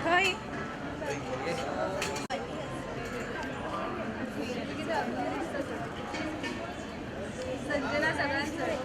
Hi. Sanjana सगळ्यांचं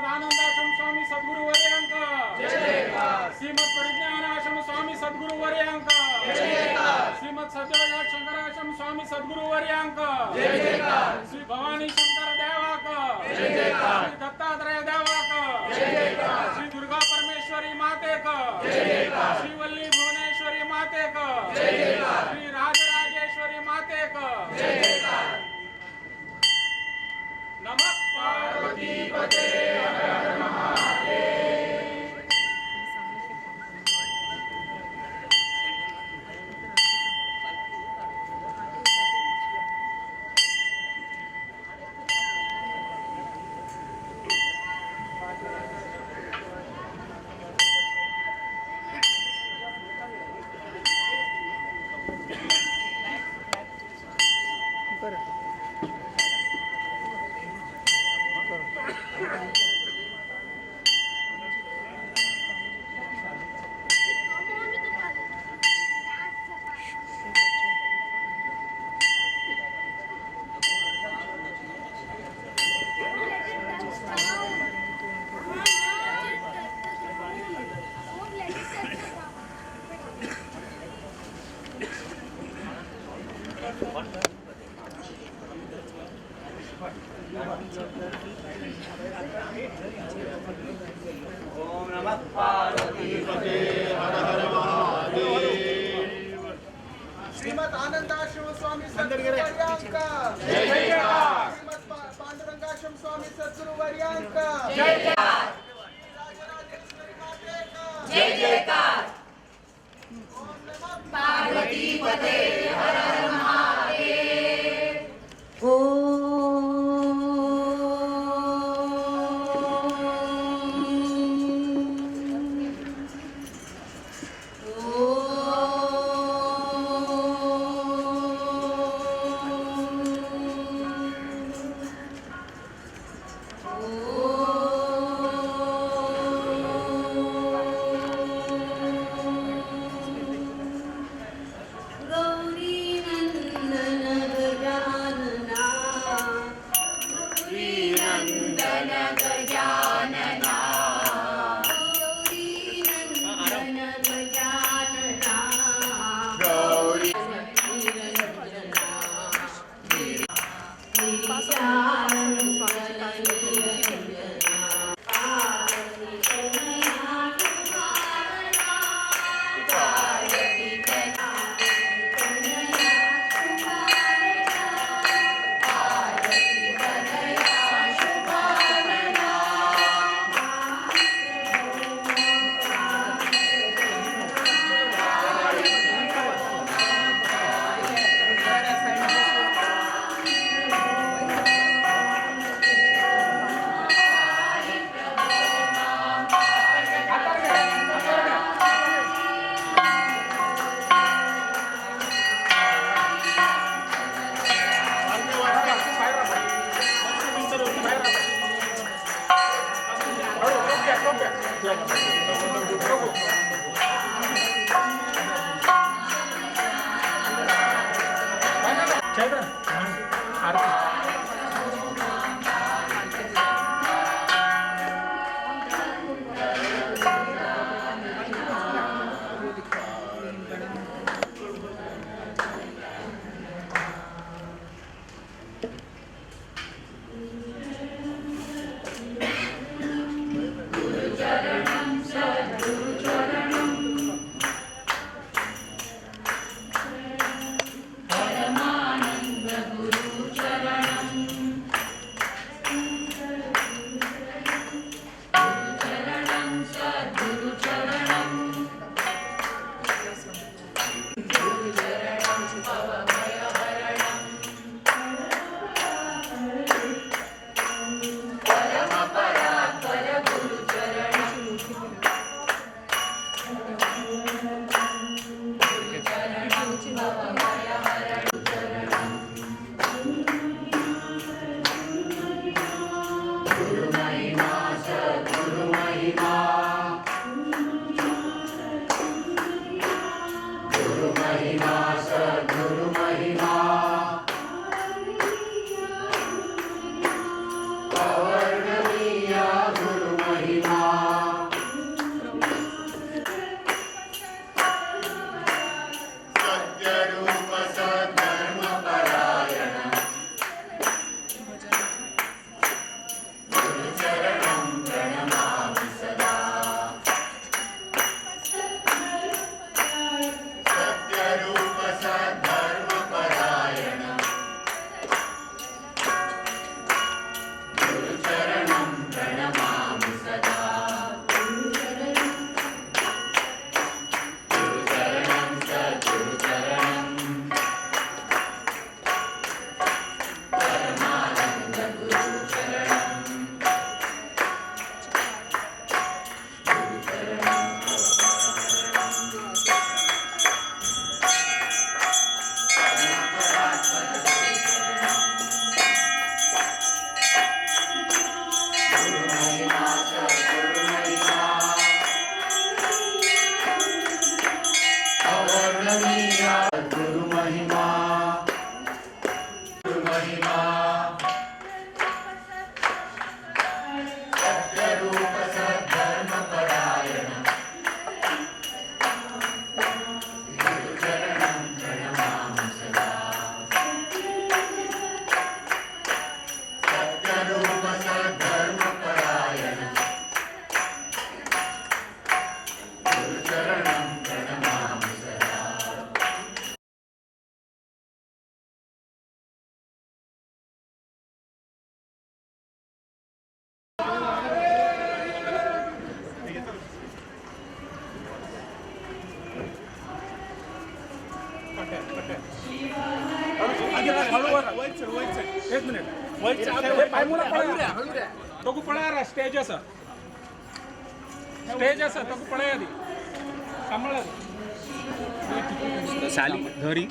आनंदाश्रम स्वामी सद्गुरु वर्यांक श्रीमद परिज्ञानाश्रम स्वामी सद्गुरु वर्यांक श्रीमद सत्यव्रत शंकराश्रम स्वामी सद्गुरु वर्यांक श्री भवानी शंकर देवाक श्री दत्तात्रय देवाक श्री दुर्गा परमेश्वरी मातेक श्री वल्ली भुवनेश्वरी मातेक श्री राजराजेश्वरी मातेक नमः पार्वती पते हर हर महादेव। ओम नमः पार्वती पते हर हर महादेव। श्रीमद आनंदाश्रम स्वामी सद्गुरु वर्यांक जय जयकार। श्रीमद पांडुरंगाश्रम स्वामी सद्गुरु वर्यांक जय जयकार। राजराजेश्वरी माते का जय जयकार। ओम नमः पार्वती पते हर हर महादेव। तोकू पळा स्टेज असा तोकू पळा आधी सांभाळा साली घरी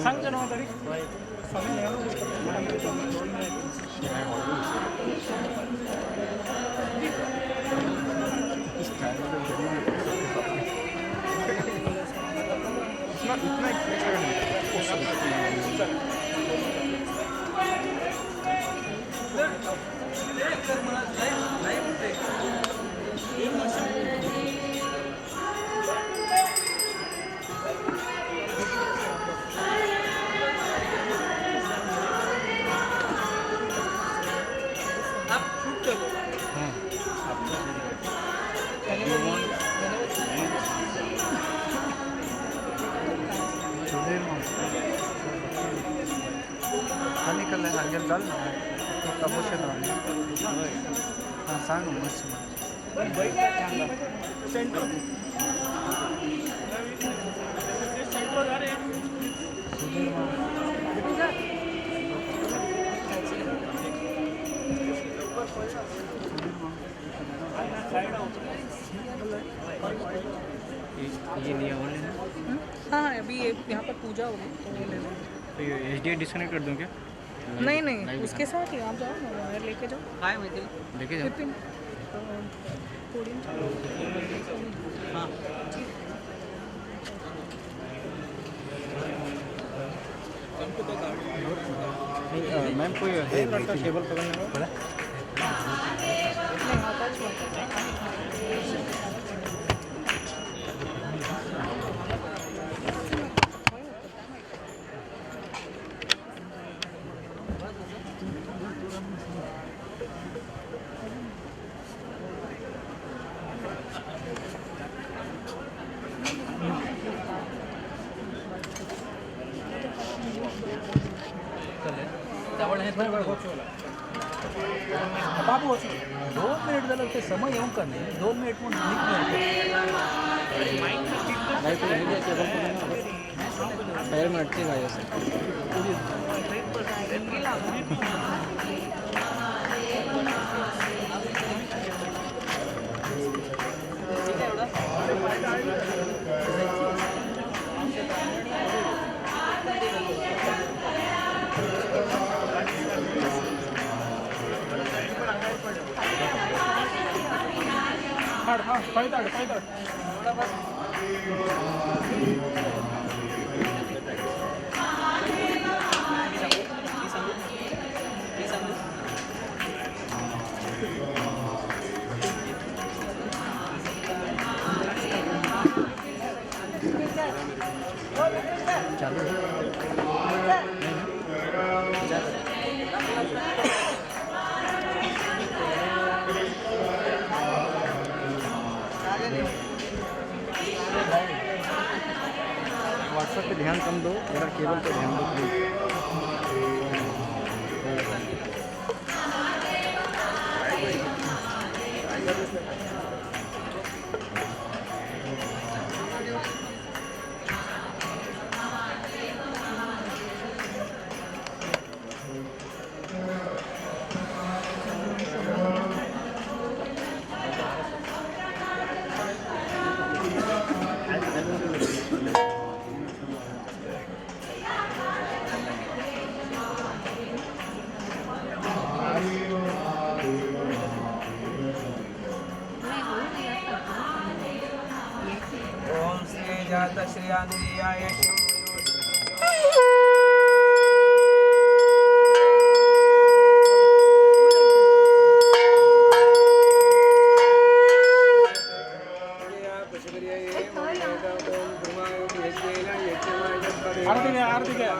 सांगतो ना तरी ये लिया वाले ना हाँ अभी यहाँ पर पूजा होगी तो वो ले लो। तो ये एचडीआई डिस्कनेक्ट कर दूं क्या नहीं नहीं उसके साथ ही आप जाओ ना वायर लेके जाओ लेके जाओ विपिन पोडियम हाँ मैम कोई है लड़का केबल पकड़ने वाला नहीं आता है बाबू 2 मिनिट झालं ते समय येऊन का नाही 2 मिनिट म्हणून पैर में अटके गए ऐसे पायदाड व्हाट्सएप पे ध्यान कम दो जरा केबल पे ध्यान दो प्लीज आरती घ्या आरती घ्या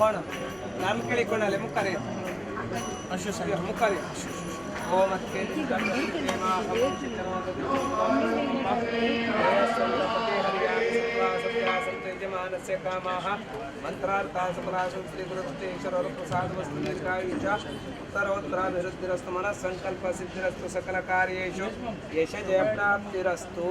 कोण नामकेळी कोणाले मुखारे अशो सर मुखारे ओम अत्के मानस्य कामाः मंत्रार्थाः सफलासु श्रीगुरुते ईश्वरप्रसाद वस्तु दीर्घायुष्य उत्तरोत्तराभिवृद्धिरस्तु मनः संकल्प सिद्धिरस्तु सकल कार्येषु यश जय प्राप्तिरस्तु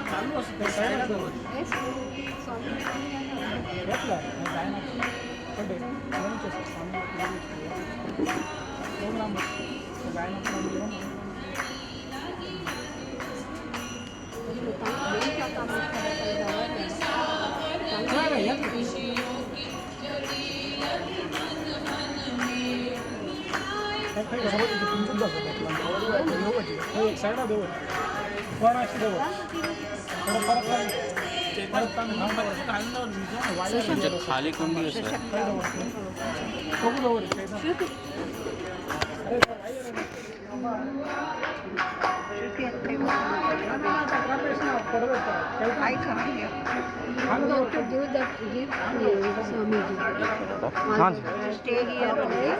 चालू असते साईडला खाली कुंडी आहे sir I'm going to do that gift Swamiji. Stay here today.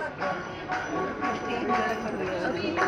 Stay here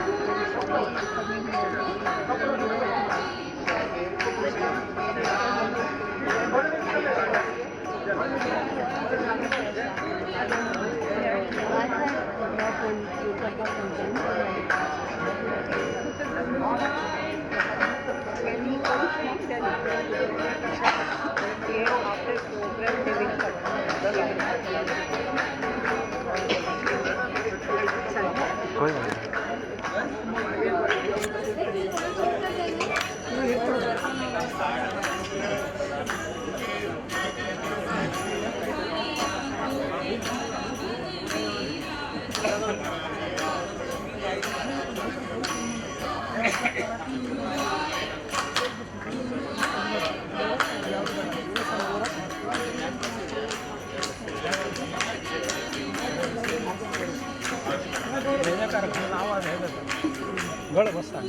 आवाज आहे गड बसता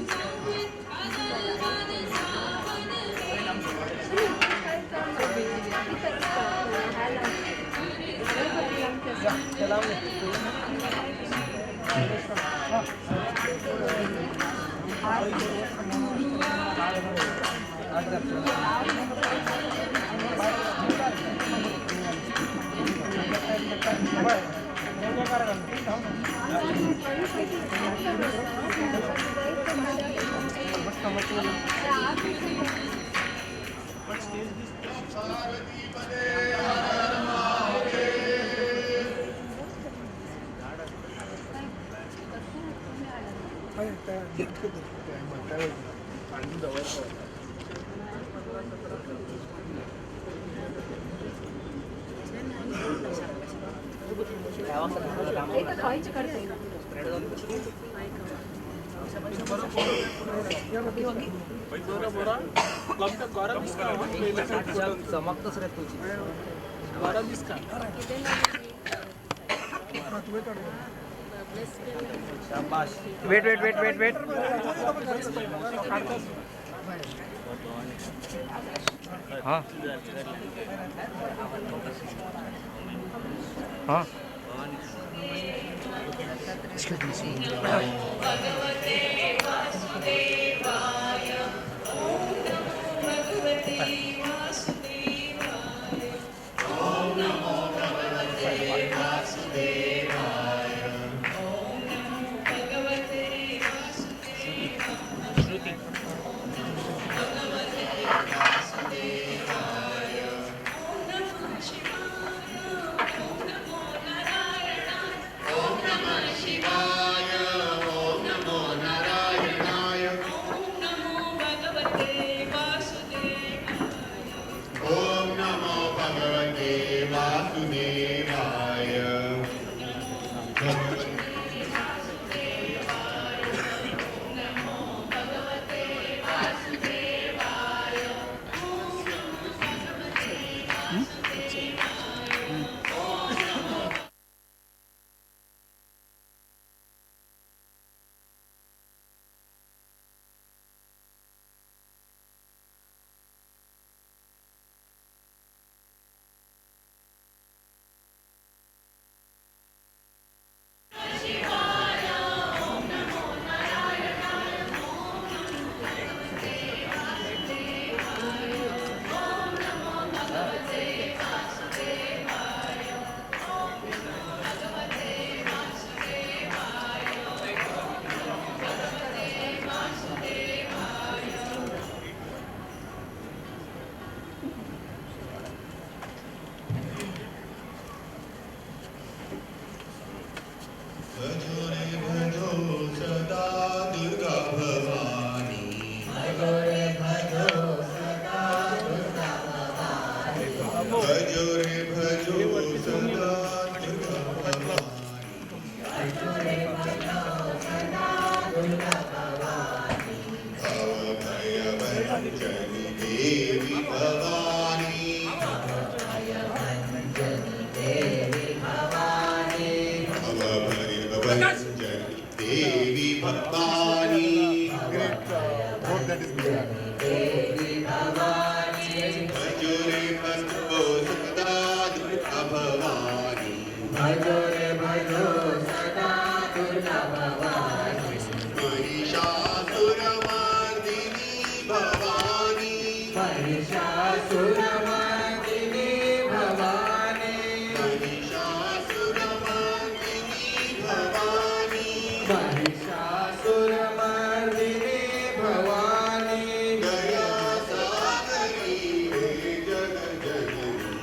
चमकतच रे तुझी शाबाश wait wait wait wait wait हाँ हाँ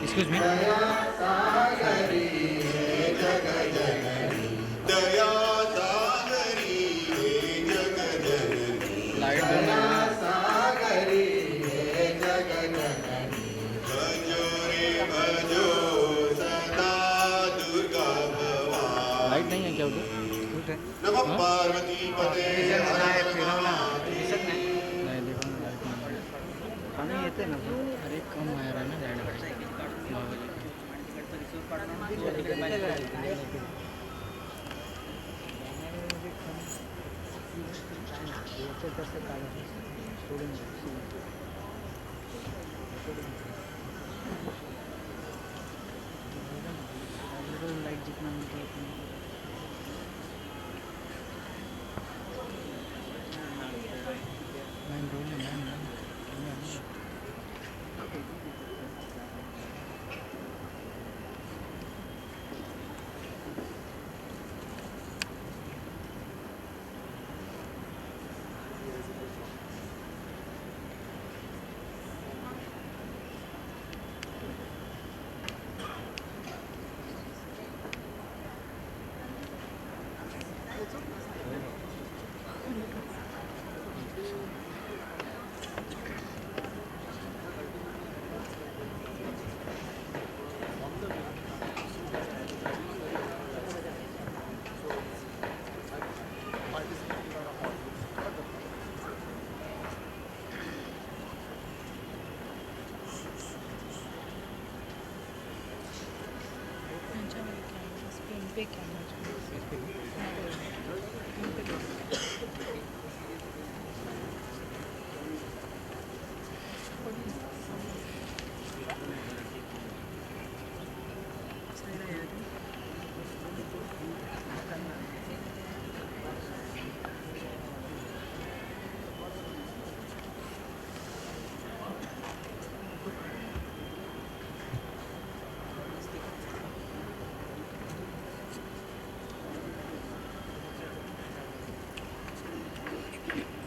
Excuse me. लाइट नहीं है क्या उधर? नमः पार्वती पते नाही देखो ना लाईट नाही. पाणी येते ना अरे कम वायर आहे ना लाईट. लाइट जितना मिलता है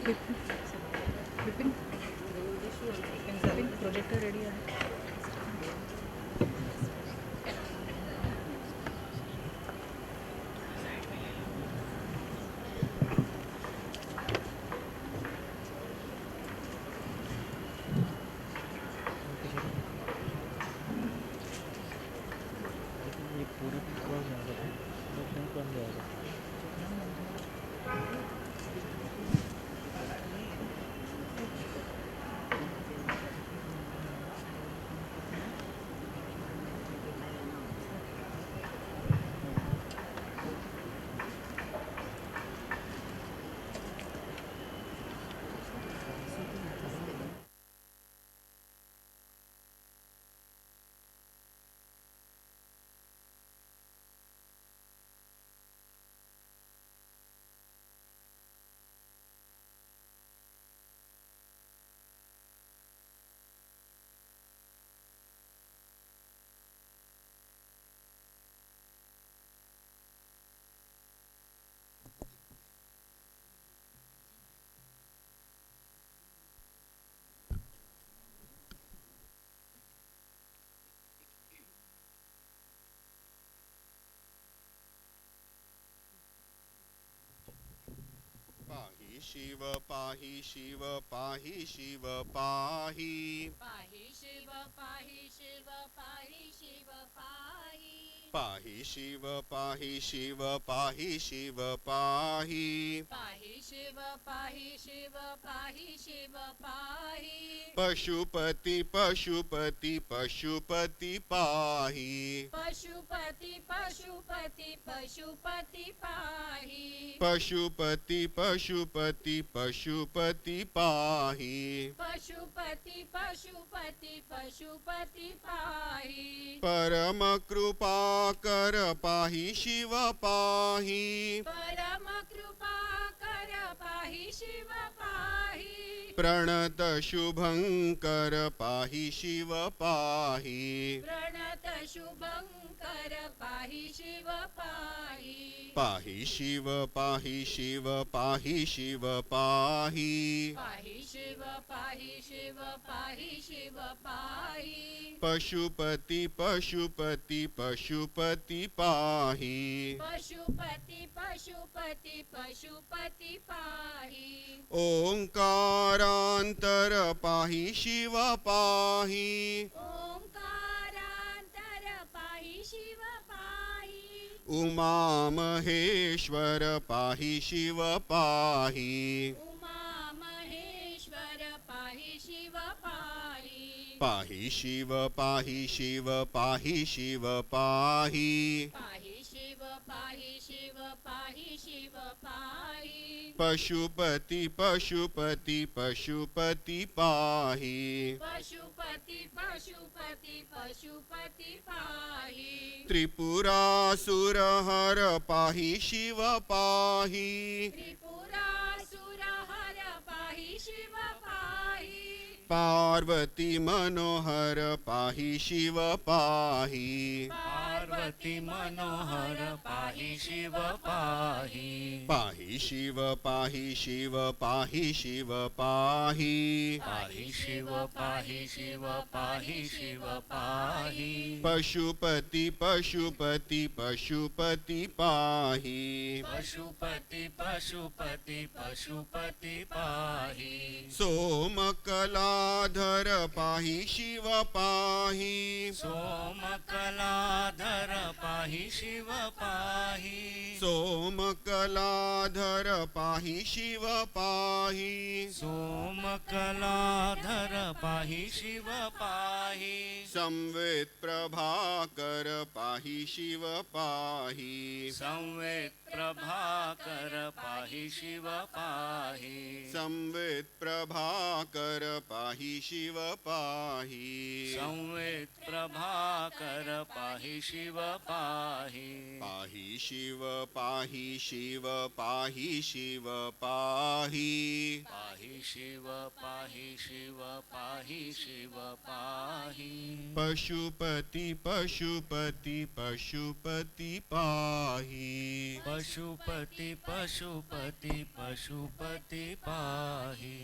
विपिन प्रोजेक्टर रेडी आहे. ये पूरी क्रॉस जाएगा तो फ्रंट बन जाएगा. पाहि शिव पाहि शिव पाहि शिव पाहि पाहि शिव पाहि शिव पाहि शिव पाहि पाहि शिव पाहि शिव पाहि शिव पाहि पाहि शिव पाहि शिव पाहि शिव पाहि पशुपति पशुपति पशुपति पाहि पशुपति पशुपति पशुपति पाहि पशुपति पशुपति पशुपति पाहि पशुपति पशुपति पशुपति पाहि परम कृपा कर पाहि शिव पाहि परम कृपा कर पाहि शिव पाहि प्रणत शुभंकर पाहि शिव पाहि प्रणत शुभंकर पाहि शिव पाहि पाहि शिव पाहि शिव पाहि शिव पाहि पाहि शिव पाहि शिव पाहि शिव पाहि पशुपति पशुपति पशुपति पाहि पशुपति पशुपति पशुपति पाहि ओंकारांतर पाहि शिव पाहि ओंकारांतर पाहि शिव पाहि उमा महेश्वर पाहि शिव पाहि उमा महेश्वर पाहि शिव पाहि पाहि शिव पाहि शिव पाहि शिव पाहि पाहि शिव पाहि शिव पाहि शिव पाहि पशुपति पशुपति पशुपति पाहि पशुपति पशुपति पशुपति पाहि त्रिपुरासुर हर पाहि शिव पाहि त्रिपुरासुर हर पाहि शिव पाहि पार्वती मनोहर पाहि शिव पाहि पार्वती मनोहर पाहि शिव पाहि पाहि शिव पाहि शिव पाहि शिव पाहि पाहि शिव पाहि शिव पाहि शिव पाहि पशुपति पशुपति पशुपति पाहि पशुपति पशुपति पशुपति पाहि सोमकलाधर पाहि शिव पाहि सोमकलाधर पाहि शिव पाहि सोमकलाधर पाहि शिव पाहि सोमकलाधर पाहि शिव पाहि संवेद प्रभाकर पाहि शिव पाहि संवेद प्रभाकर पाहि शिव पाहि संवेद प्रभाकर पाहि शिव पाहि संवेद प्रभाकर पाहि शिव पाहि पाहि शिव पाहि शिव पाहि शिव पाहि पाहि शिव पाहि शिव पाहि शिव पाहि पशुपति पशुपति पशुपति पाहि पशुपति पशुपति पशुपति पाहि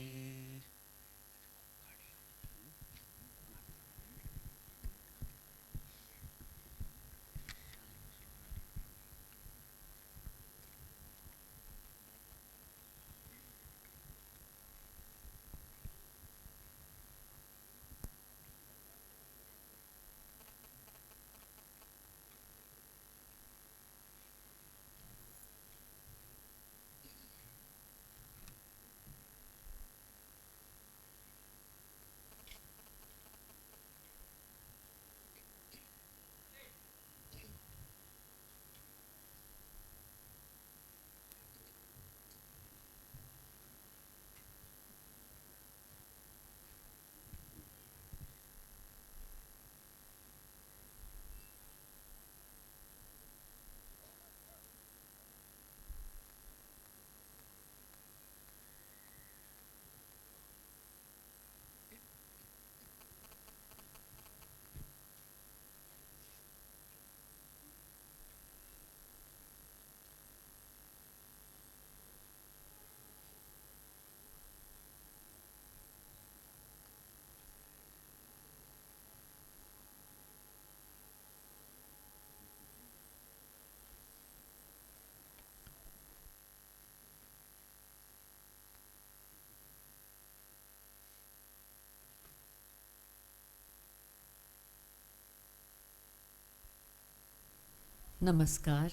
Namaskar,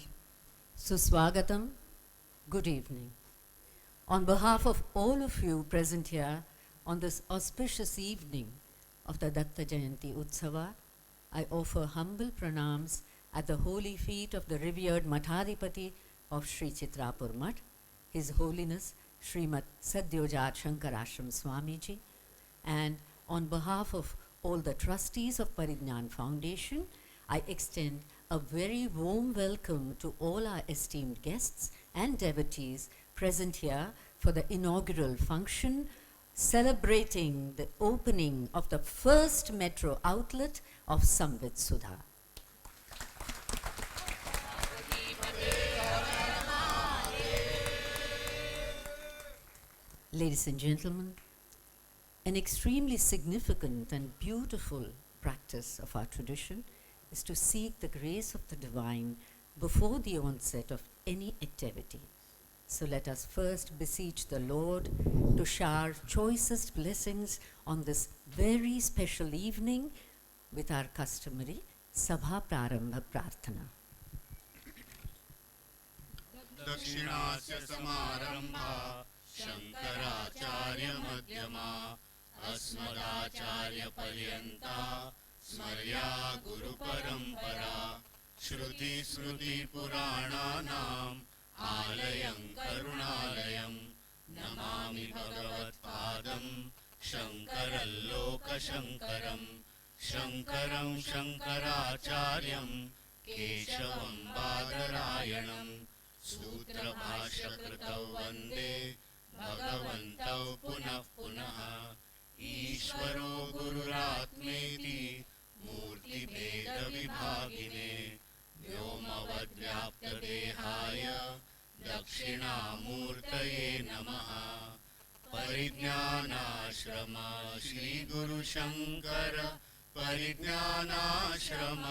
Suswagatam, good evening. On behalf of all of you present here on this auspicious evening of the Datta Jayanti Utsava, I offer humble pranams at the holy feet of the revered Mathadipati of Shri Chitrapur Math, His Holiness Srimat Sadyojat Shankarashram Swamiji, and on behalf of all the trustees of Parijnan Foundation, I extend a very warm welcome to all our esteemed guests and devotees present here for the inaugural function celebrating the opening of the first metro outlet of Samvit Sudha. Ladies and gentlemen, an extremely significant and beautiful practice of our tradition is to seek the grace of the divine before the onset of any activity. So let us first beseech the Lord to shower choicest blessings on this very special evening with our customary Sabha Prarambha Prarthana. दक्षिणास्य समारंभा Shankaracharya मध्यमा अस्मदाचार्य पर्यंता स्मर्या गुरु परंपरा श्रुति स्मृति पुराणानाम् आलयं करुणालयं नमामि भगवत्पादं शंकरं लोकशंकरं शंकरं शंकराचार्यं केशवं बादरायणं सूत्रभाष्यकृतौ वन्दे भगवन्तौ पुनः पुनः ईश्वरो गुरुरात्मेति मूर्तिभेदविभागिने व्योमवद्व्याप्तदेहाय दक्षिणामूर्तये नमः परिज्ञानाश्रम श्रीगुरुशङ्कर परिज्ञानाश्रम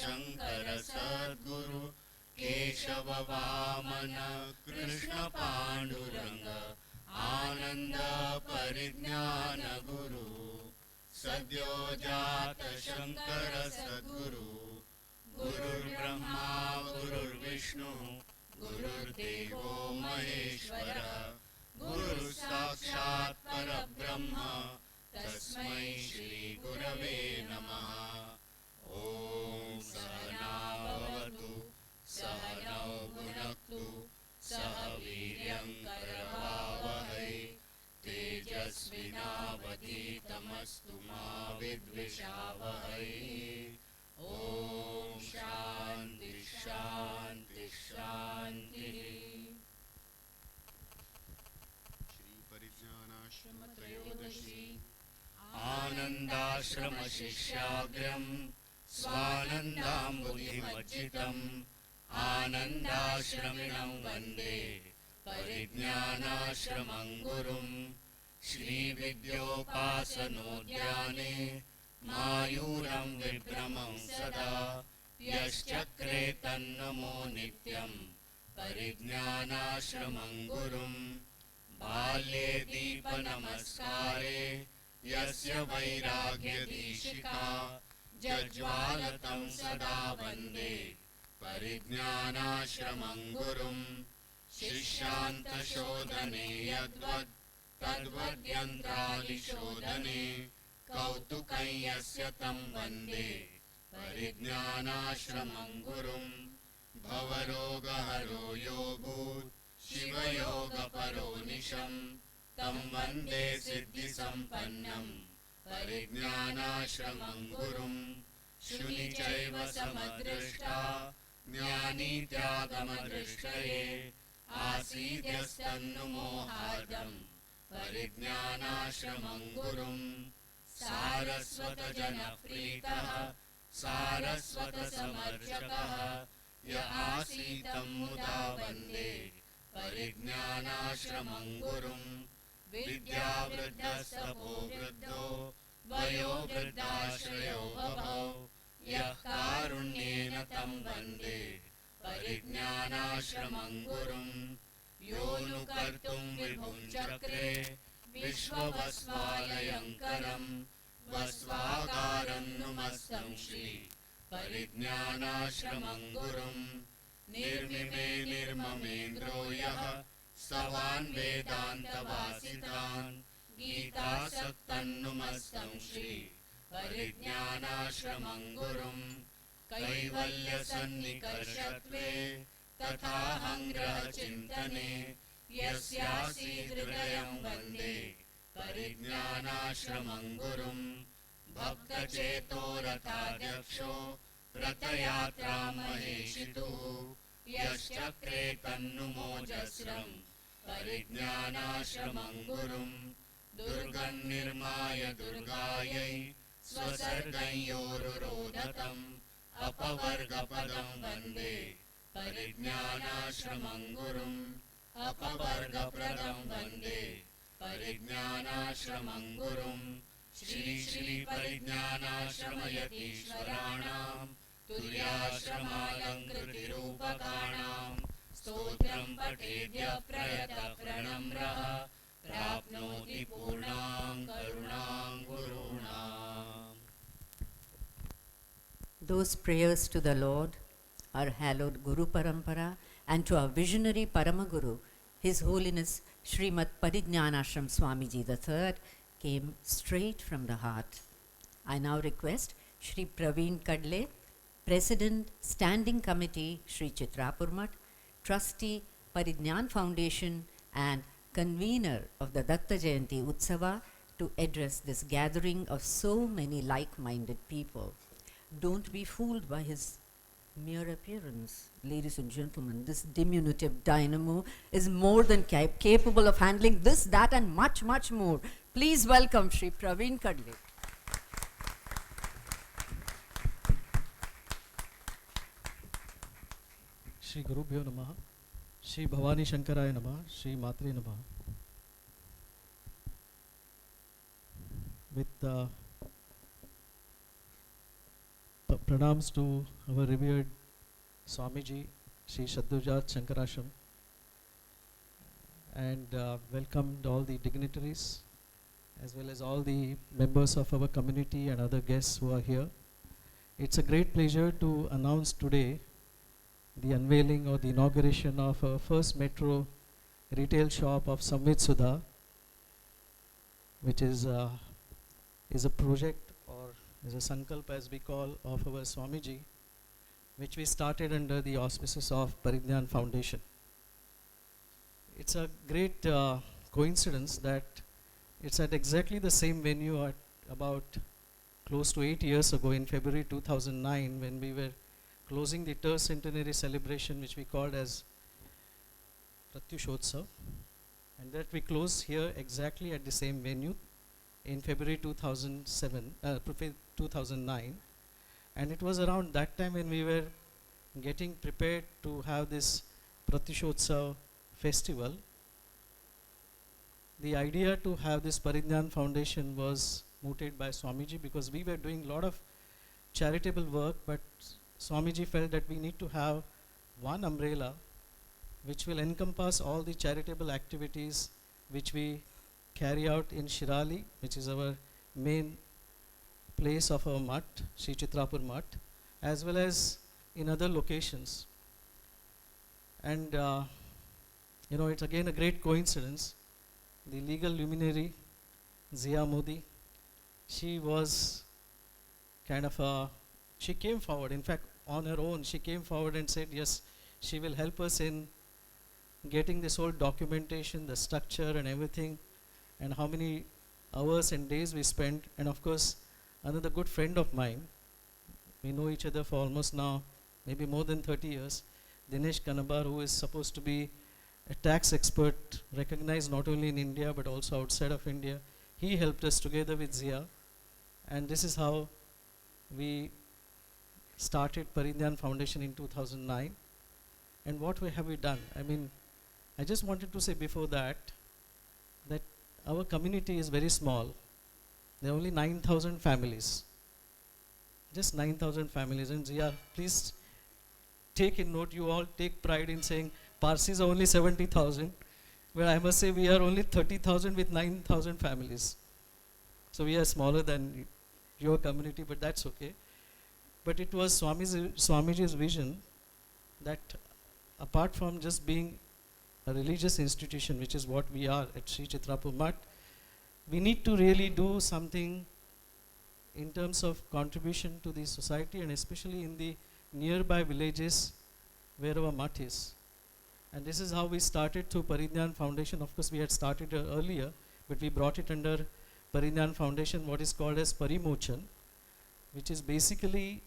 शङ्कर सद्गुरु केशव वामन कृष्ण पाण्डुरङ्ग आनन्द परिज्ञान गुरु सद्यो जात शङ्कर सद्गुरु गुरुर्ब्रह्मा गुरुर्विष्णु गुरुर्देवो महेश्वरः गुरुः साक्षात् परब्रह्म तस्मै श्री गुरवे नमः ॐ सहना भवतु सहनौ भुनक्तु सह वीर्यं करवावहै तेजस्विनावधीतमस्तु मा विद्विषावहै ॐ शान्ति त्रयोदशी आनन्दाश्रमशिष्याग्र्यं स्वानन्दाम्बुधिमज्जितम् आनन्दाश्रमिणं वन्दे परिज्ञानाश्रमं गुरुं श्रीविद्योपासनोद्याने मायूरं विभ्रमं सदा यश्चक्रे तन्नमो नित्यं परिज्ञानाश्रमं गुरुं बाल्ये दीपनमस्कारे यस्य वैराग्यदीशिका जज्वालतं सदा वन्दे परिज्ञानाश्रमं गुरुं शिष्यान्तशोधने यद्वत् तद्वद्यन्त्रादिशोधने कौतुकं यस्य तं वन्दे परिज्ञानाश्रमं गुरुं भवरोगहरो योऽभूत् शिवयोगपरो निशं तं वन्दे सिद्धिसम्पन्नं परिज्ञानाश्रमं गुरुं शुनि चैव समदृष्टा ज्ञानी त्यागमदृष्टये आसीद्यस्तन्नुमोहार्दं परिज्ञानाश्रमं गुरुं सारस्वतजनप्रीतः सारस्वतसमर्चकः य आसीतं मुदा वन्दे परिज्ञानाश्रमं गुरुं विद्यावृद्धस्तपो वृद्धो वयोवृद्धाश्रयो बभौ यः कारुण्येन तं वन्दे परिज्ञानाश्रमं गुरुं यो नु कर्तुं विभुं चक्रे विश्ववस्वालयङ्करं वस्वागारं नुमस्तं श्री परिज्ञानाश्रमं गुरुं निर्मिमे निर्ममेन्द्रो यः सवान् वेदान्तवासितान् गीतासक्तन्नुमस्तं श्री परिज्ञानाश्रमं गुरुं कैवल्यसन्निकर्षत्वे तथाहङ्ग्रहचिन्तने यस्यासीदृदयं वन्दे परिज्ञानाश्रमं गुरुं भक्तचेतो रथाध्यक्षो रथयात्रां महेशितुः यश्चक्रे तन्नुमोजस्रं परिज्ञानाश्रमं गुरुं दुर्गन्निर्माय दुर्गायै स्वसर्गं योरुरोधतम् अपवर्गपदं वन्दे परिज्ञानाश्रमं गुरुं अपवर्गप्रदं वन्दे परिज्ञानाश्रमं गुरुं श्री श्री परिज्ञानाश्रमयतीश्वराणां तुर्याश्रमालङ्कृतिरूपकाणां स्तोत्रं पठेद्य प्रयत प्रणम्रः प्राप्नोति पूर्णां करुणां गुरूणाम्. Those prayers to the Lord, our hallowed Guru Parampara, and to our visionary Paramaguru, His Holiness Srimad Parijnanashram Swamiji III, came straight from the heart. I now request Shri Praveen Kadle, President, Standing Committee, Shri Chitrapur Mutt, Trustee, Parijnan Foundation, and Convener of the Datta Jayanti Utsava, to address this gathering of so many like-minded people. Don't be fooled by his mere appearance. Ladies and gentlemen, this diminutive dynamo is more than capable of handling this, that, and much, much more. Please welcome Shri Praveen Kadle. Shri Gurubhyo Namaha, Shri Bhavani Shankaraya Namaha, Shri Matre Namaha. With pranams to our revered Swamiji, Shri Shaddujat Shankarashram, and welcomed all the dignitaries as well as all the members of our community and other guests who are here. It's a great pleasure to announce today the unveiling or the inauguration of our first metro retail shop of Samvit Sudha, which is a project or is a sankalp, as we call, of our Swamiji, which we started under the auspices of Parijnan Foundation. It's a great coincidence that it's at exactly the same venue at about close to 8 years ago in February 2009, when we were closing the tercentenary celebration, which we called as Pratyushotsav. and that we closed here exactly at the same venue in February 2009. And it was around that time when we were getting prepared to have this Utsav festival. The idea to have this Parijnan Foundation was mooted by Swamiji, because we were doing a lot of charitable work, but Swamiji felt that we need to have one umbrella which will encompass all the charitable activities which we carry out in Shirali, which is our main place of our mutt, Shri Chitrapur mutt, as well as in other locations. And it's again a great coincidence. The legal luminary, Zia Modi, she was kind of she came forward. In fact, on her own, she came forward and said, yes, she will help us in getting this whole documentation, the structure and everything, and how many hours and days we spent. And of course, another good friend of mine, we know each other for almost now, maybe more than 30 years, Dinesh Kanabar, who is supposed to be a tax expert, recognized not only in India but also outside of India. He helped us together with Zia, and this is how we started Parijnan Foundation in 2009. And what have we done? I mean, I just wanted to say before that our community is very small. There are only 9,000 families. Just 9,000 families. And Zia, please take in note, you all take pride in saying Parsis are only 70,000. Well, I must say we are only 30,000 with 9,000 families. So we are smaller than your community, but that's okay. But it was Swamiji's vision that apart from just being a religious institution, which is what we are at Shri Chitrapur Mutt, we need to really do something in terms of contribution to the society, and especially in the nearby villages where our mutt is. And this is how we started through Parijnan Foundation. Of course, we had started earlier, but we brought it under Parijnan Foundation, what is called as Parimochan, which is basically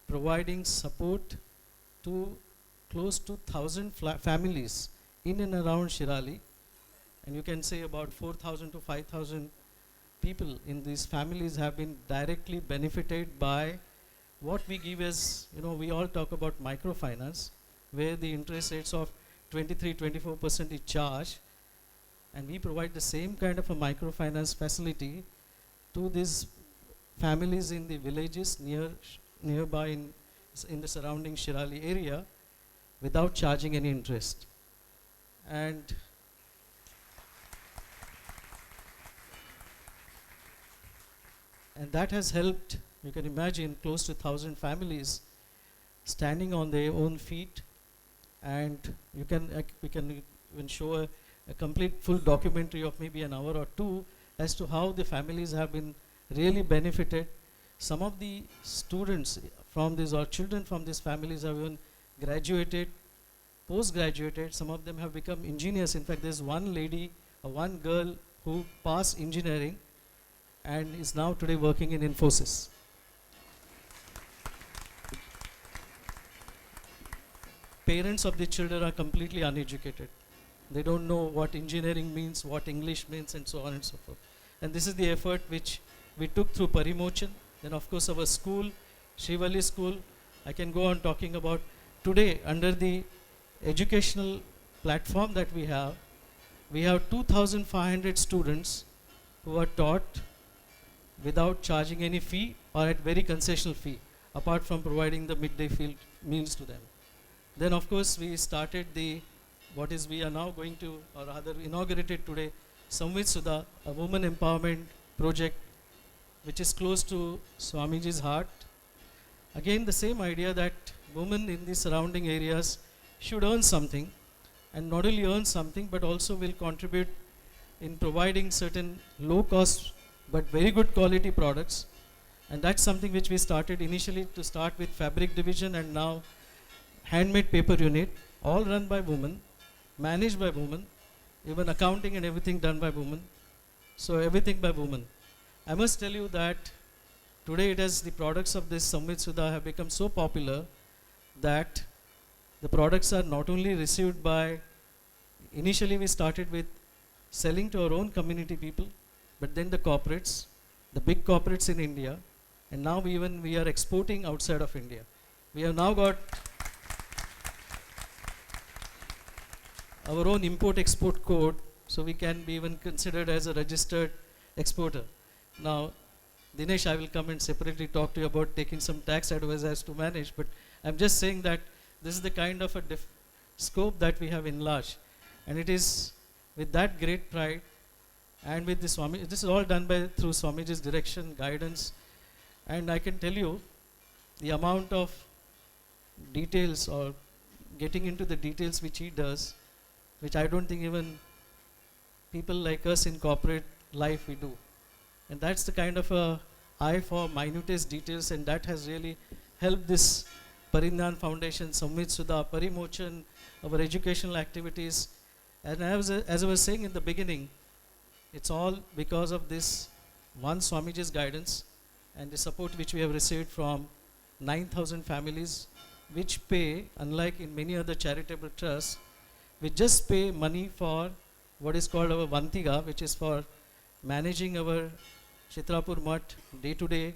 providing support to close to 1,000 families in and around Shirali. And you can say about 4,000 to 5,000 people in these families have been directly benefited by what we give as, we all talk about microfinance, where the interest rates of 23-24% is charged, and we provide the same kind of a microfinance facility to these families in the villages nearby in the surrounding Shirali area without charging any interest. And that has helped, you can imagine, close to 1,000 families standing on their own feet. And we can even show a complete full documentary of maybe an hour or two as to how the families have been really benefited. Some of the students from these or children from these families have even graduated, post-graduated. Some of them have become engineers. In fact, there's one lady, one girl who passed engineering and is now today working in Infosys. Parents of the children are completely uneducated. They don't know what engineering means, what English means, and so on and so forth. And this is the effort which we took through Parimochan. Then of course our school, Shivali School, I can go on talking about. Today, under the educational platform that we have 2,500 students who are taught without charging any fee or at very concessional fee, apart from providing the midday meals to them. Then of course we started we are now going to, or rather inaugurated today, Samvit Sudha, a woman empowerment project which is close to Swamiji's heart. Again, the same idea that women in the surrounding areas should earn something, and not only earn something but also will contribute in providing certain low cost but very good quality products. And that's something which we started initially to start with fabric division, and now handmade paper unit, all run by women, managed by women, even accounting and everything done by women. So everything by women. I must tell you that today the products of this Samvit Sudha have become so popular that the products are not only received by, initially we started with selling to our own community people, but then the corporates, the big corporates in India, and now even we are exporting outside of India. We have now got our own import-export code, so we can be even considered as a registered exporter. Now, Dinesh, I will come and separately talk to you about taking some tax advice as to manage, but I'm just saying that this is the kind of a scope that we have enlarged, and it is with that great pride and with the Swami, this is all done through Swamiji's direction, guidance, and I can tell you the amount of details or getting into the details which he does, which I don't think even people like us in corporate life we do. And that's the kind of a eye for minutest details, and that has really helped this Parinyan Foundation, Samvit, Sudha, Parimochan, our educational activities. And as I was saying in the beginning, it's all because of this one Swamiji's guidance and the support which we have received from 9,000 families, which pay, unlike in many other charitable trusts, we just pay money for what is called our Vantiga, which is for managing our Chitrapur Mutt day-to-day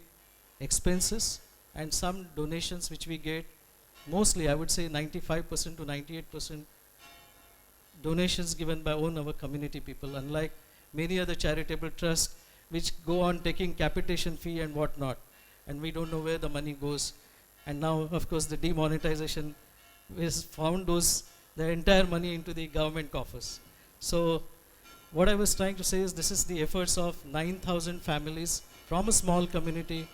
expenses, and some donations which we get, mostly I would say 95% to 98% donations given by our community people, unlike many other charitable trusts which go on taking capitation fee and whatnot, and we don't know where the money goes. And now, of course, the demonetization has found the entire money into the government coffers. So what I was trying to say is this is the efforts of 9,000 families from a small community,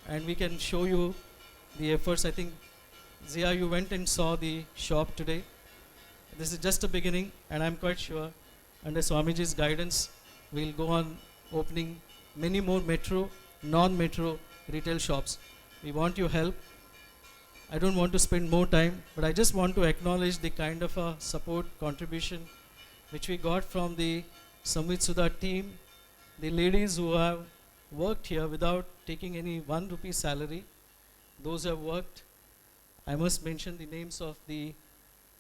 and we can show you the efforts. I think, Zia, you went and saw the shop today. This is just a beginning, and I'm quite sure under Swamiji's guidance, we'll go on opening many more metro, non-metro retail shops. We want your help. I don't want to spend more time, but I just want to acknowledge the kind of a support, contribution which we got from the Samvit Sudha team, the ladies who have worked here without taking any 1 rupee salary. Those who have worked, I must mention the names of the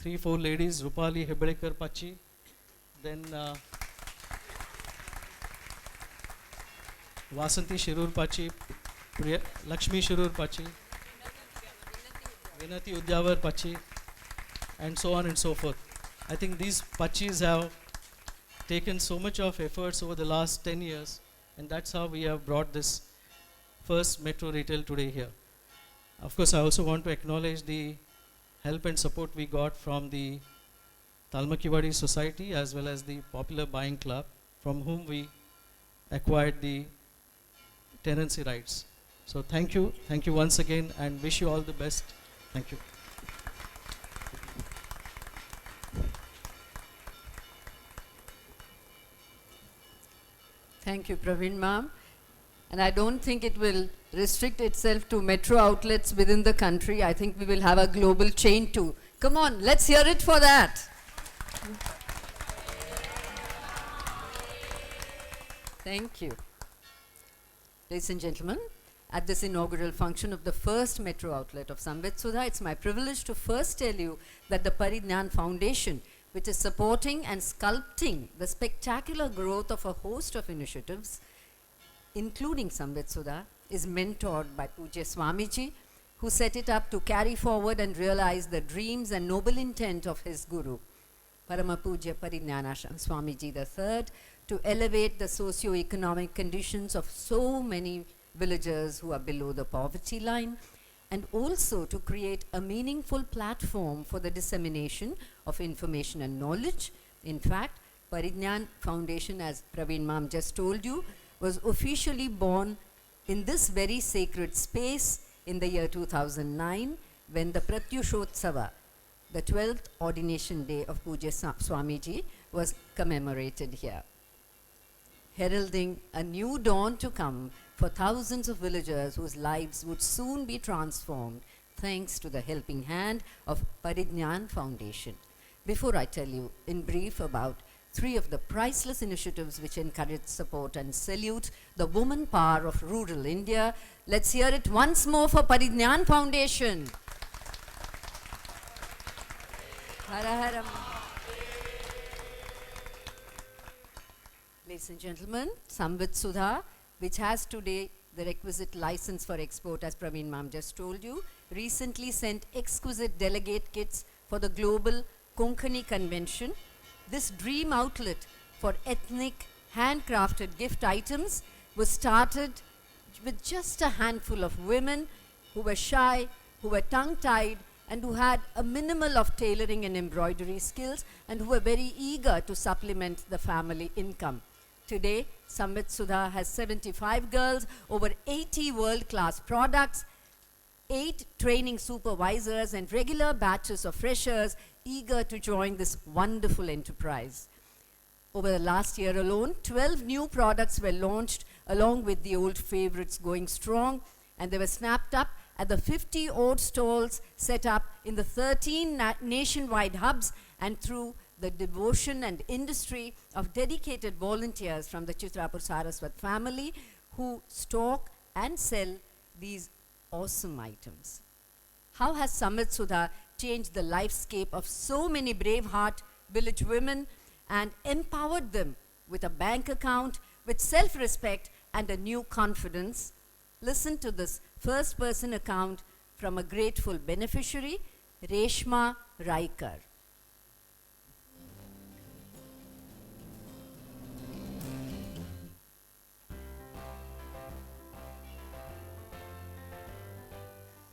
3-4 ladies, Rupali Hebrekar Pachi, then Vasanti Shirur Pachi, Lakshmi Shirur Pachi, Vinati Udyavar Pachi, and so on and so forth. I think these Pachis have taken so much of efforts over the last 10 years, and that's how we have brought this first metro retail today here. Of course, I also want to acknowledge the help and support we got from the Talmaki Wadi Society as well as the Popular Buying Club, from whom we acquired the tenancy rights. So thank you once again, and wish you all the best. Thank you. Thank you, Praveen ma'am. And I don't think it will restrict itself to metro outlets within the country. I think we will have a global chain too. Come on, let's hear it for that. Thank you. Ladies and gentlemen, at this inaugural function of the first metro outlet of Samvit Sudha, it's my privilege to first tell you that the Parinyan Foundation, which is supporting and sculpting the spectacular growth of a host of initiatives, including Samvit Sudha, is mentored by Pujya Swamiji, who set it up to carry forward and realize the dreams and noble intent of his Guru, Parama Pujya Parinyanasham Swamiji III, to elevate the socio-economic conditions of so many villagers who are below the poverty line, and also to create a meaningful platform for the dissemination of information and knowledge. In fact, Parinyan Foundation, as Praveen ma'am just told you, was officially born in this very sacred space in the year 2009, when the Pratyushotsava, the 12th ordination day of Pujya Swamiji, was commemorated here, heralding a new dawn to come for thousands of villagers whose lives would soon be transformed thanks to the helping hand of Parinyan Foundation. Before I tell you in brief about 3 of the priceless initiatives which encourage, support and salute the woman power of rural India, let's hear it once more for Parinyan Foundation. Hara Hara. Ladies and gentlemen, Samvit Sudha, which has today the requisite license for export, as Praveen ma'am just told you, recently sent exquisite delegate kits for the global Konkani convention. This dream outlet for ethnic handcrafted gift items was started with just a handful of women who were shy, who were tongue-tied, and who had a minimal of tailoring and embroidery skills, and who were very eager to supplement the family income. Today, Samvit Sudha has 75 girls, over 80 world-class products, 8 training supervisors, and regular batches of freshers eager to join this wonderful enterprise. Over the last year alone, 12 new products were launched, along with the old favorites going strong, and they were snapped up at the 50 odd stalls set up in the 13 nationwide hubs, and through the devotion and industry of dedicated volunteers from the Chitrapur Saraswat family who stock and sell these awesome items. How has Samvit Sudha changed the lifescape of so many brave-heart village women and empowered them with a bank account, with self-respect and a new confidence? Listen to this first-person account from a grateful beneficiary, Reshma Raikar.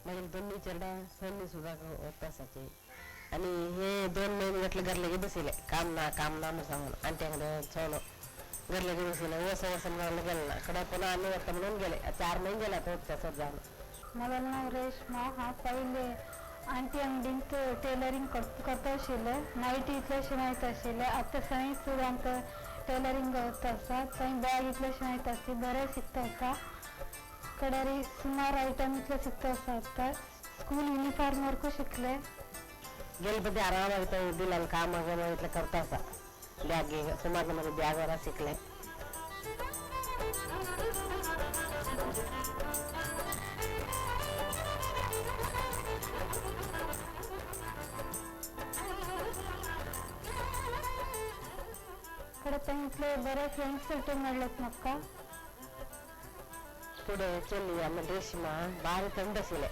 मागील 2 चेडा सन्नी सुद्धा वचपाचे आणि हे 2 महिने म्हटलं घरले बसले काम ना म्हणून सांगून आणि त्याकडे सोडलं घरले बसले वसन गेलं कडे पुन्हा आम्ही वाटतं म्हणून गेले 4 महिने गेला तो तसंच झालं ಮೊದಲ ನಾವು ರೇಷ್ಮಾ ಪೈಲೆ ಆಂಟಿ ಅಂಗಡಿಂತ ಟೇಲರಿಂಗ್ करता आशिल्ले नायटी इतले शिवायत आशिल्ले आतां थंय सुद्दां आमकां टेलरिंग करता आसा थंय बॅग इतले शिवायत आसली बरें शिकता आसा कडेरी सुमार आयटम इतले शिकता आसा आतां स्कूल युनिफॉर्म वरकू शिकले गेले पण आरामात दिलेलं काम वगैरे इतलं करता असा बॅग सुमार मध्ये बॅग वगैरे शिकले इतले बरे फ्रेंड्स भेटून मेळ्ळेत म्हाका पुढे चली आम्ही रेशमा बाहेर थंड आशिल्ले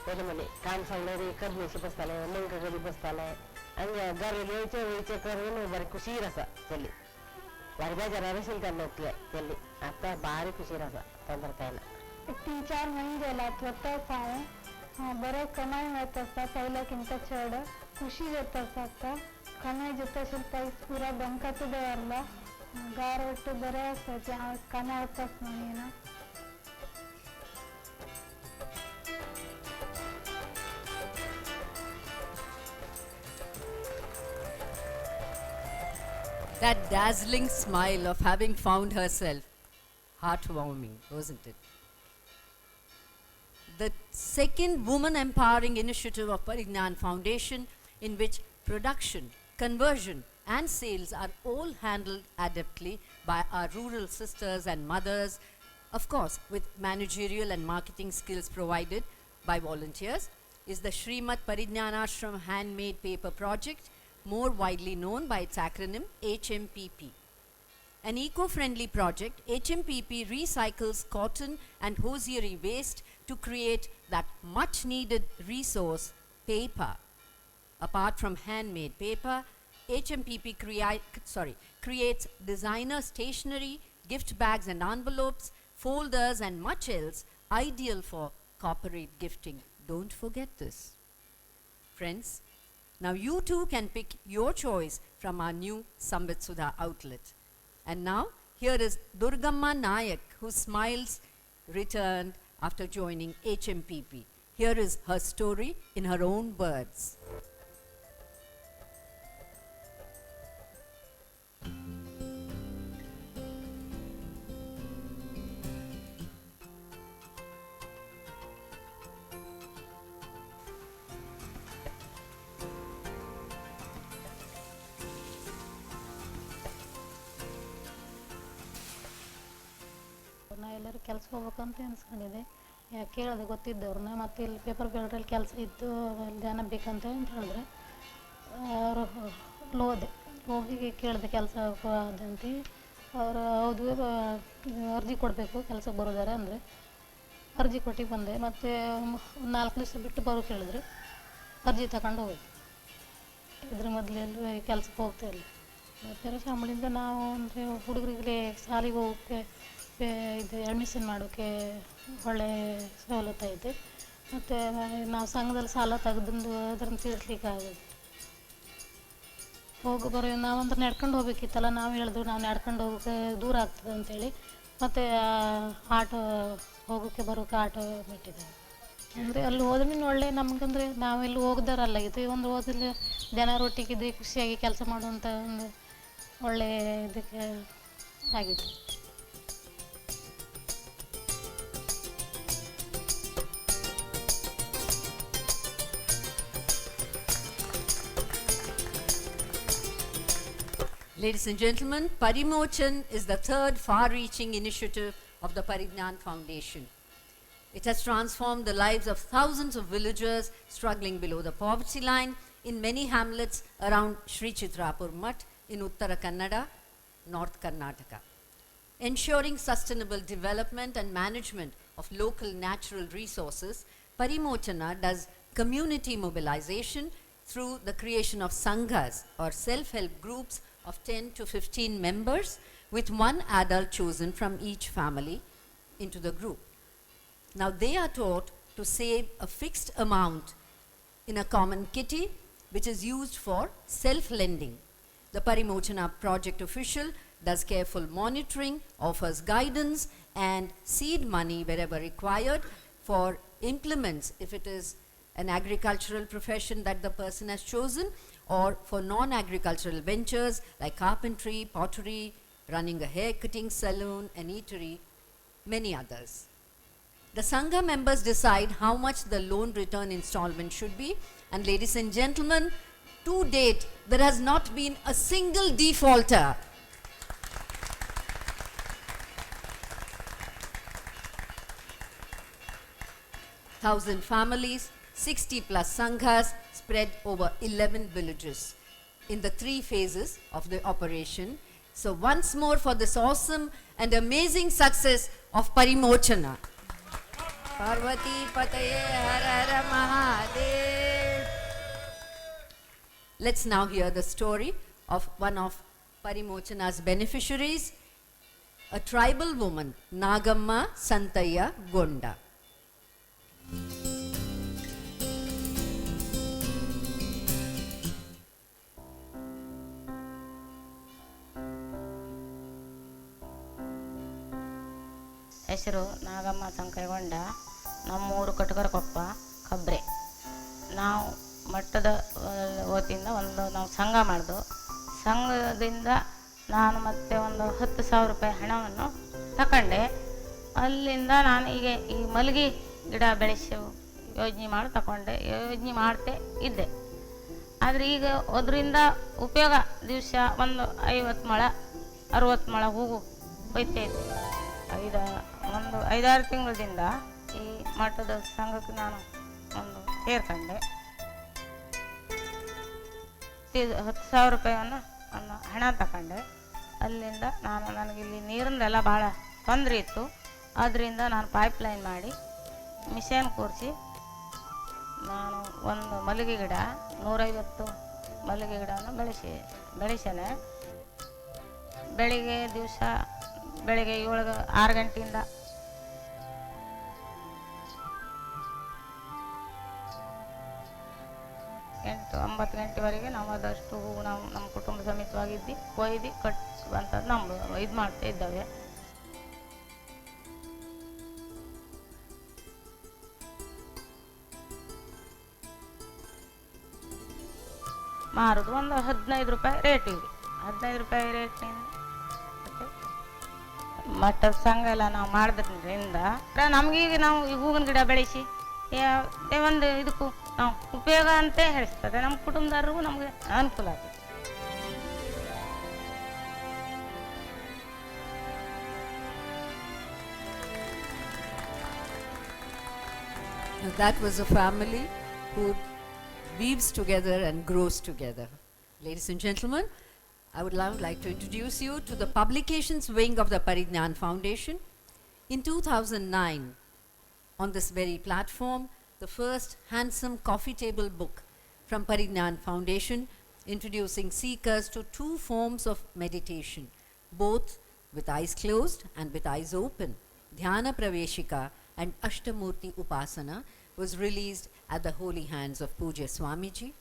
पयलीं म्हणे काम सांगल्यार कदमेशी बसताले मंक कधी बसताले आनी घरा येवचे करून बरें खुशीर आसा चली बारी बेजारार आशिल्ले तेन्ना इतले चली आतां बारी खुशीर आसा तोंदर काय ना 3-4 महिने गेलात वताच हांव बरें कमाई मेळत आसा पयल्याकिंत चड खुशी जाता आसा आतां कमाई जाता आशिल्ले पयस पुरा बँकाचो दवरला गार वाटतं बरें आसा जे हांव कामां वचपाक म्हणिना That dazzling smile of having found herself, heartwarming, wasn't it? The second woman empowering initiative of Parignan Foundation, in which production, conversion and sales are all handled adeptly by our rural sisters and mothers, of course with managerial and marketing skills provided by volunteers, is the Shrimat Parijnanashram handmade paper project, more widely known by its acronym HMPP. An eco-friendly project, HMPP recycles cotton and hosiery waste to create that much-needed resource, paper. Apart from handmade paper, HMPP creates designer stationery, gift bags and envelopes, folders and much else ideal for corporate gifting. Don't forget this. Friends, now you too can pick your choice from our new Samvit Sudha outlet. And now, here is Durgamma Nayak, whose smiles returned after joining HMPP. Here is her story in her own words. ನಾ ಎಲ್ಲರೂ ಕೆಲಸಕ್ಕೆ ಹೋಗ್ಬೇಕಂತ ಅನ್ಸ್ಕೊಂಡಿದ್ದೆ ಕೇಳಿದೆ ಗೊತ್ತಿದ್ದವ್ರನ್ನ ಮತ್ತು ಇಲ್ಲಿ paper ಫಿಲ್ಟ್ರಲ್ಲಿ ಕೆಲಸ ಇದ್ದು ಜನ ಬೇಕಂತ ಹೇಳಿದ್ರೆ ಅವರು ಹೋದೆ ಹೋಗಿ ಕೇಳಿದೆ ಕೆಲಸ ಅದಂತ ಅವರು ಹೌದು ಅರ್ಜಿ ಕೊಡಬೇಕು ಕೆಲಸಕ್ಕೆ ಬರೋದಾರೆ ಅಂದರೆ ಅರ್ಜಿ ಕೊಟ್ಟು ಬಂದೆ. ಮತ್ತು 4 ದಿವಸ ಬಿಟ್ಟು ಬರೋಕೆ ಹೇಳಿದ್ರು. ಅರ್ಜಿ ತಗೊಂಡು ಹೋಗಿ ಇದ್ರ ಮೊದಲೆಲ್ಲೂ ಕೆಲಸಕ್ಕೆ ಹೋಗ್ತಾ ಇಲ್ಲ. ಮತ್ತು ಸಂಬಳಿಂದ ನಾವು ಅಂದರೆ ಹುಡುಗರಿಗೆ ಶಾಲೆಗೆ ಹೋಗೋಕ್ಕೆ ಇದು ಅಡ್ಮಿಷನ್ ಮಾಡೋಕ್ಕೆ ಒಳ್ಳೆ ಸವಲತ್ತು ಐತೆ. ಮತ್ತು ನಾವು ಸಂಘದಲ್ಲಿ ಸಾಲ ತೆಗೆದು ಅದನ್ನು ತೀರಿಸ್ಲಿಕ್ಕೆ ಆಗೋದು. ಹೋಗಿ ಬರೋ ನಾವಂದ್ರೆ ನಡ್ಕೊಂಡು ಹೋಗ್ಬೇಕಿತ್ತಲ್ಲ. ನಾವು ಹೇಳಿದ್ವಿ ನಾವು ನಡ್ಕೊಂಡು ಹೋಗೋಕ್ಕೆ ದೂರ ಆಗ್ತದೆ ಅಂತೇಳಿ ಮತ್ತು ಆಟೋ ಹೋಗೋಕ್ಕೆ ಬರೋಕ್ಕೆ ಆಟೋ ಬಿಟ್ಟಿದ್ದೇವೆ. ಅಂದರೆ ಅಲ್ಲಿ ಹೋದ್ರೆ ಒಳ್ಳೆ ನಮಗಂದರೆ ನಾವೆಲ್ಲಿ ಹೋಗ್ದಾರಲ್ಲ, ಇದು ಒಂದು ಹೋದಲ್ಲಿ ಜನರೊಟ್ಟಿಗಿದ್ದು ಖುಷಿಯಾಗಿ ಕೆಲಸ ಮಾಡುವಂಥ ಒಂದು ಒಳ್ಳೆಯ ಇದಕ್ಕೆ ಆಗಿದೆ. Ladies and gentlemen, Parimochan is the third far-reaching initiative of the Parignan Foundation. It has transformed the lives of thousands of villagers struggling below the poverty line in many hamlets around Shri Chitrapur Mutt in Uttara Kannada, North Karnataka. Ensuring sustainable development and management of local natural resources, Parimochana does community mobilization through the creation of sanghas or self-help groups of 10 to 15 members with one adult chosen from each family into the group. Now they are taught to save a fixed amount in a common kitty which is used for self-lending. The Parimochana project official does careful monitoring, offers guidance and seed money wherever required for implements if it is an agricultural profession that the person has chosen, or for non-agricultural ventures like carpentry, pottery, running a hair cutting salon, an eatery, many others. The Sangha members decide how much the loan return installment should be, and ladies and gentlemen, to date there has not been a single defaulter. Thousand families, 60 plus sanghas spread over 11 villages in the 3 phases of the operation. So once more for this awesome and amazing success of Parimochana. Parvati Pataye Har Har Mahadev. Let's now hear the story of one of Parimochana's beneficiaries, a tribal woman, Nagamma Santaya Gonda. ಹೆಸರು ನಾಗಮ್ಮ ಸಂಕೈಗೊಂಡ. ನಮ್ಮೂರು ಕಟಕರಕೊಪ್ಪ ಕಬ್ರೆ. ನಾವು ಮಟ್ಟದ ವತಿಯಿಂದ ನಾವು ಸಂಘ ಮಾಡಿದು. ಸಂಘದಿಂದ ನಾನು ಮತ್ತೆ ಒಂದು 10,000 ರೂಪಾಯಿ ಹಣವನ್ನು ತಗೊಂಡೆ. ಅಲ್ಲಿಂದ ನಾನು ಈಗ ಈ ಮಲ್ಗಿ ಗಿಡ ಬೆಳೆಸೋ ಯೋಜನೆ ಮಾಡಿ ತಗೊಂಡೆ. ಯೋಜನೆ ಮಾಡ್ತೇ ಇದ್ದೆ. ಆದರೆ ಈಗ ಅದರಿಂದ ಉಪಯೋಗ ದಿವಸ ಒಂದು 50 ಮೊಳ 60 ಮೊಳ ಹೂವು ಒಯ್ತೈತೆ. ಒಂದು 5-6 ತಿಂಗಳಿಂದ ಈ ಮಠದ ಸಂಘಕ್ಕೆ ನಾನು ಒಂದು ಸೇರ್ಕೊಂಡೆ. 10,000 ರೂಪಾಯಿಯನ್ನು ಒಂದು ಹಣ ತಗೊಂಡೆ. ಅಲ್ಲಿಂದ ನನಗಿಲ್ಲಿ ನೀರಿಂದೆಲ್ಲ ಭಾಳ ತೊಂದರೆ ಇತ್ತು. ಆದ್ದರಿಂದ ನಾನು ಪೈಪ್ಲೈನ್ ಮಾಡಿ ಮಿಷನ್ ಕೂರಿಸಿ ನಾನು ಒಂದು ಮಲ್ಲಿಗೆ ಗಿಡ 150 ಮಲ್ಲಿಗೆ ಗಿಡವನ್ನು ಬೆಳೆಸೇನೆ. ಬೆಳಿಗ್ಗೆ 6 ಗಂಟೆಯಿಂದ 8-9 ಗಂಟೆವರೆಗೆ ನಾವು ಅದಷ್ಟು ಹೂವು ನಾವು ನಮ್ಮ ಕುಟುಂಬ ಸಮೇತವಾಗಿದ್ದು ಕೊಯ್ದು ಕಟ್ಟುವಂಥದ್ದು ನಾವು ಇದು ಮಾಡ್ತಾ ಇದ್ದಾವೆ. ಮಾರೋದು ಒಂದು 15 ರೂಪಾಯಿ ರೇಟ್ ಇದೆ. 15 ರೂಪಾಯಿ ರೇಟ್ನಿಂದ ಮಟ್ಟದ ಸಂಘ ಎಲ್ಲ ನಾವು ಮಾಡೋದ್ರಿಂದ ನಮಗೀಗ ನಾವು ಈ ಹೂವಿನ ಗಿಡ ಬೆಳೆಸಿ ಒಂದು ಇದಕ್ಕೂ ನಾವು ಉಪಯೋಗ ಅಂತ ಹೇಳಿಸ್ತದೆ. ನಮ್ಮ ಕುಟುಂಬದವ್ರಿಗೂ ನಮಗೆ ಅನುಕೂಲ ಆಗ್ತದೆ. That was a family who weaves together and grows together. Ladies and gentlemen, I would now like to introduce you to the publications wing of the Parijnan Foundation. In 2009, on this very platform, the first handsome coffee table book from Parijnan Foundation, introducing seekers to two forms of meditation, both with eyes closed and with eyes open. Dhyana Praveshika and Ashtamurti Upasana was released at the holy hands of Pujya Swamiji.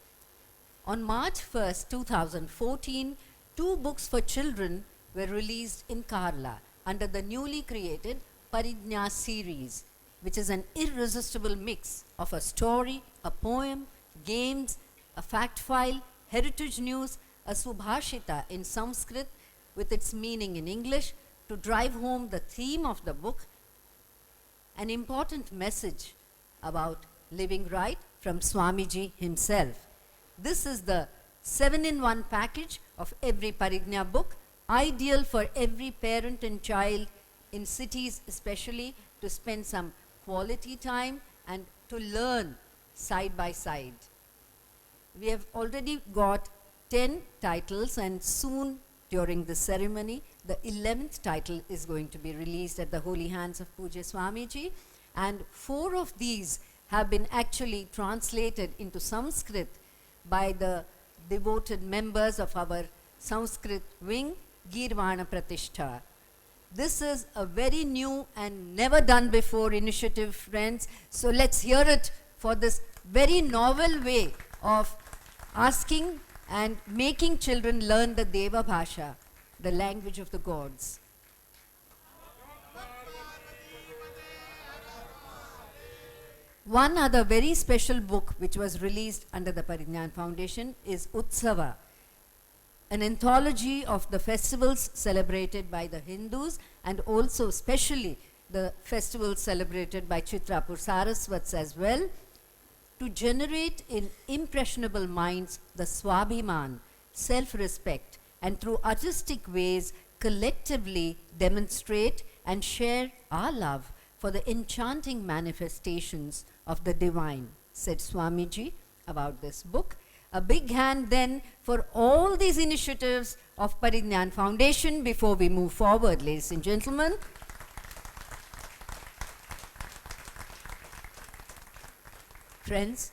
On March 1st, 2014, two books for children were released in Kerala under the newly created Parijna series, which is an irresistible mix of a story, a poem, games, a fact file, heritage news, a subhashita in Sanskrit with its meaning in English to drive home the theme of the book, an important message about living right from Swamiji himself. This is the 7-in-1 package of every Parijna book, ideal for every parent and child in cities especially to spend some quality time and to learn side by side. We have already got 10 titles, and soon during the ceremony, the 11th title is going to be released at the holy hands of Pujya Swamiji, and 4 of these have been actually translated into Sanskrit by the devoted members of our Sanskrit wing, Girvana Pratishtha. This is a very new and never done before initiative, friends. So let's hear it for this very novel way of asking and making children learn the Deva Bhasha, the language of the gods. One other very special book which was released under the Parijnan Foundation is Utsava, an anthology of the festivals celebrated by the Hindus and also especially the festivals celebrated by Chitrapur Saraswats as well, to generate in impressionable minds the Swabhiman, self-respect, and through artistic ways collectively demonstrate and share our love for the enchanting manifestations of the divine, said Swamiji about this book. A big hand then for all these initiatives of Parijnan Foundation before we move forward, ladies and gentlemen. Friends,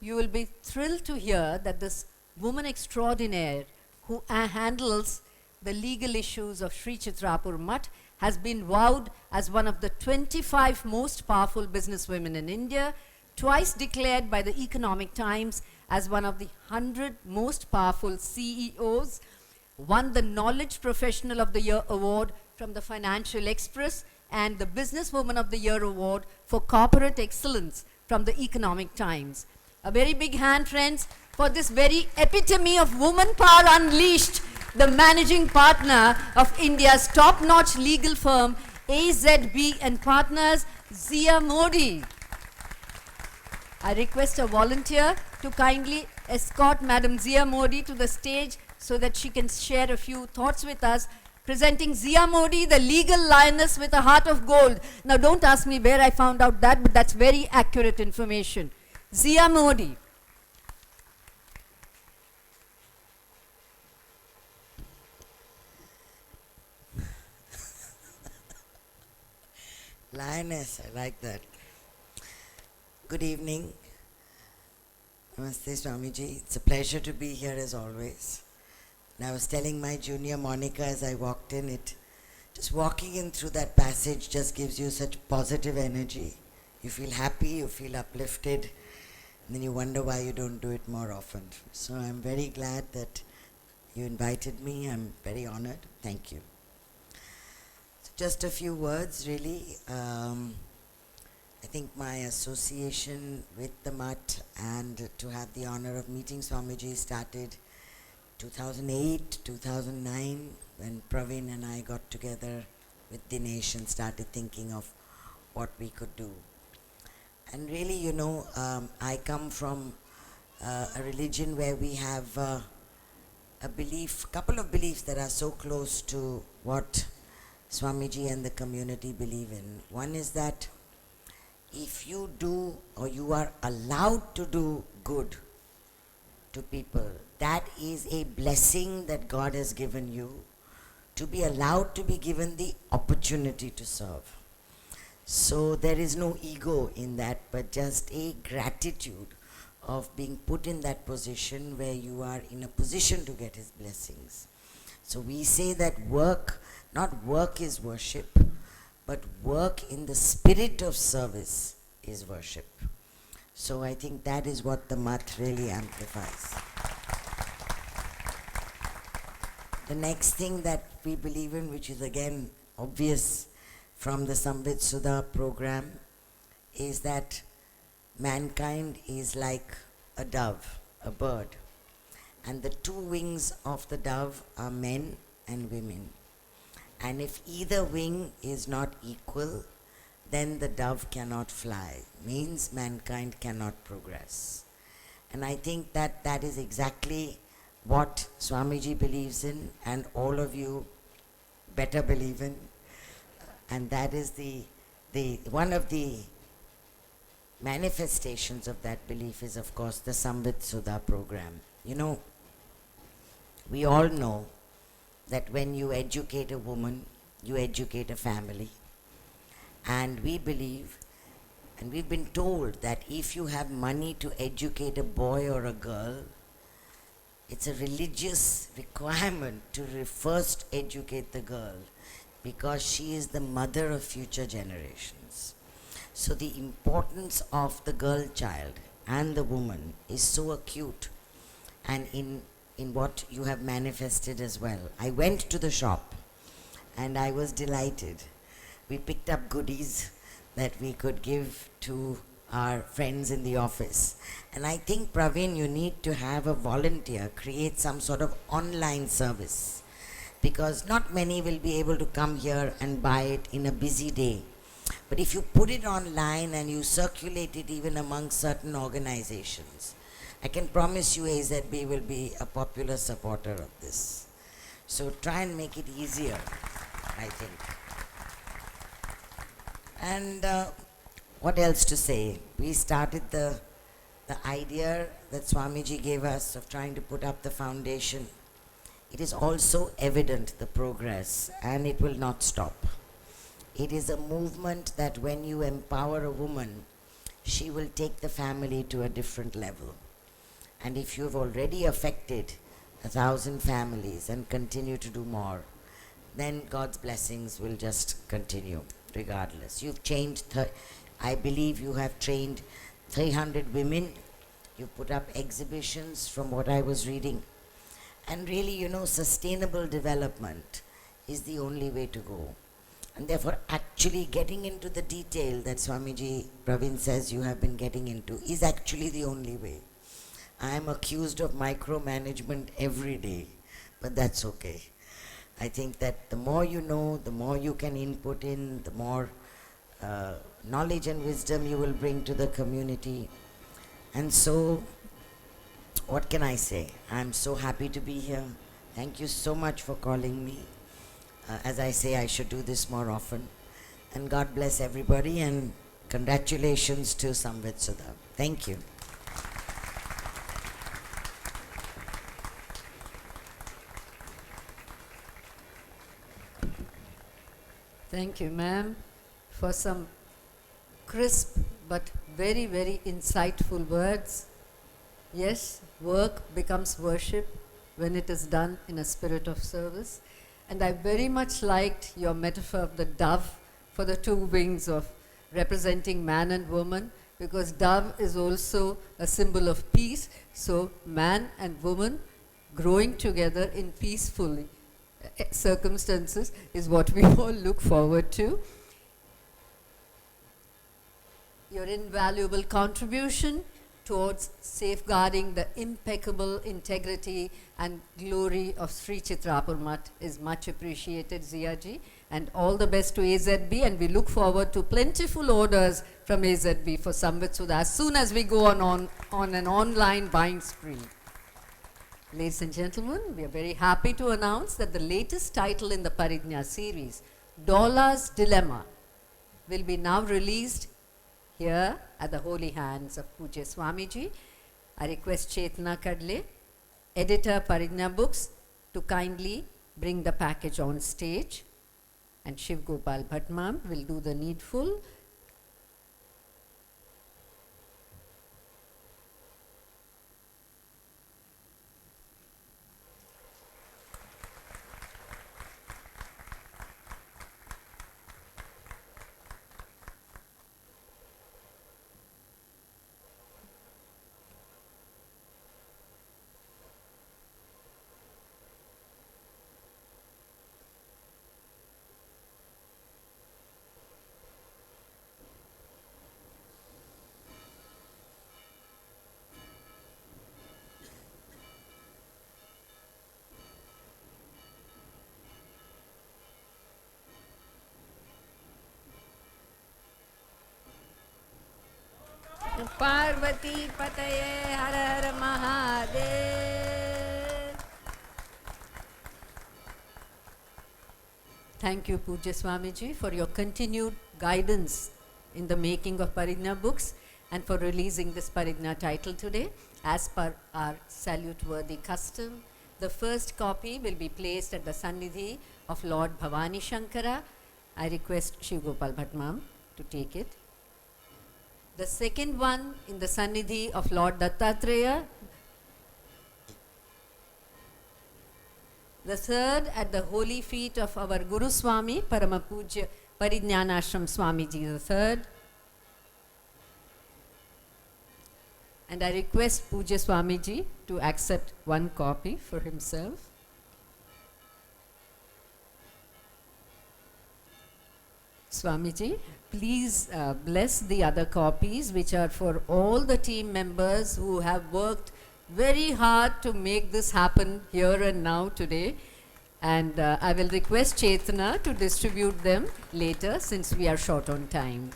you will be thrilled to hear that this woman extraordinaire who handles the legal issues of Sri Chitrapur Mutt has been vowed as one of the 25 most powerful businesswomen in India, twice declared by the Economic Times as one of the 100 most powerful CEOs, won the Knowledge Professional of the Year award from the Financial Express and the Businesswoman of the Year award for corporate excellence from the Economic Times. A very big hand, friends, for this very epitome of woman power unleashed, the managing partner of India's top-notch legal firm, AZB and Partners, Zia Modi. I request a volunteer to kindly escort Madam Zia Modi to the stage so that she can share a few thoughts with us. Presenting Zia Modi, the legal lioness with a heart of gold. Now don't ask me where I found out that, but that's very accurate information. Zia Modi. Lioness, I like that. Good evening. Namaste Swamiji. It's a pleasure to be here as always. And I was telling my junior Monica as I walked in, just walking in through that passage just gives you such positive energy. You feel happy, you feel uplifted, and then you wonder why you don't do it more often. So I'm very glad that you invited me. I'm very honored. Thank you. Just a few words, really. I think my association with the Mutt and to have the honor of meeting Swamiji started 2008, 2009, when Praveen and I got together with Dinesh and started thinking of what we could do. And really, you know, I come from a religion where we have a couple of beliefs that are so close to what Swamiji and the community believe in. One is that if you do or you are allowed to do good to people, that is a blessing that God has given you to be allowed to be given the opportunity to serve. So there is no ego in that, but just a gratitude of being put in that position where you are in a position to get His blessings. So we say that work, not work is worship, but work in the spirit of service is worship. So I think that is what the mat really amplifies. The next thing that we believe in, which is again obvious from the Samvit Sudha program, is that mankind is like a dove, a bird. And the two wings of the dove are men and women. And if either wing is not equal, then the dove cannot fly. Means mankind cannot progress. And I think that that is exactly what Swamiji believes in, and all of you better believe in. And that is the one of the manifestations of that belief is, of course, the Samvit Sudha program. You know, we all know that when you educate a woman, you educate a family. And we believe, and we've been told that if you have money to educate a boy or a girl, it's a religious requirement to first educate the girl, because she is the mother of future generations. So the importance of the girl child and the woman is so acute, and in what you have manifested as well. I went to the shop and I was delighted. We picked up goodies that we could give to our friends in the office. And I think, Praveen, you need to have a volunteer create some sort of online service, because not many will be able to come here and buy it in a busy day. But if you put it online and you circulate it even among certain organizations, I can promise you AZB will be a popular supporter of this. So try and make it easier, I think. And what else to say? We started the idea that Swamiji gave us of trying to put up the foundation. It is also evident, the progress, and it will not stop. It is a movement that when you empower a woman, she will take the family to a different level. And if you've already affected 1,000 families and continue to do more, then God's blessings will just continue regardless. You've changed, I believe you have trained 300 women. You put up exhibitions from what I was reading. And really, you know, sustainable development is the only way to go. And therefore, actually getting into the detail that Swamiji Praveen says you have been getting into is actually the only way. I am accused of micromanagement every day, but that's okay. I think that the more you know, the more you can input in, the more knowledge and wisdom you will bring to the community. And so, what can I say? I'm so happy to be here. Thank you so much for calling me. As I say, I should do this more often. And God bless everybody, and congratulations to Samvit Sudha. Thank you. Thank you, ma'am, for some crisp but very, very insightful words. Yes, work becomes worship when it is done in a spirit of service. And I very much liked your metaphor of the dove for the two wings of representing man and woman, because dove is also a symbol of peace. So man and woman growing together in peacefully circumstances is what we all look forward to. Your invaluable contribution towards safeguarding the impeccable integrity and glory of Sri Chitrapur Mutt is much appreciated, Ziyaji, and all the best to AZB, and we look forward to plentiful orders from AZB for Samvit Sudha as soon as we go on an online buying spree. Ladies and gentlemen, we are very happy to announce that the latest title in the Parijna series, Dola's Dilemma, will be now released here at the holy hands of Pujya Swamiji. I request Chetna Kadle editor Parigna Books to kindly bring the package on stage, and Shiv Gopal Bhatmam will do the needful. Parvati Pataye Har Har Mahadev. Thank you, Pujya Swamiji, for your continued guidance in the making of Parigna Books and for releasing this Parigna title today. As per our salute-worthy custom, the first copy will be placed at the Sannidhi of Lord Bhavani Shankara. I request Shiv Gopal Bhatmam to take it. The second one in the Sannidhi of Lord Dattatreya. The third at the holy feet of our Guru Swami, Parama Pujya Parijnanashram Swamiji the third. And I request Pujya Swamiji to accept one copy for himself. Swamiji, please bless the other copies, which are for all the team members who have worked very hard to make this happen here and now today. And I will request Chetana to distribute them later since we are short on time.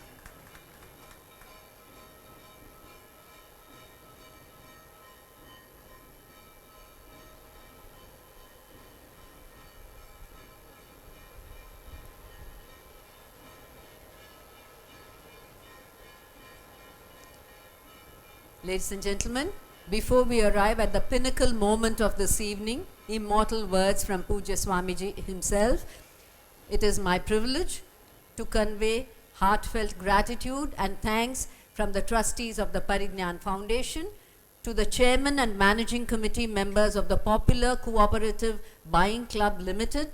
Ladies and gentlemen, before we arrive at the pinnacle moment of this evening, immortal words from Pujya Swamiji himself, it is my privilege to convey heartfelt gratitude and thanks from the trustees of the Parignan Foundation to the chairman and managing committee members of the Popular Cooperative Buying Club Limited,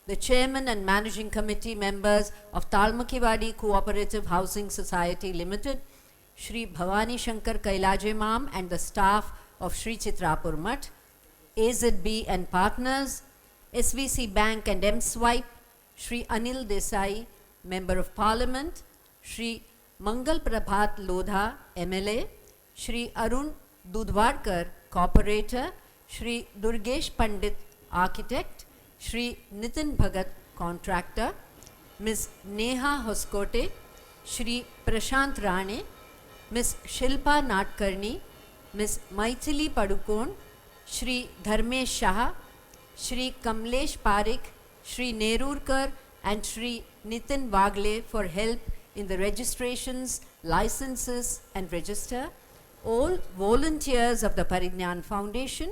the chairman and managing committee members of Talmaki Wadi Cooperative Housing Society Limited, Shri Bhavani Shankar Kailaje Mam and the staff of Shri Chitrapur Mutt, AZB and partners, SVC Bank and M-Swipe, Shri Anil Desai, Member of Parliament, Shri Mangal Prabhat Lodha, MLA, Shri Arun Dudhwadkar, Corporator, Shri Durgesh Pandit, Architect, Shri Nitin Bhagat, Contractor, Ms. Neha Hoskote, Shri Prashant Rane, Ms. Shilpa Natkarni, Ms. Maithili Padukone, Shri Dharmesh Shah, Shri Kamlesh Parekh, Shri Nerurkar and Shri Nitin Wagle for help in the registrations, licenses and register, all volunteers of the Parignan Foundation,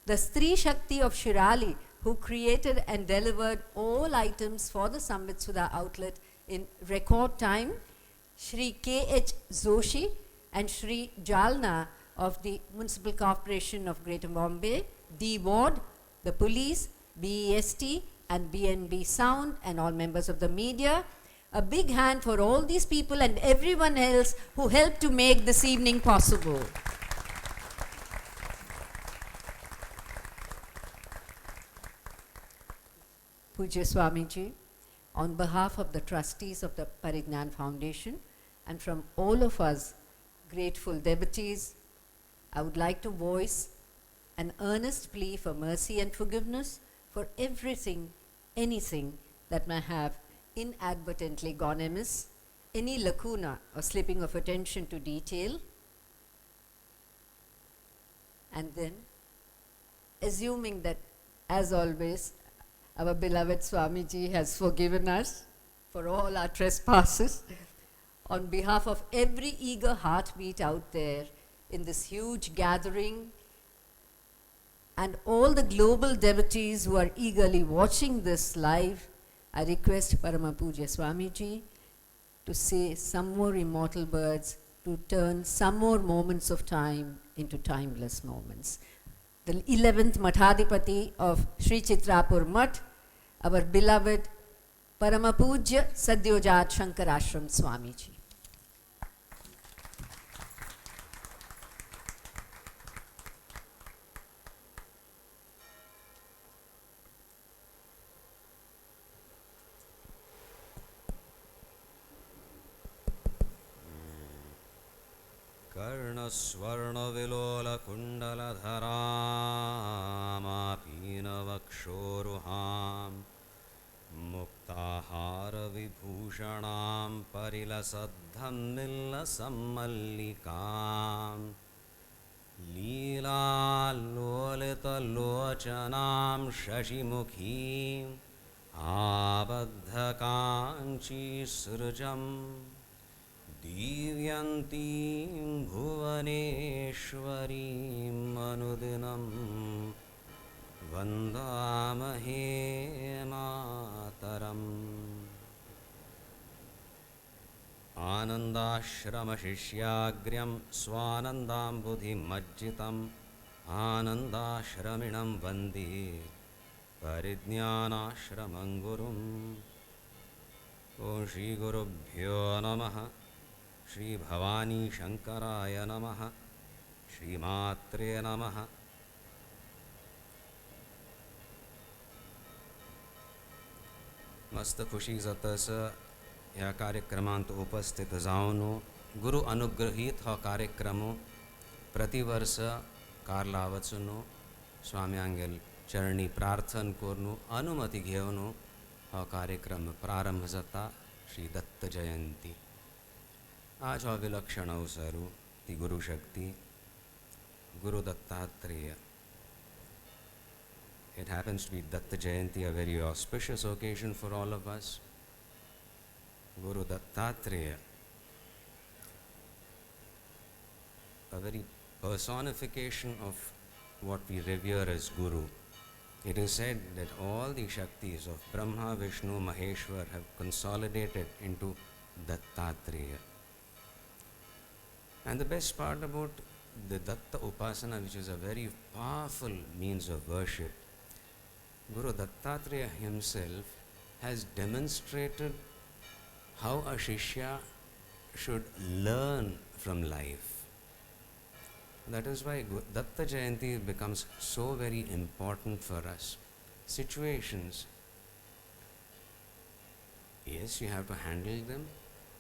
the Stri Shakti of Shirali who created and delivered all items for the Samvit Sudha outlet in record time, Shri K.H. Zoshi and Shri Jalna of the Municipal Corporation of Greater Bombay, D Ward, the police, BEST and BNB Sound and all members of the media. A big hand for all these people and everyone else who helped to make this evening possible. Pujya Swamiji, on behalf of the trustees of the Parignan Foundation and from all of us grateful devotees, I would like to voice an earnest plea for mercy and forgiveness for everything, anything that may have inadvertently gone amiss, any lacuna or slipping of attention to detail, and then assuming that, as always, our beloved Swamiji has forgiven us for all our trespasses, on behalf of every eager heartbeat out there in this huge gathering and all the global devotees who are eagerly watching this live, I request Parama Pujya Swamiji to say some more immortal words, to turn some more moments of time into timeless moments. The 11th Mathadipati of Shri Chitrapur Math, our beloved Parama Pujya Sadyojat Shankarashram Swamiji. कर्णस्वर्णविलोलकुण्डलधरामापीनवक्षोरुहां मुक्ताहारविभूषणां परिलसद्धम्मिल्लसम्मल्लिकां लीलालोलितलोचनां शशिमुखीम् आबद्धकाञ्चीसृजम् दिव्यन्तीं भुवनेश्वरीम् अनुदिनं वन्दामहे मातरम्। आनन्दाश्रमशिष्याग्र्यं स्वानन्दाम्बुधिमज्जितम् आनन्दाश्रमिणं वन्दे परिज्ञानाश्रमं गुरुम्। ॐ श्रीगुरुभ्यो नमः। श्री भवानी शंकराय नमः। श्रीमात्रे नमः। मस्त खुशी जातस ह्या कार्यक्रमांत उपस्थित जावन गुरु अनुग्रहीत हो कार्यक्रम प्रतिवर्ष कारला वचून स्वाम्यांगेल चरणी प्रार्थन करून अनुमती घेवन हो कार्यक्रम प्रारंभ जाता। श्री दत्त जयंती आज हो विलक्षण अवसर ती गुरु शक्ति गुरु Dattatreya. It happens to be Datta Jayanti, a very auspicious occasion for all of us. Guru Dattatreya, a very personification of what we revere as Guru. It is said that all the Shaktis of Brahma, Vishnu, Maheshwar have consolidated into Dattatreya. And the best part about the Datta Upasana, which is a very powerful means of worship, Guru Dattatreya himself has demonstrated how a Shishya should learn from life. That is why Datta Jayanti becomes so very important for us. Situations, yes, you have to handle them,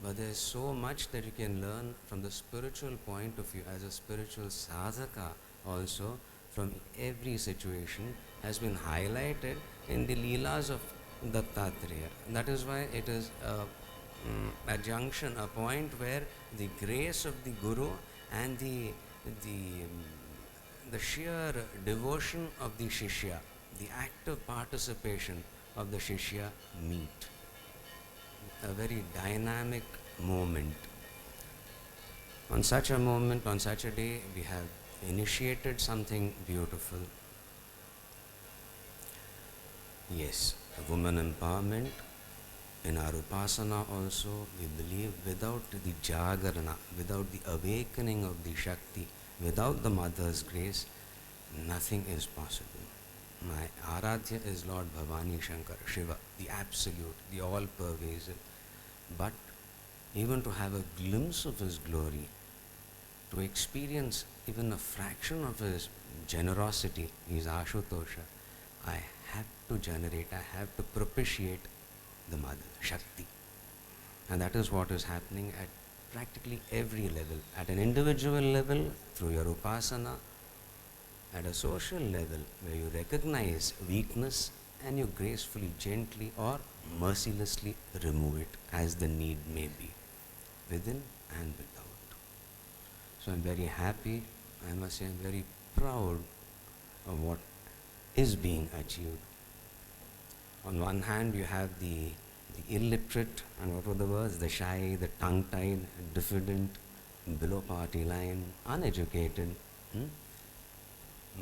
but there is so much that you can learn from the spiritual point of view. As a spiritual sadhaka also, from every situation has been highlighted in the Leelas of Dattatreya. That is why it is a junction, a point where the grace of the Guru and the sheer devotion of the Shishya, the active participation of the Shishya meet. A very dynamic moment. On such a moment, on such a day, we have initiated something beautiful. Yes, woman empowerment. In our upasana also, we believe without the jagarana, without the awakening of the Shakti, without the Mother's grace, nothing is possible. My Aradhya is Lord Bhavani Shankar, Shiva, the absolute, the all-pervasive. But even to have a glimpse of his glory, to experience even a fraction of his generosity, his Ashutosha, I have to generate, I have to propitiate the Mother, Shakti. And that is what is happening at practically every level. At an individual level, through your upasana, at a social level, where you recognize weakness and you gracefully, gently or mercilessly remove it as the need may be, within and without. So I'm very happy, I must say I'm very proud of what is being achieved. On one hand, you have the illiterate, and what were the words? The shy, the tongue-tied, diffident, below party line, uneducated.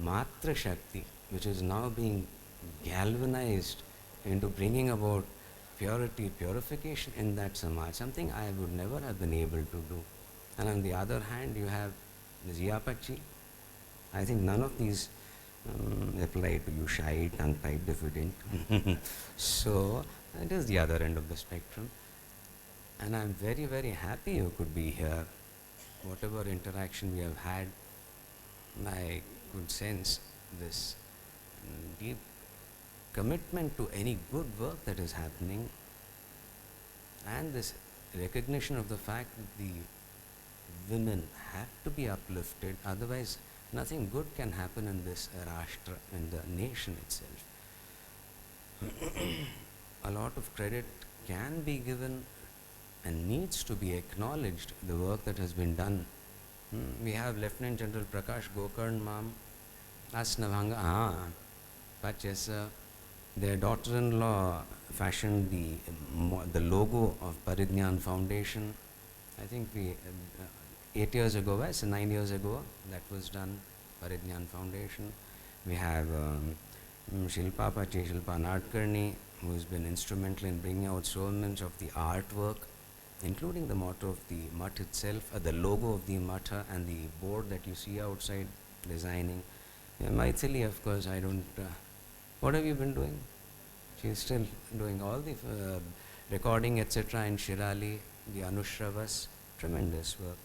Matra Shakti, which is now being galvanized into bringing about purity, purification in that Samaj, something I would never have been able to do. And on the other hand, you have the Ziyapachi. I think none of these apply to you, shy, tongue-tied, diffident. So, it is the other end of the spectrum. And I'm very, very happy you could be here. Whatever interaction we have had, I could sense this deep commitment to any good work that is happening, and this recognition of the fact that the women have to be uplifted, otherwise nothing good can happen in this Rashtra, in the nation itself. A lot of credit can be given and needs to be acknowledged, the work that has been done. We have Lieutenant General Prakash Gokarn Ma'am, Asnavanga, Pachesa. Their daughter-in-law fashioned the logo of Paridnyan Foundation. I think 8 years ago, so 9 years ago, that was done, Paridnyan Foundation. We have Shilpa Pachi, Shilpa Nadkarni, who has been instrumental in bringing out so much of the artwork, including the motto of the mutt itself, the logo of the matha and the board that you see outside designing. Maithili, of course, I don't... what have you been doing? She is still doing all the recording, etc. in Shirali, the Anushravas, tremendous work.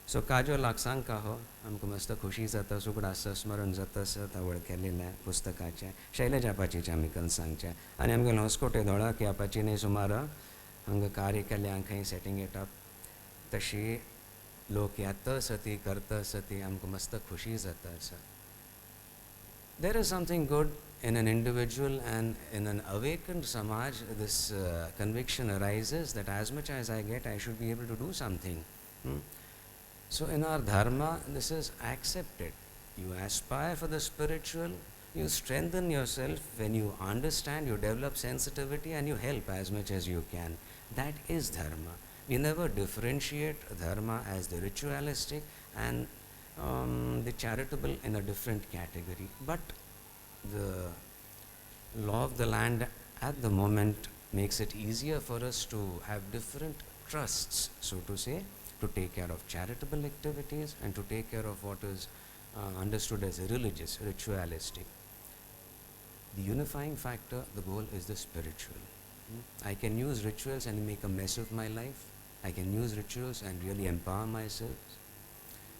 So, Kajo Laksang kaho, amko masta khushi zata, sukudasa smaran zata sa, tawad kelila, pustakacha, Shailaja Apache chamikal sangcha. And I'm going to hoskote dola ki Apache ne sumara, hanga karya kalyankai setting it up. Tashi lokyata sati, karta sati, amko masta khushi zata sa. There is something good in an individual, and in an awakened Samaj, this conviction arises that as much as I get, I should be able to do something. So in our dharma, this is accepted. You aspire for the spiritual, you strengthen yourself when you understand, you develop sensitivity, and you help as much as you can. That is dharma. We never differentiate dharma as the ritualistic and the charitable in a different category. But the law of the land at the moment makes it easier for us to have different trusts, so to say, to take care of charitable activities and to take care of what is understood as religious, ritualistic. The unifying factor, the goal is the spiritual. I can use rituals and make a mess of my life. I can use rituals and really empower myself.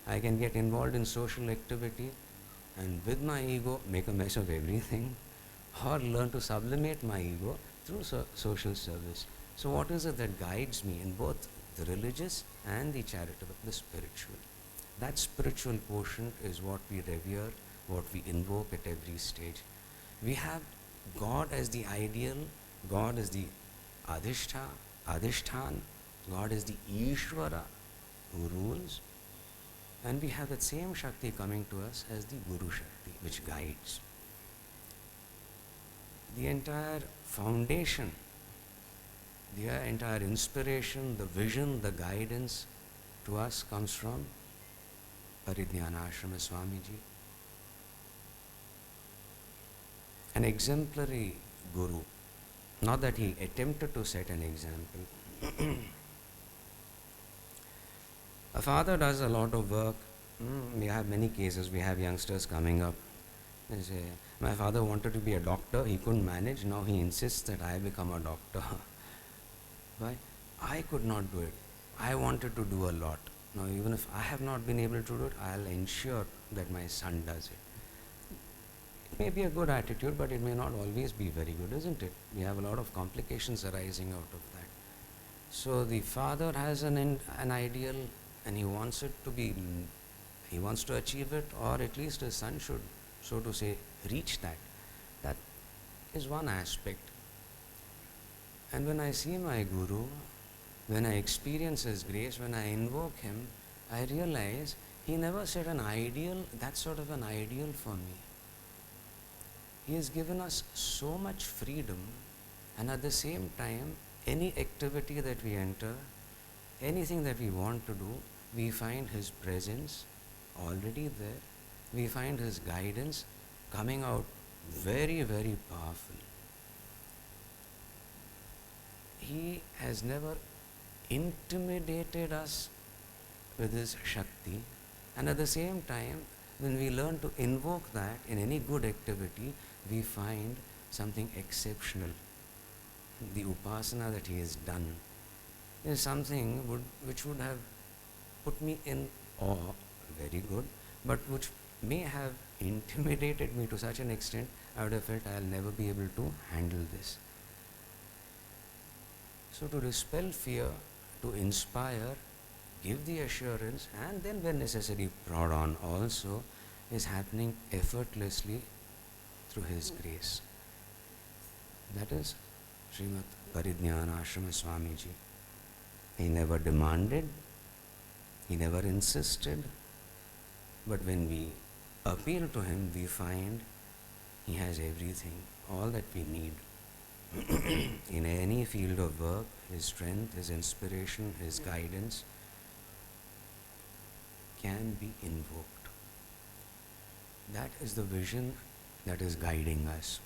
I can get involved in social activity and with my ego make a mess of everything, or learn to sublimate my ego through social service. So what is it that guides me in both the religious and the charitable? The spiritual. That spiritual portion is what we revere, what we invoke at every stage. We have God as the ideal, God is the Adhishthan, God is the Ishvara who rules, and we have that same Shakti coming to us as the Guru Shakti, which guides. The entire foundation, the entire inspiration, the vision, the guidance to us comes from Paridnana Ashrama Swamiji, an exemplary Guru. Not that he attempted to set an example. A father does a lot of work. We have many cases. We have youngsters coming up. They say, my father wanted to be a doctor. He couldn't manage. Now he insists that I become a doctor. Why? I could not do it. I wanted to do a lot. Now even if I have not been able to do it, I'll ensure that my son does it. It may be a good attitude, but it may not always be very good, isn't it? We have a lot of complications arising out of that. So the father has an ideal, and he wants it to be, he wants to achieve it, or at least his son should, so to say, reach that. That is one aspect. And when I see my Guru, when I experience his grace, when I invoke him, I realize he never set an ideal, that sort of an ideal for me. He has given us so much freedom, and at the same time, any activity that we enter, anything that we want to do, we find his presence already there, we find his guidance coming out very, very powerful. He has never intimidated us with his Shakti, and at the same time, when we learn to invoke that in any good activity, we find something exceptional. The upasana that he has done is something which would have put me in awe, very good, but which may have intimidated me to such an extent, I would have felt I'll never be able to handle this. So to dispel fear, to inspire, give the assurance, and then when necessary prod on also, is happening effortlessly through his grace. That is Srimad Paridhyana Ashrama Swamiji. He never demanded, he never insisted, but when we appeal to him, we find he has everything, all that we need. In any field of work, his strength, his inspiration, his guidance can be invoked. That is the vision that is guiding us.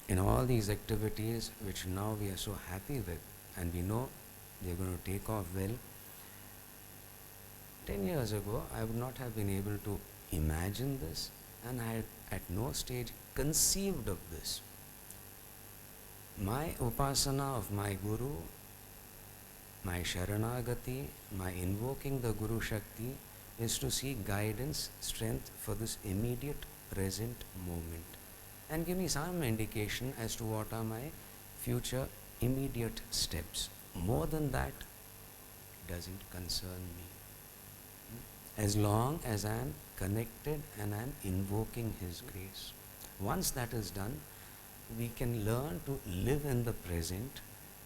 In all these activities which now we are so happy with, and we know they are going to take off well, 10 years ago I would not have been able to imagine this, and I had at no stage conceived of this. My upasana of my Guru, my Sharanagati, my invoking the Guru Shakti is to seek guidance, strength for this immediate present moment, and give me some indication as to what are my future immediate steps. More than that doesn't concern me. As long as I am connected and I am invoking his grace. Once that is done, we can learn to live in the present,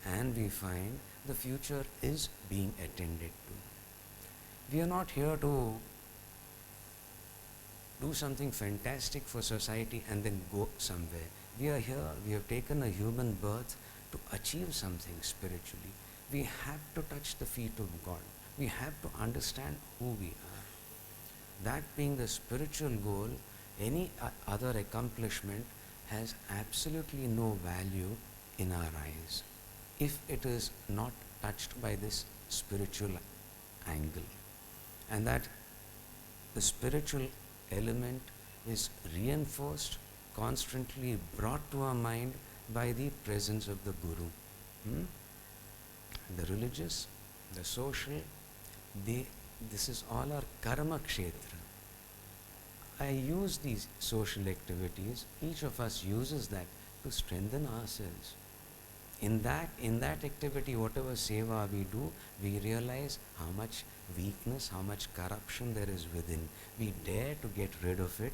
and we find the future is being attended to. We are not here to do something fantastic for society and then go somewhere. We are here, we have taken a human birth to achieve something spiritually. We have to touch the feet of God. We have to understand who we are. That being the spiritual goal, any other accomplishment has absolutely no value in our eyes if it is not touched by this spiritual angle. And that the spiritual element is reinforced, constantly brought to our mind by the presence of the Guru. The religious, the social, this is all our karma kshetra. I use these social activities, each of us uses that to strengthen ourselves. In that activity, whatever seva we do, we realize how much weakness, how much corruption there is within. We dare to get rid of it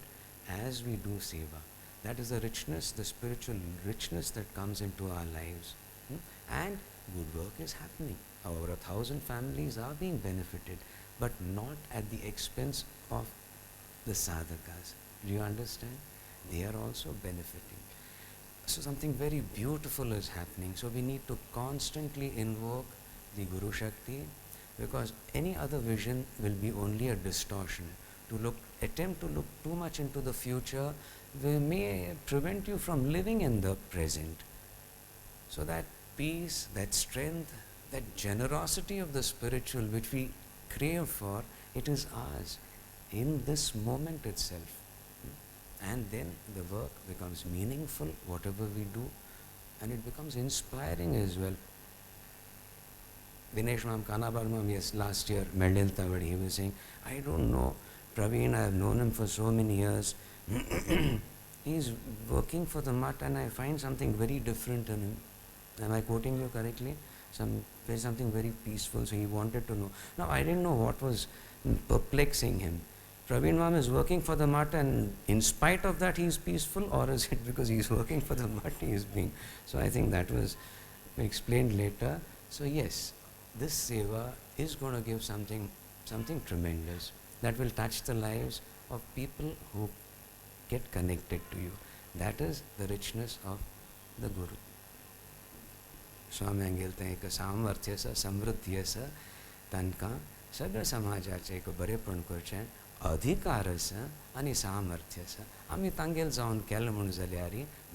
as we do seva. That is the richness, the spiritual richness that comes into our lives. And good work is happening. Over 1,000 families are being benefited, but not at the expense of the sadhakas. Do you understand? They are also benefiting. So something very beautiful is happening. So we need to constantly invoke the Guru Shakti, because any other vision will be only a distortion. To attempt to look too much into the future may prevent you from living in the present. So that peace, that strength, that generosity of the spiritual which we crave for, it is ours in this moment itself. And then the work becomes meaningful, whatever we do, and it becomes inspiring as well. Dinesh Mam Kanabarmam, yes, last year, Mendel Tawadi, he was saying, I don't know, Praveen, I have known him for so many years. He's working for the mutt, and I find something very different in him. Am I quoting you correctly? Something very peaceful, so he wanted to know. Now, I didn't know what was perplexing him. Praveen Mam is working for the mutt, and in spite of that he is peaceful, or is it because he is working for the mutt he is being? So I think that was explained later. So yes, this seva is going to give something tremendous that will touch the lives of people who get connected to you. That is the richness of the Guru. स्वामी सांगेलते एक सामर्थ्य स समृद्धी स तनका सगळं समाजाचे एक बरेपण करचें अधिकारचं आणि सामर्थ्याचं आम्ही तांगेल जाऊन केलं म्हणून जाल्यार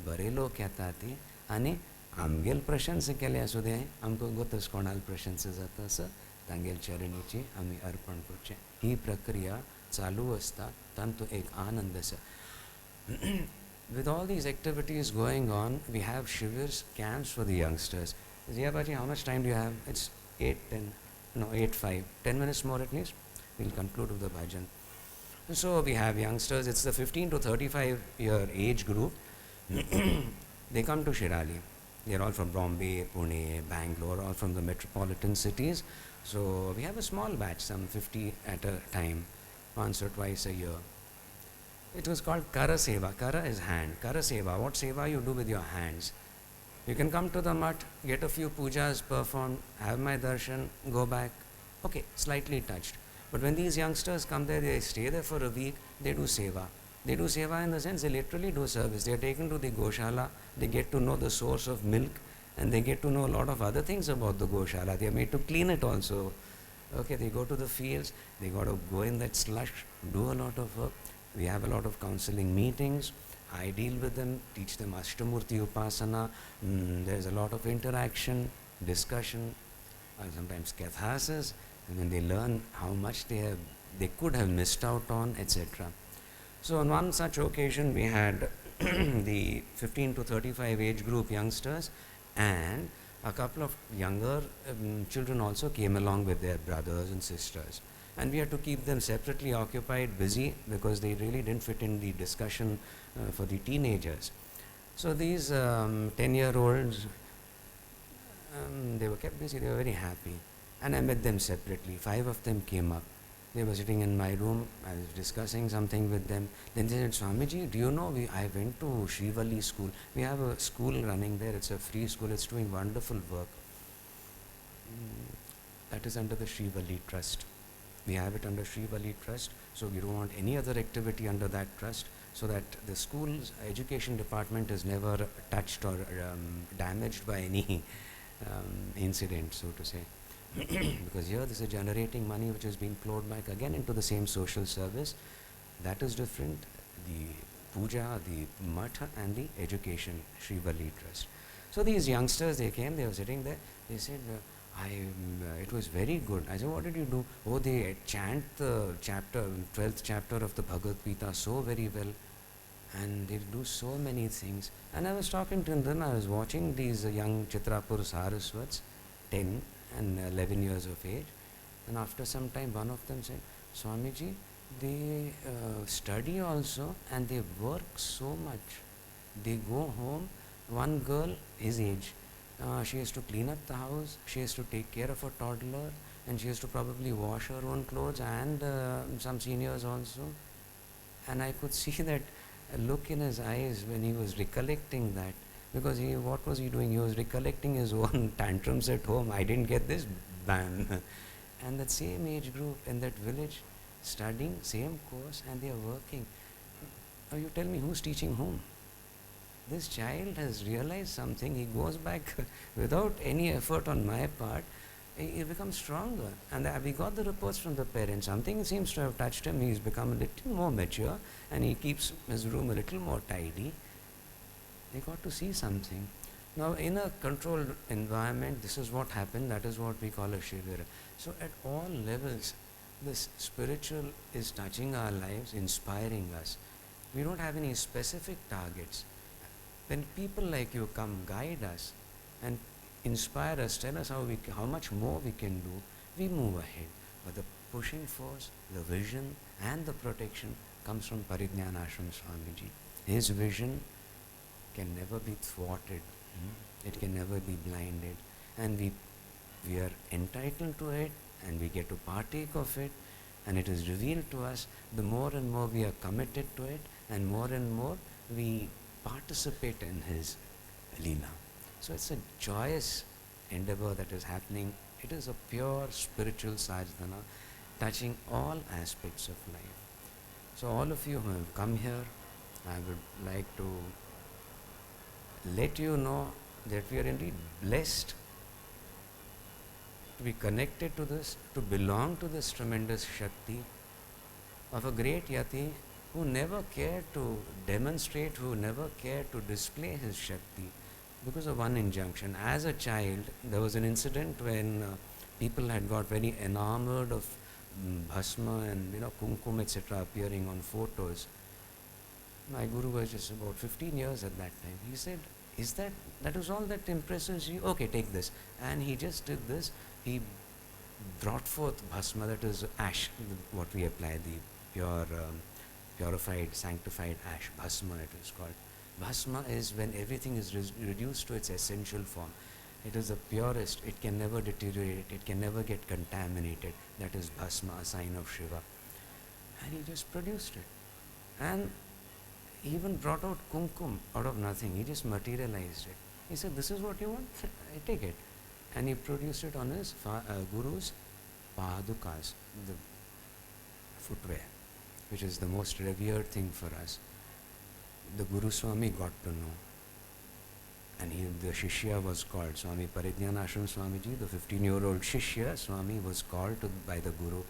बरे लोक येतात आणि आमगेल प्रशंसा केले असू दे आमकां गोतच कोणाल प्रशंसा जाता असं तांगेल चरणीची आम्ही अर्पण करचे ही प्रक्रिया चालू असता तांतू एक आनंद आसा. With all these activities going on, we have shivers, camps for the youngsters. Ziyabaji, how much time do you have? It's 8:05. 10 minutes more at least. We'll conclude with the bhajan. So we have youngsters. It's the 15 to 35 year age group. They come to Shirali. They're all from Bombay, Pune, Bangalore, all from the metropolitan cities. So we have a small batch, some 50 at a time, once or twice a year. It was called Kara Seva. Kara is hand. Kara Seva, what seva you do with your hands. You can come to the mutt, get a few pujas performed, have my darshan, go back. Okay, slightly touched. But when these youngsters come there, they stay there for a week, they do seva. They do seva in the sense they literally do service. They are taken to the Goshala, they get to know the source of milk, and they get to know a lot of other things about the Goshala. They are made to clean it also. Okay, they go to the fields, they got to go in that slush, do a lot of work. We have a lot of counseling meetings. I deal with them, teach them Ashtamurti Upasana. There's a lot of interaction, discussion, sometimes kathasis, and then they learn how much they could have missed out on, etc. So on one such occasion, we had the 15 to 35 age group youngsters, and a couple of younger children also came along with their brothers and sisters. And we had to keep them separately occupied, busy, because they really didn't fit in the discussion for the teenagers. So these 10-year-olds, they were kept busy, they were very happy. And I met them separately. 5 of them came up. They were sitting in my room, I was discussing something with them. Then they said, Swamiji, do you know, I went to Shri school. We have a school running there, it's a free school, it's doing wonderful work. That is under the Shri Trust. We have it under Shri Trust, so we don't want any other activity under that trust, so that the school's education department is never touched or damaged by any incident, so to say. Because here this is generating money which is being flowed back again into the same social service. That is different. The puja, the matha, and the education, Shri Trust. So these youngsters, they came, they were sitting there, they said, it was very good. I said, what did you do? Oh, they chant the 12th chapter of the Bhagavad Gita so very well, and they do so many things. And I was talking to them, I was watching these young Chitrapur Saraswats, 10 and 11 years of age, and after some time one of them said, Swamiji, they study also and they work so much. They go home, one girl his age, she has to clean up the house, she has to take care of a toddler, and she has to probably wash her own clothes and some seniors also. And I could see that look in his eyes when he was recollecting that, because what was he doing? He was recollecting his own tantrums at home. I didn't get this, bam. And that same age group in that village studying same course, and they are working. Now you tell me, who's teaching whom? This child has realized something, he goes back without any effort on my part, he becomes stronger. And we got the reports from the parents, something seems to have touched him, he's become a little more mature, and he keeps his room a little more tidy. They got to see something. Now in a controlled environment, this is what happened, that is what we call a shivir. So at all levels, this spiritual is touching our lives, inspiring us. We don't have any specific targets. When people like you come, guide us and inspire us, tell us how much more we can do, we move ahead. But the pushing force, the vision and the protection comes from Parijnanashram Swamiji. His vision can never be thwarted. It can never be blinded. And we are entitled to it, and we get to partake of it, and it is revealed to us. The more and more we are committed to it, and more we participate in his Leela. So it's a joyous endeavor that is happening. It is a pure spiritual sadhana touching all aspects of life. So all of you who have come here, I would like to let you know that we are indeed blessed to be connected to this, to belong to this tremendous Shakti. of a great yati who never cared to demonstrate, who never cared to display his Shakti because of one injunction. As a child, there was an incident when people had got very enamored of bhasma and kumkum etc. appearing on photos. My guru was just about 15 years at that time. He said, that was all that impresses you? Okay, take this. And he just did this. He brought forth bhasma, that is ash, what we apply, the pure, purified, sanctified ash. Bhasma it is called. Bhasma is when everything is reduced to its essential form. It is the purest, it can never deteriorate, it can never get contaminated. That is bhasma, a sign of Shiva. And he just produced it. And he even brought out kumkum out of nothing. He just materialized it. He said, this is what you want? I take it. And he produced it on his guru's padukas, the footwear, which is the most revered thing for us. The Guru Swami got to know. And the Shishya was called, Swami Parijnanashram Swamiji, the 15-year-old Shishya, Swami was called by the Guru.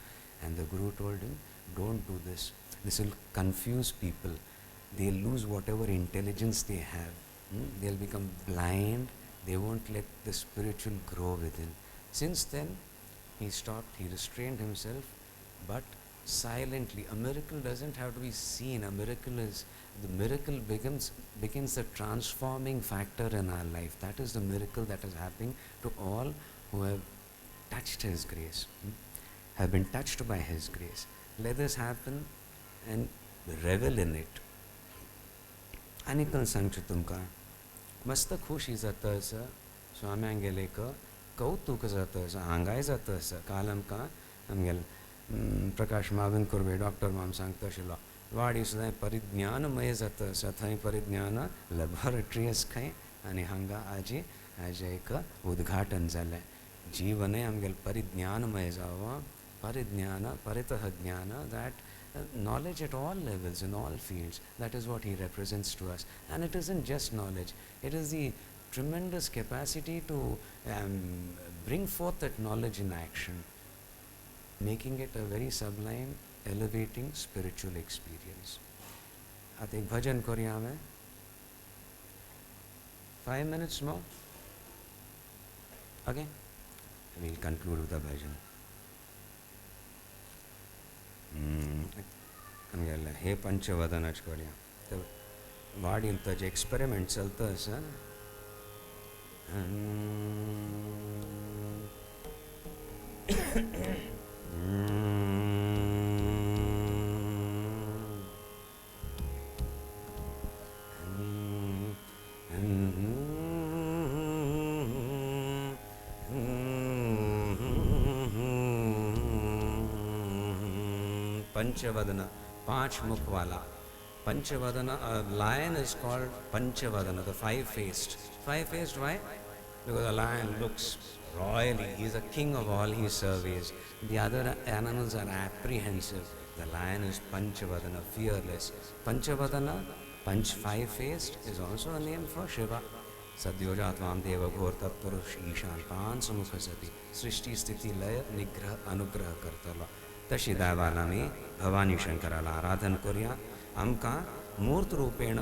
And the Guru told him, don't do this. This will confuse people. They'll lose whatever intelligence they have. They'll become blind. They won't let the spiritual grow within. Since then, he stopped, he restrained himself, but silently. A miracle doesn't have to be seen. The miracle begins the transforming factor in our life. That is the miracle that is happening to all who have touched His grace, have been touched by His grace. Let this happen and revel in it. Anikal Sanchitumka. मस्त खुशी जातं असं स्वाम्यांगेलेक कौतुक जातं असं हांगाय जातं असं काल आमकां आमगेल प्रकाश मागन कुर्बे डॉक्टर माम सांगता आशिल्लो वाडी सुद्दां परिज्ञानमय जातं असं थंय परिज्ञान लॅबॉरेटरी आसा खंय आनी हांगा आजी एक उद्घाटन जालें जीवनय आमगेल परिज्ञानमय जावं परिज्ञान परितः ज्ञान that knowledge at all levels, in all fields. That is what he represents to us. And it isn't just knowledge. It is the tremendous capacity to bring forth that knowledge in action, making it a very sublime, elevating spiritual experience. At ek bhajan koriya mein. 5 minutes more. Okay? We'll conclude with the bhajan. हे पंचवदनच करूया तर वाडील ताजें experiment चलता आसा Panchavadana, Panch Mukhwala. Panchavadana, a lion is called Panchavadana, the five-faced. Five-faced, why? Because a lion looks royally, he is a king of all he surveys. The other animals are apprehensive. The lion is Panchavadana, fearless. Panchavadana, five-faced, is also a name for Shiva. Sadyojat Vamdeva Ghor Tattvarush Ishan Pan Samukhasati Srishti Sthiti Laya Nigraha Anugraha Kartala. तशी दावालामी भवानी शंकराला आराधन करूया आमकां मूर्त रूपेण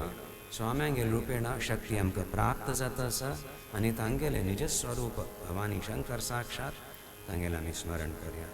स्वाम्यांगेल रूपेण शक्ती आमकां प्राप्त जाता आसा आनी तांगेले निज स्वरूप भवानी शंकर साक्षात तांगेले आमी स्मरण करूया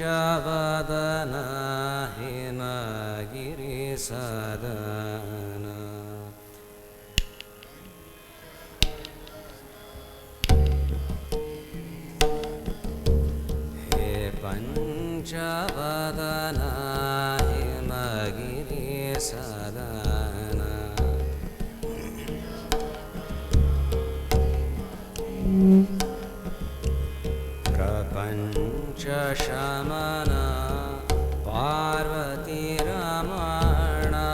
Panchavadana Himagiri Sadhana He Panchavadana Himagiri Sadhana Prapancha Shamana Parvati Ramana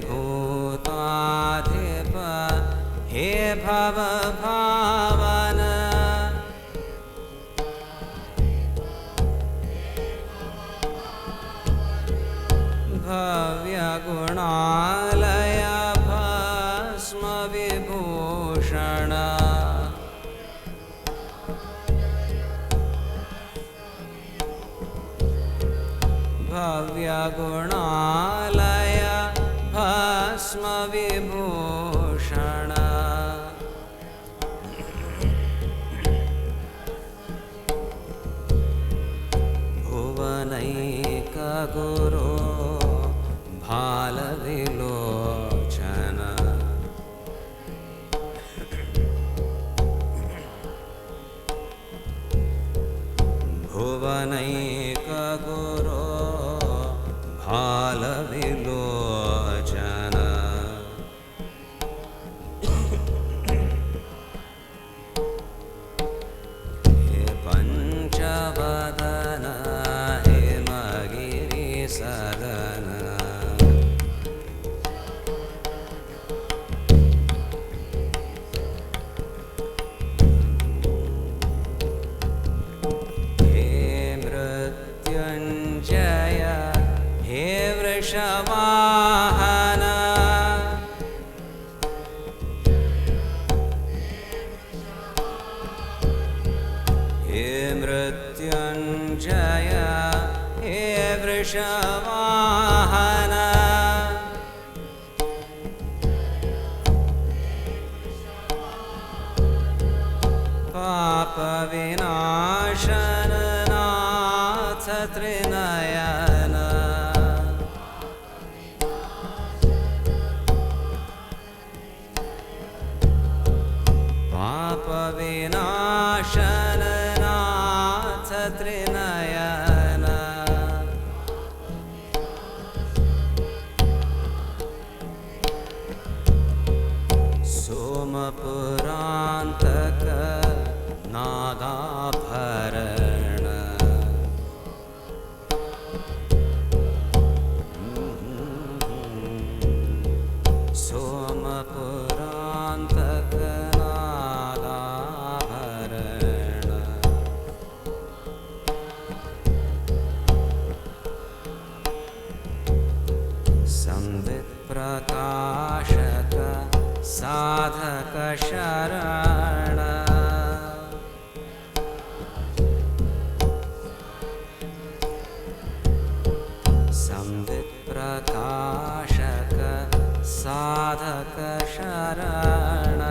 भूताधिप हे भवभावन भव्यगुणालय भस्म विभूषण भव्यगुणालय भस्म विभूषण भुवनैकगुरो भालविलोचन भुवनैकगुरो भालविलोचन हे पञ्चवदन हेमगिरिसदन हे मृत्युञ्जय हे वृषवाहन हे मृत्युञ्जय हे वृषवाहन पापविनाशन नाथ त्रिनयन पापविनाशन नाथ त्रिनयन सोमपुरान्तक नागाभरण सोमपुरान्तक नागाभरण संवित् प्रकाशक साधक शरण संवित् प्रकाशक साधक शरण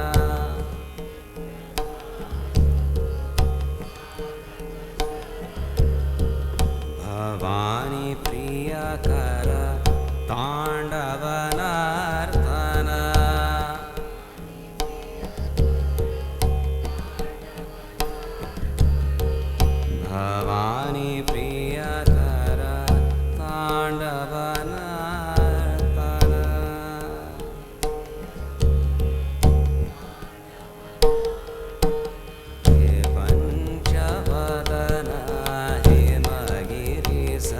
भवानी प्रियकर ताण्डवनर्तन भवानी प्रियकर ताण्डवनर्तन हे पञ्चवदन हेमगिरिसदन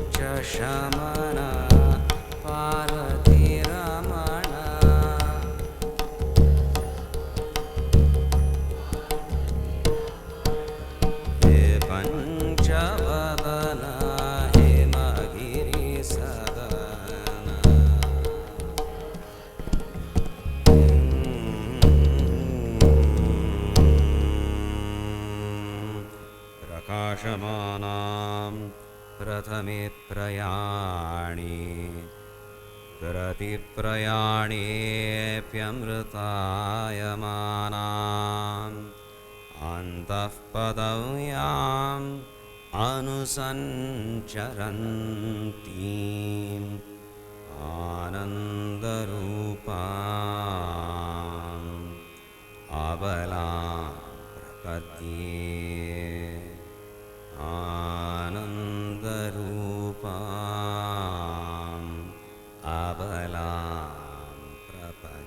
प्रपञ्चशमन पार्वतीरमण हे पञ्चवदन हेमगिरिसदन प्रकाशमानां प्रथमे प्रयाणे प्रतिप्रयाणेऽप्यमृतायमानाम् अन्तः पदव्याम् अनुसञ्चरन्तीम् आनन्दरूपाम् अबलां प्रपद्ये आनन्दरूपाम् अबलां प्रपद्ये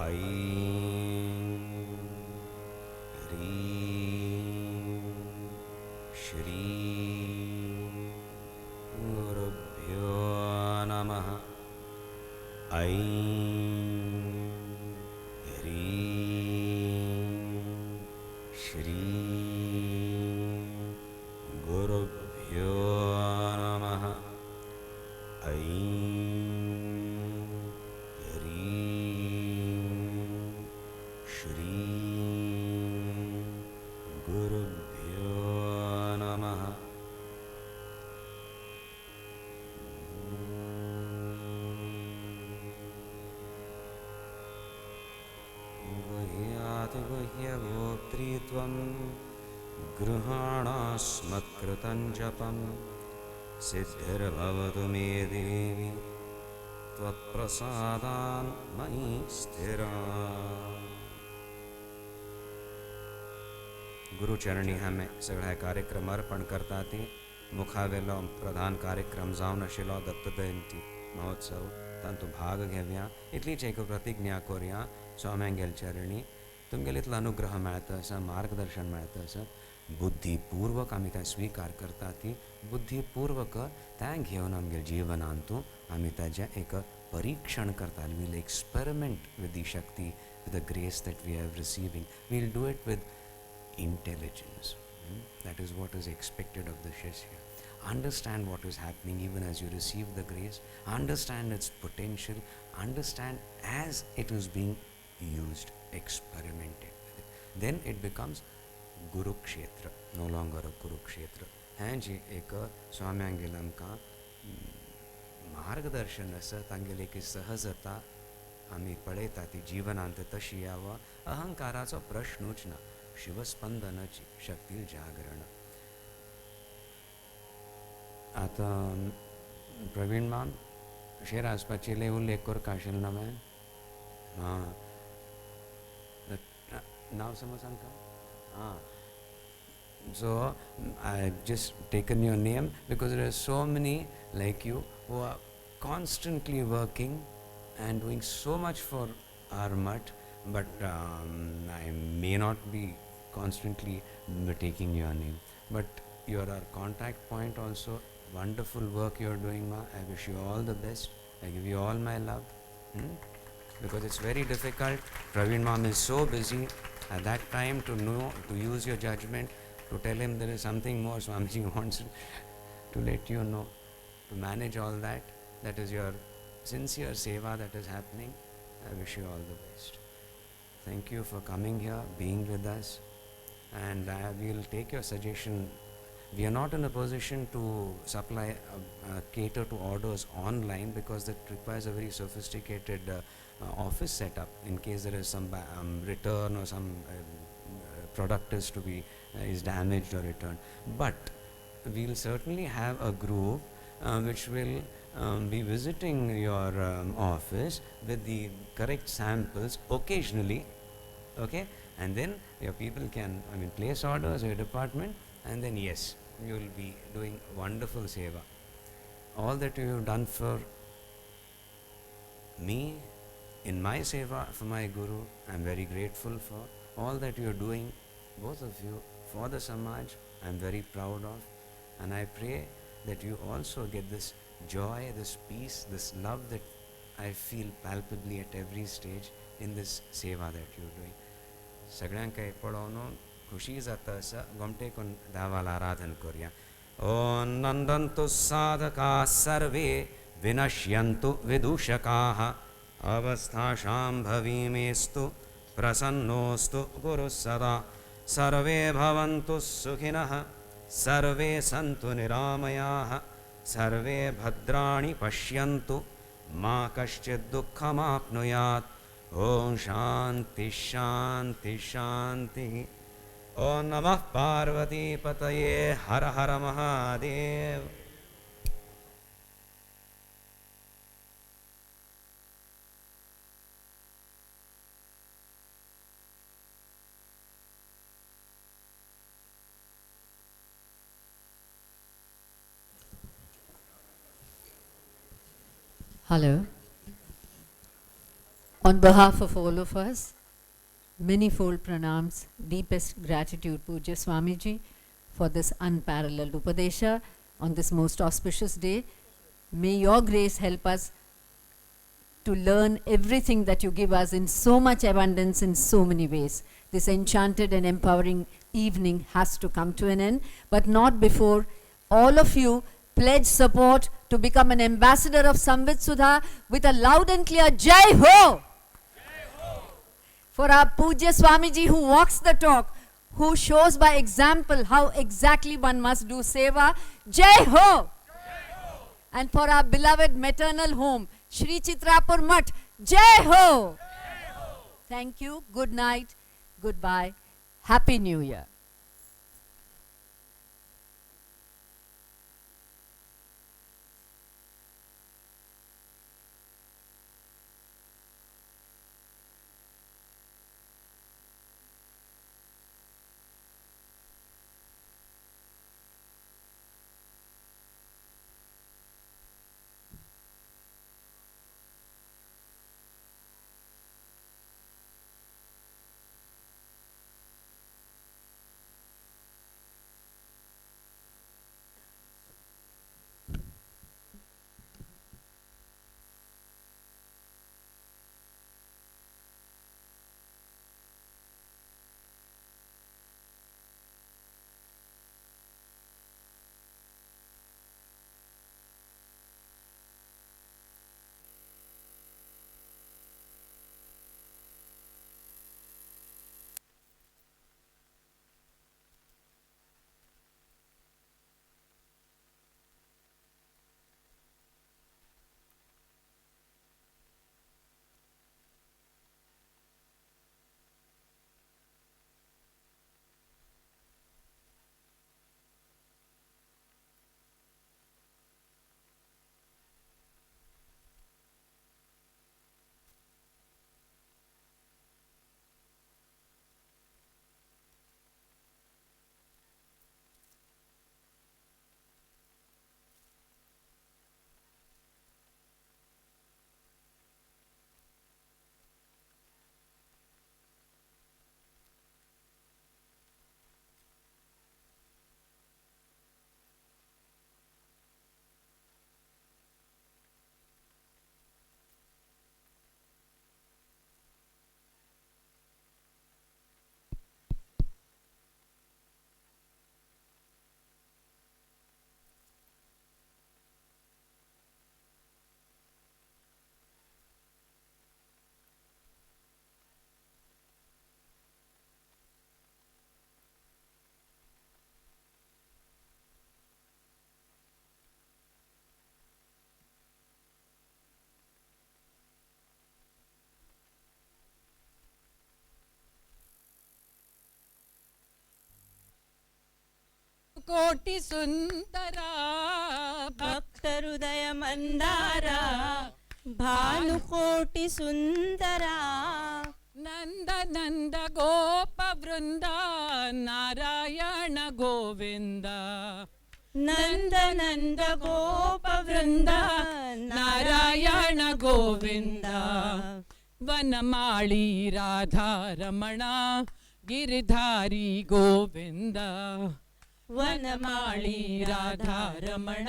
ऐं ह्रीं श्री गुरुभ्यो नमः ऐं ह्रीं श्री गुरुभ्यो नमः ऐं श्री गुरुभ्यो नमः गुह्यातिगुह्यगोत्रीत्वं गृहाणास्मत्कृतं जपं सिद्धिर्भवतु मे देवी त्वत्प्रसादान् मयि स्थिरा। गुरुचरणी हमें सगळा कार्यक्रम अर्पण करता ती मुखावेलो प्रधान कार्यक्रम जावन आशिल्लो दत्त जयंती महोत्सव तातूंत भाग घेवया इतलीच एक प्रतिज्ञा करुया स्वाम्यांगेल चरणी तुमगेले इतलो अनुग्रह मेळता आसा मार्गदर्शन मेळता आसा बुद्धीपूर्वक आमी तें स्वीकार करता ती बुद्धीपूर्वक तें घेवन आमगे जिवनांतू आमी ताजें एक परीक्षण करता we'll experiment with the Shakti with the grace that we have receiving will do it with intelligence. That is what is expected of the Shishya. Understand what is happening even as you receive the grace. Understand its potential. Understand as it is being used, experimented with it. Then it becomes Guru Kshetra, no longer a Kuru Kshetra. And जी एक स्वाम्यांगेलम का मार्गदर्शन असं तांगेले की सहजता आम्ही पळयता ती जीवनांत तशी यावं अहंकाराचो प्रश्नूच ना शिवस्पंदनाची शक्ती जागरण. आता प्रवीण माम शेर आसपाचेले उल्लेख कर काशील ना मैं हाँ नाव समज का हाँ. So I've just taken your name because there are so many like you who are constantly working and doing so much for our mutt, but I may not be constantly taking your name, but you are our contact point also. Wonderful work you are doing, ma. I wish you all the best. I give you all my love, because it's very difficult. Praveen mom is so busy at that time to know, to use your judgment, to tell him there is something more. Swamiji wants to let you know, to manage all that. That is your sincere seva that is happening. I wish you all the best. Thank you for coming here, being with us. And we will take your suggestion. We are not in a position to supply, cater to orders online because that requires a very sophisticated office setup in case there is some return or some product is to be is damaged or returned. But we will certainly have a group which will be visiting your office with the correct samples occasionally, okay? And then your people can, place orders, your department, and then yes, you will be doing wonderful seva. All that you have done for me, in my seva, for my Guru, I am very grateful for. All that you are doing, both of you, for the Samaj, I am very proud of. And I pray that you also get this joy, this peace, this love that I feel palpably at every stage in this seva that you are doing. सगळ्यांक पळोवन खुशी जाता आसा गोमटेकून देवाला आराधन करुया. ओम नंदन्तु साधकाः सर्वे विनश्यन्तु विदूषकाः अवस्थाशां भवीमेस्तु प्रसन्नोऽस्तु गुरुः सदा. सर्वे भवन्तु सुखिनः सर्वे सन्तु निरामयाः सर्वे भद्राणि पश्यन्तु मा कश्चित् दुःखमाप्नुयात्. ओम शांति शांति शांति. ओम नमः पार्वती पतये हर हर Mahadev. Hello. On behalf of all of us, many-fold pranams, deepest gratitude Pujya Swamiji for this unparalleled Upadesha on this most auspicious day. May your grace help us to learn everything that you give us in so much abundance in so many ways. This enchanted and empowering evening has to come to an end, but not before all of you pledge support to become an ambassador of Samvit Sudha with a loud and clear Jai Ho! For our Pujya Swamiji who walks the talk, who shows by example how exactly one must do seva, Jai Ho! And for our beloved maternal home, Shri Chitrapur Mutt, Jai Ho! Thank you, good night, goodbye, Happy New Year. ಕೋಟಿ ಸುಂದರ ಭಕ್ತ ಹೃದಯ ಮಂದಾರ ಭಾನುಕೋಟಿ ಸುಂದರ ನಂದ ನಂದ ಗೋಪ ವೃಂದ ನಾರಾಯಣ ಗೋವಿಂದ ನಂದ ನಂದ ಗೋಪ ವೃಂದ ನಾರಾಯಣ ಗೋವಿಂದ ವನಮಾಳಿ ರಾಧಾರಮಣ ಗಿರಿಧಾರಿ ಗೋವಿಂದ ವನಮಾಳಿ ರಾಧಾರಮಣ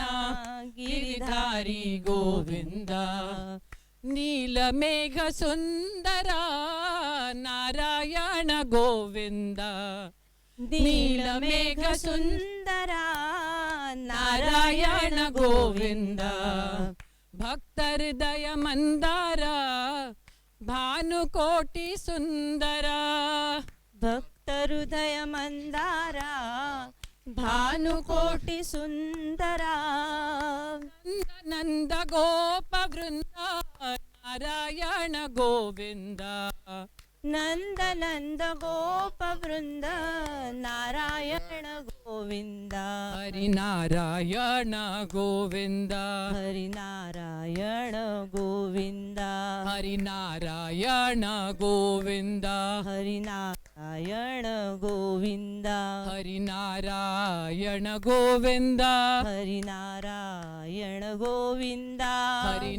ಗಿರಿಧಾರಿ ಗೋವಿಂದ ನೀಲಮೇಘ ಸುಂದರ ನಾರಾಯಣ ಗೋವಿಂದ ನೀಲಮೇಘ ಸುಂದರ ನಾರಾಯಣ ಗೋವಿಂದ ಭಕ್ತ ಹೃದಯ ಮಂದಾರ ಭಾನುಕೋಟಿ ಸುಂದರ ಭಕ್ತ ಹೃದಯ ಮಂದಾರ ಭಾನುಕೋಟಿ ಸುಂದರ ನಂದ ಗೋಪ ವೃಂದ ನಾರಾಯಣ ಗೋವಿಂದ ನಂದ ನಂದ ಗೋಪ ವೃಂದ ನಾರಾಯಣ ಗೋವಿಂದ ಹರಿನಾರಾಯಣ ಗೋವಿಂದ ಹರಿನಾರಾಯಣ ಗೋವಿಂದ ಹರಿನಾರಾಯಣ ಗೋವಿಂದ ಹರಿನಾರಾಯಣ ಗೋವಿಂದ ಹರಿನಾರಾಯಣ ಗೋವಿಂದ ಹರಿನಾರಾಯಣ ಗೋವಿಂದ ಹರಿನಾರಾಯಣ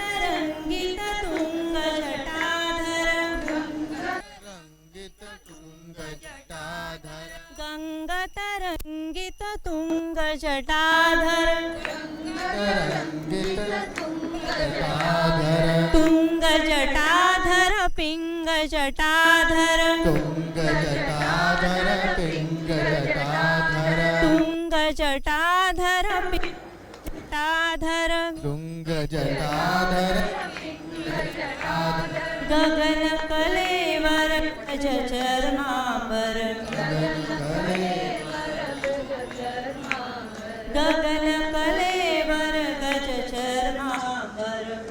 जटाधर तुंग जटाधर पिंग जटाधर तुंग जटाधर गगन कलेवर गज चरमापर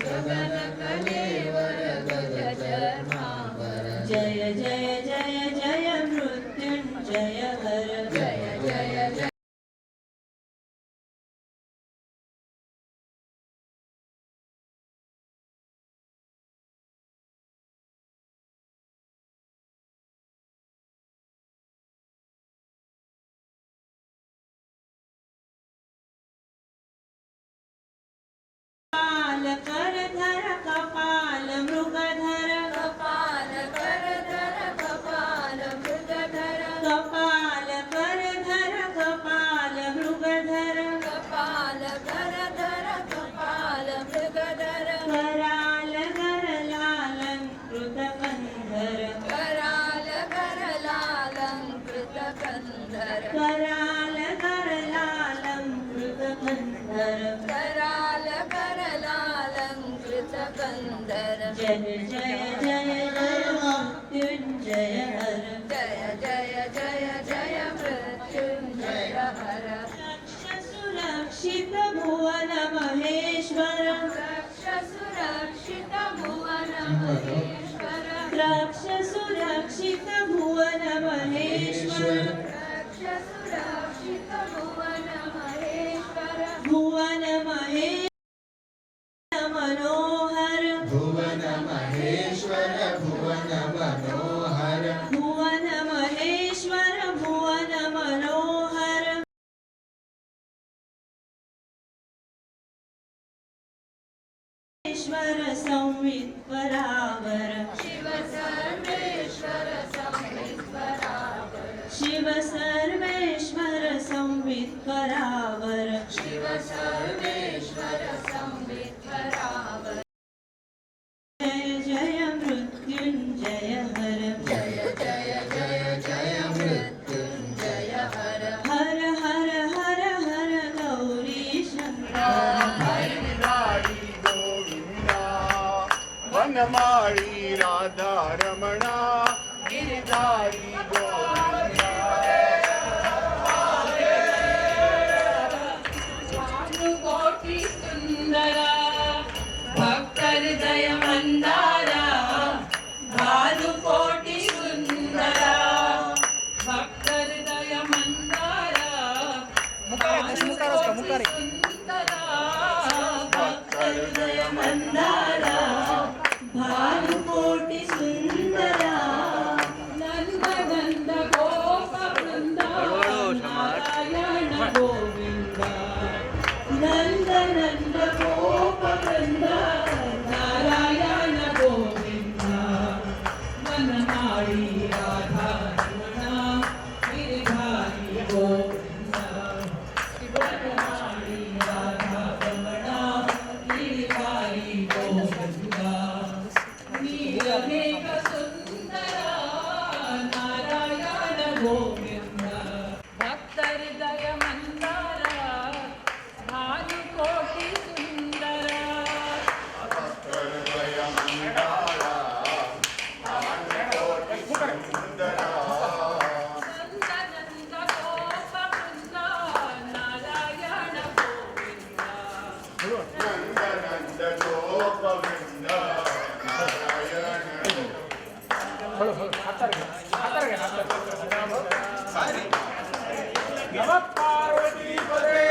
गगन कलेवर गज चरमापर जय जय जय जय मृत्युंजय हर जय जय जय कपाल कर धर कपाल मृगधर कपाल कर धर कपाल मृगधर कपाल कर धर कपाल मृगधर कपाल कर धर कपाल मृगधर कराल कर लालंकृत कंधर कराल कर लालंकृत कंधर कराल कर लालंकृत कंधर कराल कर लालंकृत कंधर जय जय जय जय मृत्युंजय हर जय जय जय जय मृत्युंजय हर रक्ष सुरक्षित भुवन महेश्वर रक्ष सुरक्षित भुवन महेश्वर रक्ष सुरक्षित भुवन महेश्वर रक्ष सुरक्षित भुवन महेश्वर भुवन महेश्वर मनोहर भुवन महेश्वर भुवन मनोहर भुवन महेश्वर भुवन मनोहर ईश्वर संवित परावर शिव सर्वेश्वर संवित परावर शिव सर्वेश्वर संवित परावर शिव सर्वेश्वर संवित परावर जय जय मृत्युंजय हर जय जय जय जय मृत्युंजय हर हर हर हर हर गौरी शंकर वनमाळी राधा रमणा गिरिधारी कोटि सुंदरा भक्त हृदय मंदारा भानु कोटि सुंदरा भक्त हृदय मंदारा सुंदरा भक्त हृदय मंदारा भानु कोटि सुंदरा नंद नंद गोप वृंदा नारायण गोविंद नंद नंद गोप वृंद नारायण गोविंद वनमाळी राधा रमणा गिरिधारी गोविंद वनमाळी राधा रमणा गिरिधारी गोविंद नीलमेघ सुंदरा नारायण गोविंद भक्त हृदय मंदारा भानु कोटि सुंदरा हृदय मंदारा भानु कोटि सुंदरा नंद नंद गोप वृंद नारायण गोविंद नंद नंद गोप वृंद नारायण नमः पार्वती पते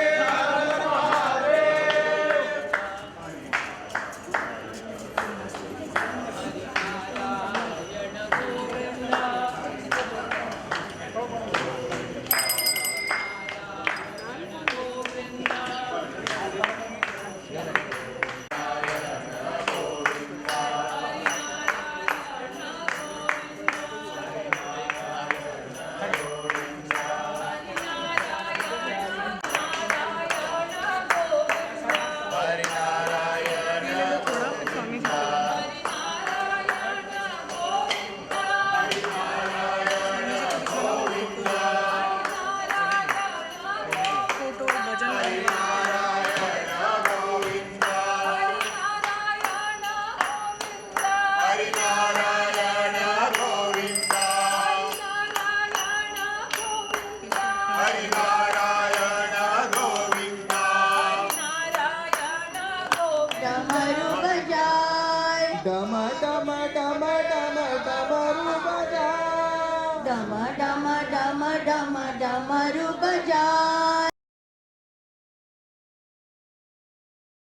डम डमरू बजाय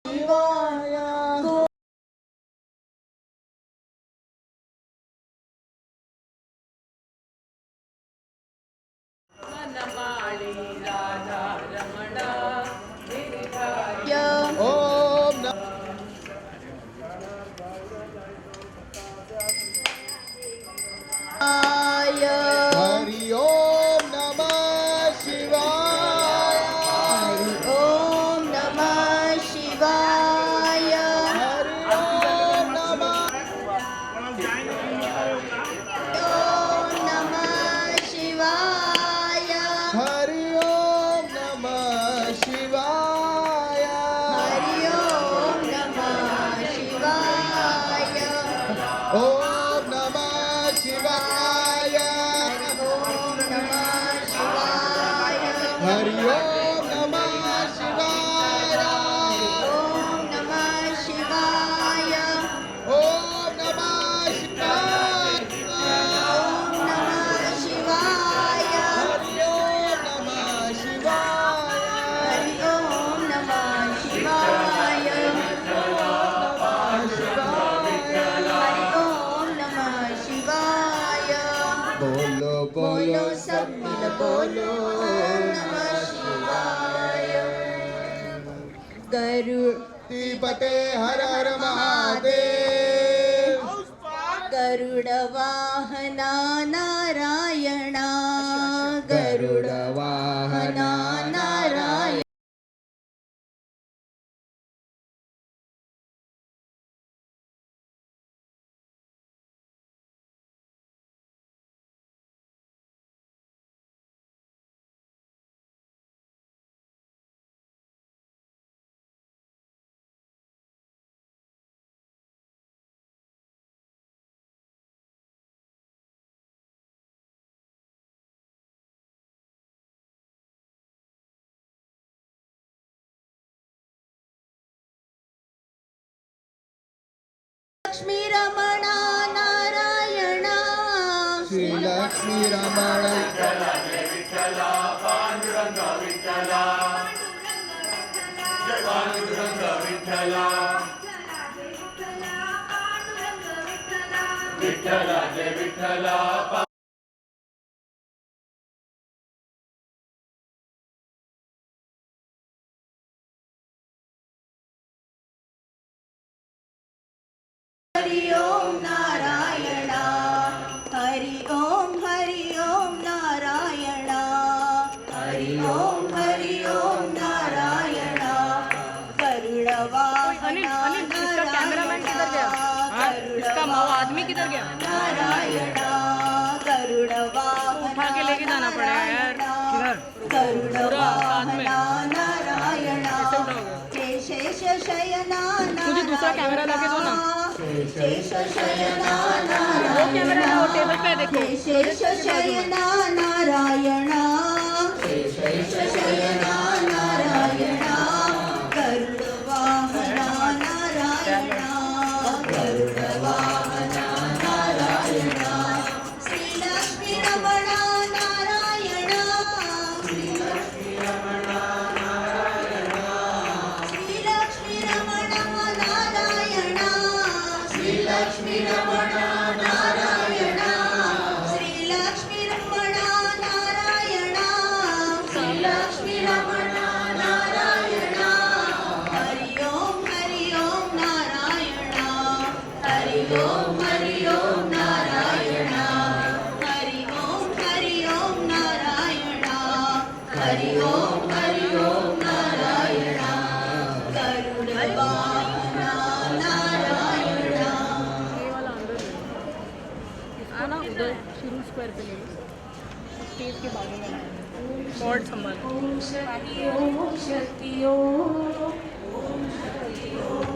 शिवाय वनमाली राधा रमणा गिरिधारी ओम हरि ओम नमः शिवाय हरि ओम नमः शिवाय हरि ओम नमः शिवाय हरि ओम नमः शिवाय हरि ओम नमः शिवाय ओम नमः शिवाय ओम नमः शिवाय हरि ओम नमः शिवाय ओम नमः शिवाय ओम नमः शिवाय ओम नमः शिवाय हरि ओम नमः शिवाय हरि ओम नमः शिवाय हरि ओम नमः शिवाय बोलो बोलो सब मिल बोलो नमः शिवाय पते हर हर महादेव गरुड वाहना नारायणा गरुड वाहना नारायण लक्ष्मी रमणा नारायणा श्री लक्ष्मी रमण हरि ओम नारायणा हरि ओम नारायणा हरि ओम नारायणा गरुड़ वाहना इसका मावा आदमी किधर गया? नारायणा गरुड़ उठा के लेके जाना पड़ेगा यार। गरुड़ वाहना नारायणा शेष शयना मुझे दूसरा कैमरा लाके दो ना। शेष शयना वो कैमरा वो टेबल पे देखो। शेष शयना नारायणा शेष शयना नारायणा गरुड़ वाहना नारायणा गरुड़ वाहना नारायणा श्री लक्ष्मी रमणा नारायणा श्री लक्ष्मी रमणा नारायणा श्री लक्ष्मी रमणा नारायणा श्री लक्ष्मी रमणा नारायणा श्री लक्ष्मी रमणा नारायणा श्री लक्ष्मी रमणा नारायणा हरि ओम नारायणा हरि ओम नारायणा हरि ओम नारायणा हरि ओम नारायणा गरुड़ वाहना नारायणा ना उधर शुरू स्क्वायर पे ले स्टेज के बाजू में बोर्ड संभाल ओम शक्ति ओम शक्ति ओम शक्ति ओम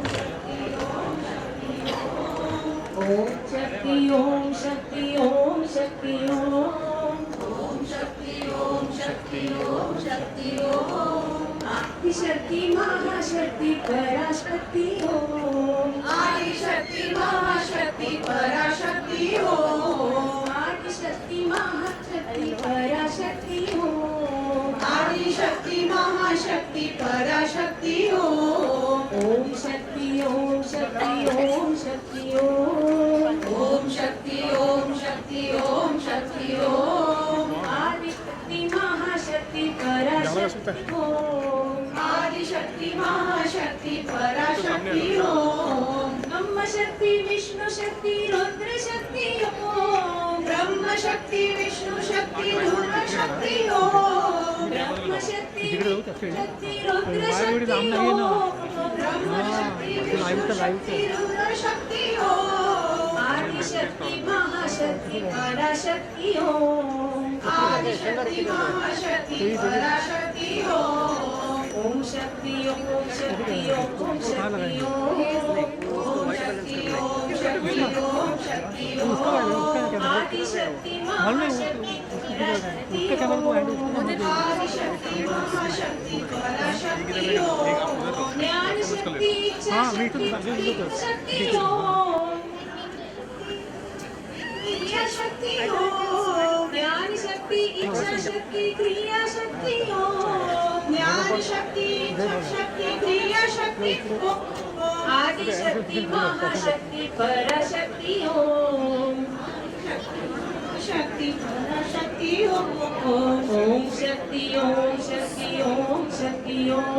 शक्ति ओम शक्ति ओम शक्ति ओम शक्ति ओम शक्ति ओम शक्ति ओम आदिशक्ति महाशक्ति पराशक्ति ओम आदिशक्ति महाशक्ति पराशक्ति ओम आदिशक्ति महाशक्ति पराशक्ति ओम आदिशक्ति महाशक्ति पराशक्ति ओम शक्ति ओम शक्ति ओम शक्ति ओम ओम शक्ति ओम शक्ति ओम शक्ति ओम आदिशक्ति महाशक्ति पराशक्ति ओम आदिशक्ति महाशक्ति पराशक्ति ओम ब्रह्म शक्ति विष्णु शक्ति रुद्र शक्ति ओम ब्रह्म शक्ति विष्णु शक्ति रुद्र शक्ति ओम ब्रह्म शक्ति शक्ति रुद्र शक्ति ओम ब्रह्म शक्ति विष्णु शक्ति रुद्र शक्ति ओम आदिशक्ति महाशक्ति पराशक्ति ओम आदिशक्ति महाशक्ति पराशक्ति ओम शक्ति ओम शक्ति ओम शक्ति ओम शक्ति ओम शक्ति ओम शक्ति ओम आदिशक्ति महाशक्ति पराशक्ति आदिशक्ति महाशक्ति पराशक्ति ओम ज्ञान शक्ति इच्छा शक्ति शक्ति ओम क्रिया शक्ति ओम ज्ञान शक्ति इच्छा शक्ति क्रिया शक्ति ओम ज्ञान शक्ति इच्छा शक्ति क्रिया शक्ति आदिशक्ति महाशक्ति पराशक्ति ओम शक्ति पराशक्ति ओम शक्ति ओम शक्ति ओम शक्ति ओम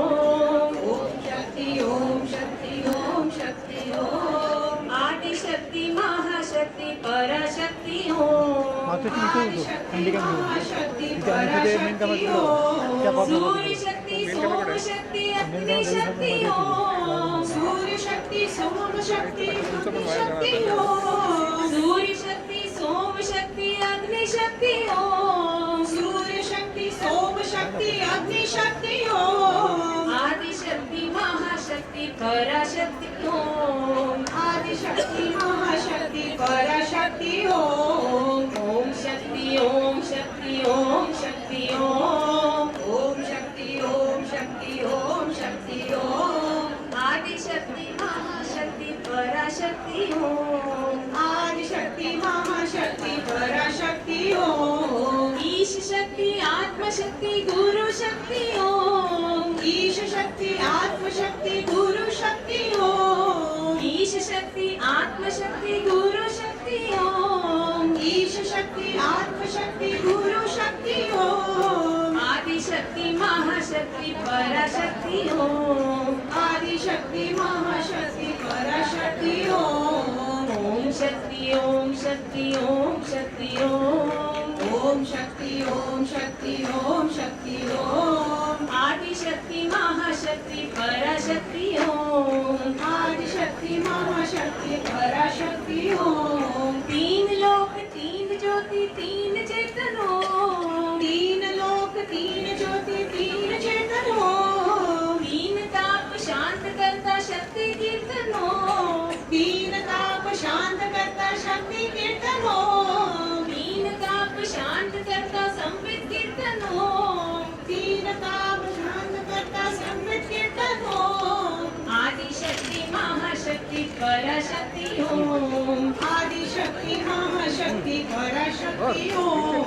शक्ति ओम शक्ति ओम शक्ति ओम आदिशक्ति महाशक्ति पराशक्ति ओम आदिशक्ति महाशक्ति पराशक्ति ओम सूर्य शक्ति सोम शक्ति अग्नि शक्ति ओम सूर्य शक्ति सोम शक्ति शक्ति ओम सूर्य शक्ति सोम शक्ति अग्नि शक्ति ओम सूर्य शक्ति सोम शक्ति अग्नि शक्ति ओम आदिशक्ति महाशक्ति पराशक्ति ओम आदिशक्ति महाशक्ति पराशक्ति ओम ओम शक्ति ओम शक्ति ओम शक्ति ओम ओम शक्ति ओम शक्ति ओम शक्ति ओम आदिशक्ति महाशक्ति पराशक्ति ओम आदिशक्ति महाशक्ति पराशक्ति ओम ईश शक्ति आत्मशक्ति गुरु शक्ति ओम ईश शक्ति आत्मशक्ति गुरु शक्ति ओम ईश शक्ति आत्मशक्ति गुरु शक्ति ओम ईश शक्ति आत्मशक्ति गुरु शक्ति ओम आदिशक्ति महाशक्ति पराशक्ति ओम आदिशक्ति महाशक्ति पराशक्ति ओम ओम शक्ति ओम शक्ति ओम शक्ति ओम ओम शक्ति ओम शक्ति ओम शक्ति ओम आदिशक्ति महाशक्ति पराशक्ति ओम आदिशक्ति महाशक्ति पराशक्ति ओम तीन लोक तीन ज्योति तीन चेतन ओम तीन लोक तीन ज्योति तीन चेतन ओम तीन ताप शांत करता शक्ति कीर्तन ओम तीन ताप शांत करता शक्ति कीर्तन ओम तीन ताप शांत करता संवित कीर्तन ओम तीन ताप शांत करता संवित कीर्तन ओम आदिशक्ति महाशक्ति पराशक्ति ओम आदिशक्ति महाशक्ति पराशक्ति ओम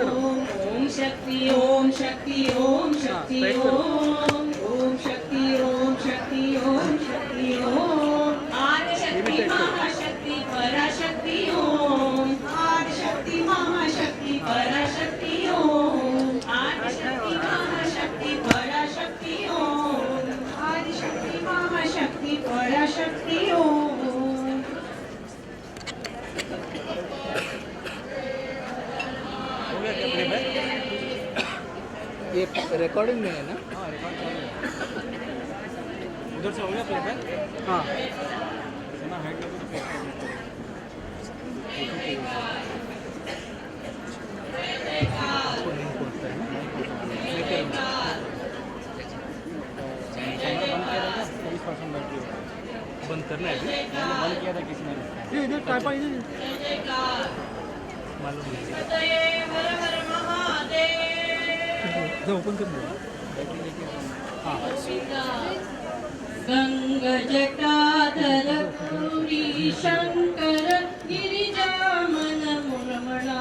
ओम शक्ति ओम शक्ति ओम शक्ति ओम ओम शक्ति ओम शक्ति ओम शक्ति ओम आदिशक्ति महाशक्ति पराशक्ति ओम आदिशक्ति महाशक्ति पराशक्ति ओम आदिशक्ति महाशक्ति पराशक्ति ओम आदिशक्ति महाशक्ति पराशक्ति ओम ये रिकॉर्डिंग में है ना? उधर से हो गया प्लेबैक? हाँ सुना है कि बंद करना है मैंने बंद किया था किसी ने ये इधर टाइप आई मालूम नहीं ओपन कर दो गंग जटाधर गौरी शंकर गिरिजामन मुरमणा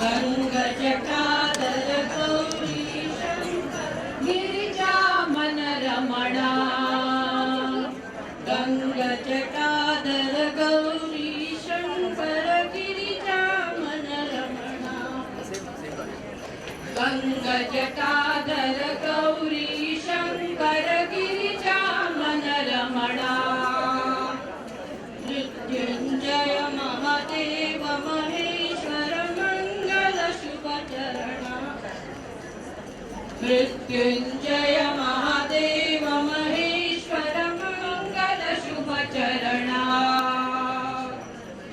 गंगजटाधर गौरी शंकर गिरिजामन रमणा गंगजटाधर गौरी शंकर गिरिजामन रमणा गंगजटाधर गौरी शंकर गिरिजामन रमणा मृत्युंजय महादेव महेश्वर मंगल शुभचरणा मृत्युंजय महादेव महेश्वर मंगल शुभचरणा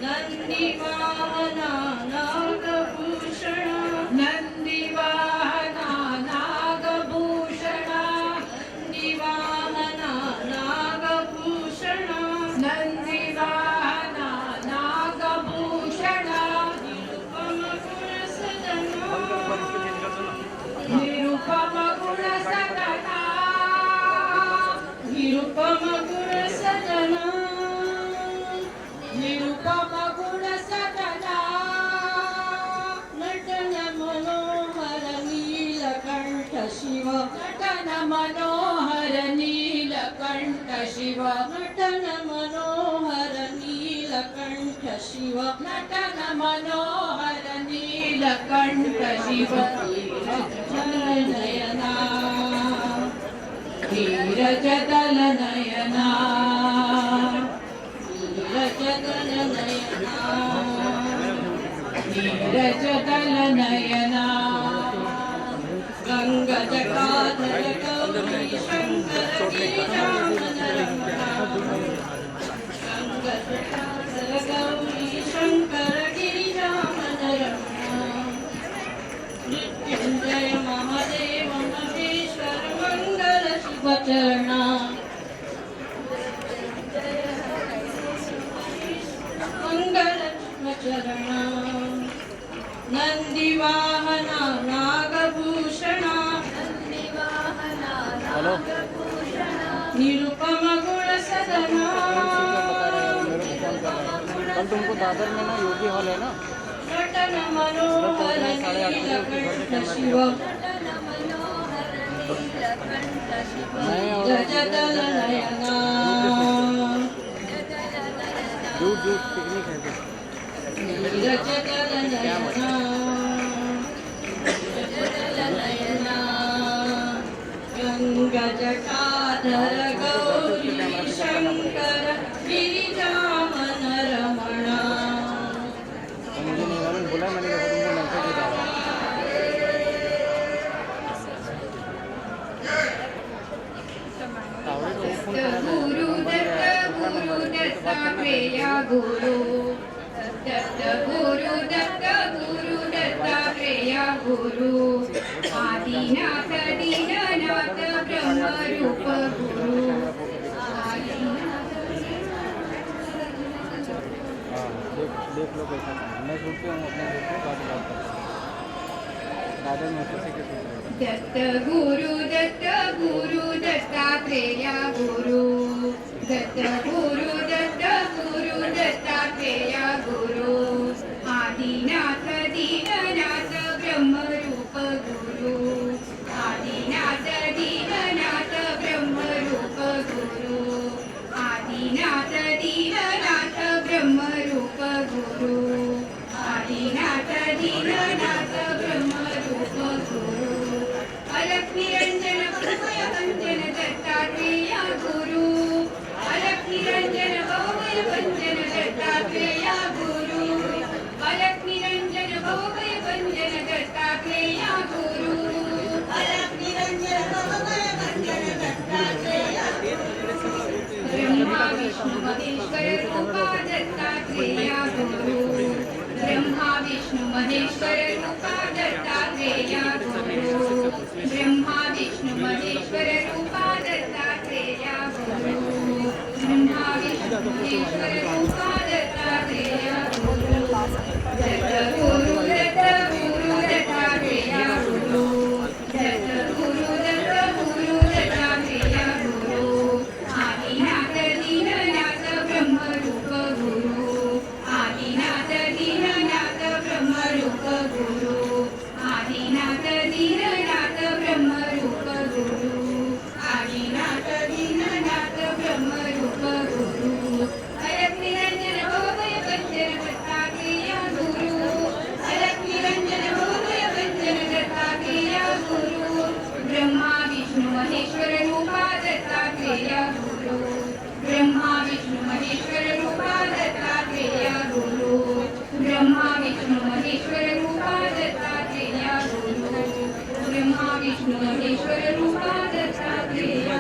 नंदीवाहना नागभूषण नंदीवाहना नागभूषणा नंदीवाहना नागभूषण नंदीवाहना नागभूषणा निरुपम गुणसदना निरुपम गुणसदना निरुपम गुणसदना नटन मनोहर नीलकंठ शिव नटन मनोहर नीलकंठ शिव नटन मनोहर नीलकंठ शिव नटन मनोहर नीलकंठ शिव नयना धीरजदल नयना धीरजदल नयना धीरजदल नयना गंगजटाधर गौरी शंकर गिरिजामन रमणा गंगजटाधर गौरी शंकर गिरिजामन रमणा मृत्युंजय महादेव महेश्वर मंगल शुभचरणा मंगल शुभचरणा नंदीवाहना नागभूषणा नंदीवाहना नागभूषणा निरुपम गुणसदना कल तुमको दादर में ना योगी हॉल है ना नटन मनोहर नीलकंठ शिव नटन मनोहर नीलकंठ शिव जजदल नयना दूर दूर पिकनिक है जजदल नयना जजदल नयना गंगजटाधर गौरी शंकर गिरिजामन रमणा मुझे नहीं मालूम बोला मैंने कहा तुमको मैसेज ही डाला गुरु दत्ता प्रिया गुरु दत्ता गुरु दत्ता प्रिया गुरु आदिनाथ दीननाथ ब्रह्म रूप गुरु देख लो कैसा मैं शूट पे हूँ अपने ग्रुप में बात करता हूँ दादा में किसी के शूट दत्ता गुरु दत्तात्रेय गुरु दत्ता गुरु दत्तात्रेय गुरु आदिनाथ दीननाथ ब्रह्म रूप गुरु आदिनाथ दीननाथ ब्रह्म रूप गुरु आदिनाथ दीननाथ ब्रह्म रूप गुरु आदिनाथ दीननाथ ब्रह्म रूप गुरु अलख निरंजन भवभय भंजन दत्तात्रेय गुरु अलख निरंजन भवभय भंजन दत्तात्रेय गुरु अलख निरंजन भवभय भंजन दत्तात्रेय गुरु अलख निरंजन भवभय भंजन दत्तात्रेय ब्रह्मा विष्णु महेश्वर रूपा दत्तात्रेय गुरु ब्रह्मा विष्णु महेश्वर रूपा दत्तात्रेय गुरु ब्रह्मा विष्णु महेश्वर रूपा दत्तात्रेय गुरु ब्रह्मा विष्णु महेश्वर रूपा दत्तात्रेय गुरु दत्त गुरु दत्तात्रेय गुरु दत्त गुरु दत्तात्रेय गुरु आदिनाथ दीननाथ ब्रह्म रूप गुरु आदिनाथ दीननाथ ब्रह्म रूप गुरु महेश्वर रूपा दत्तात्रेया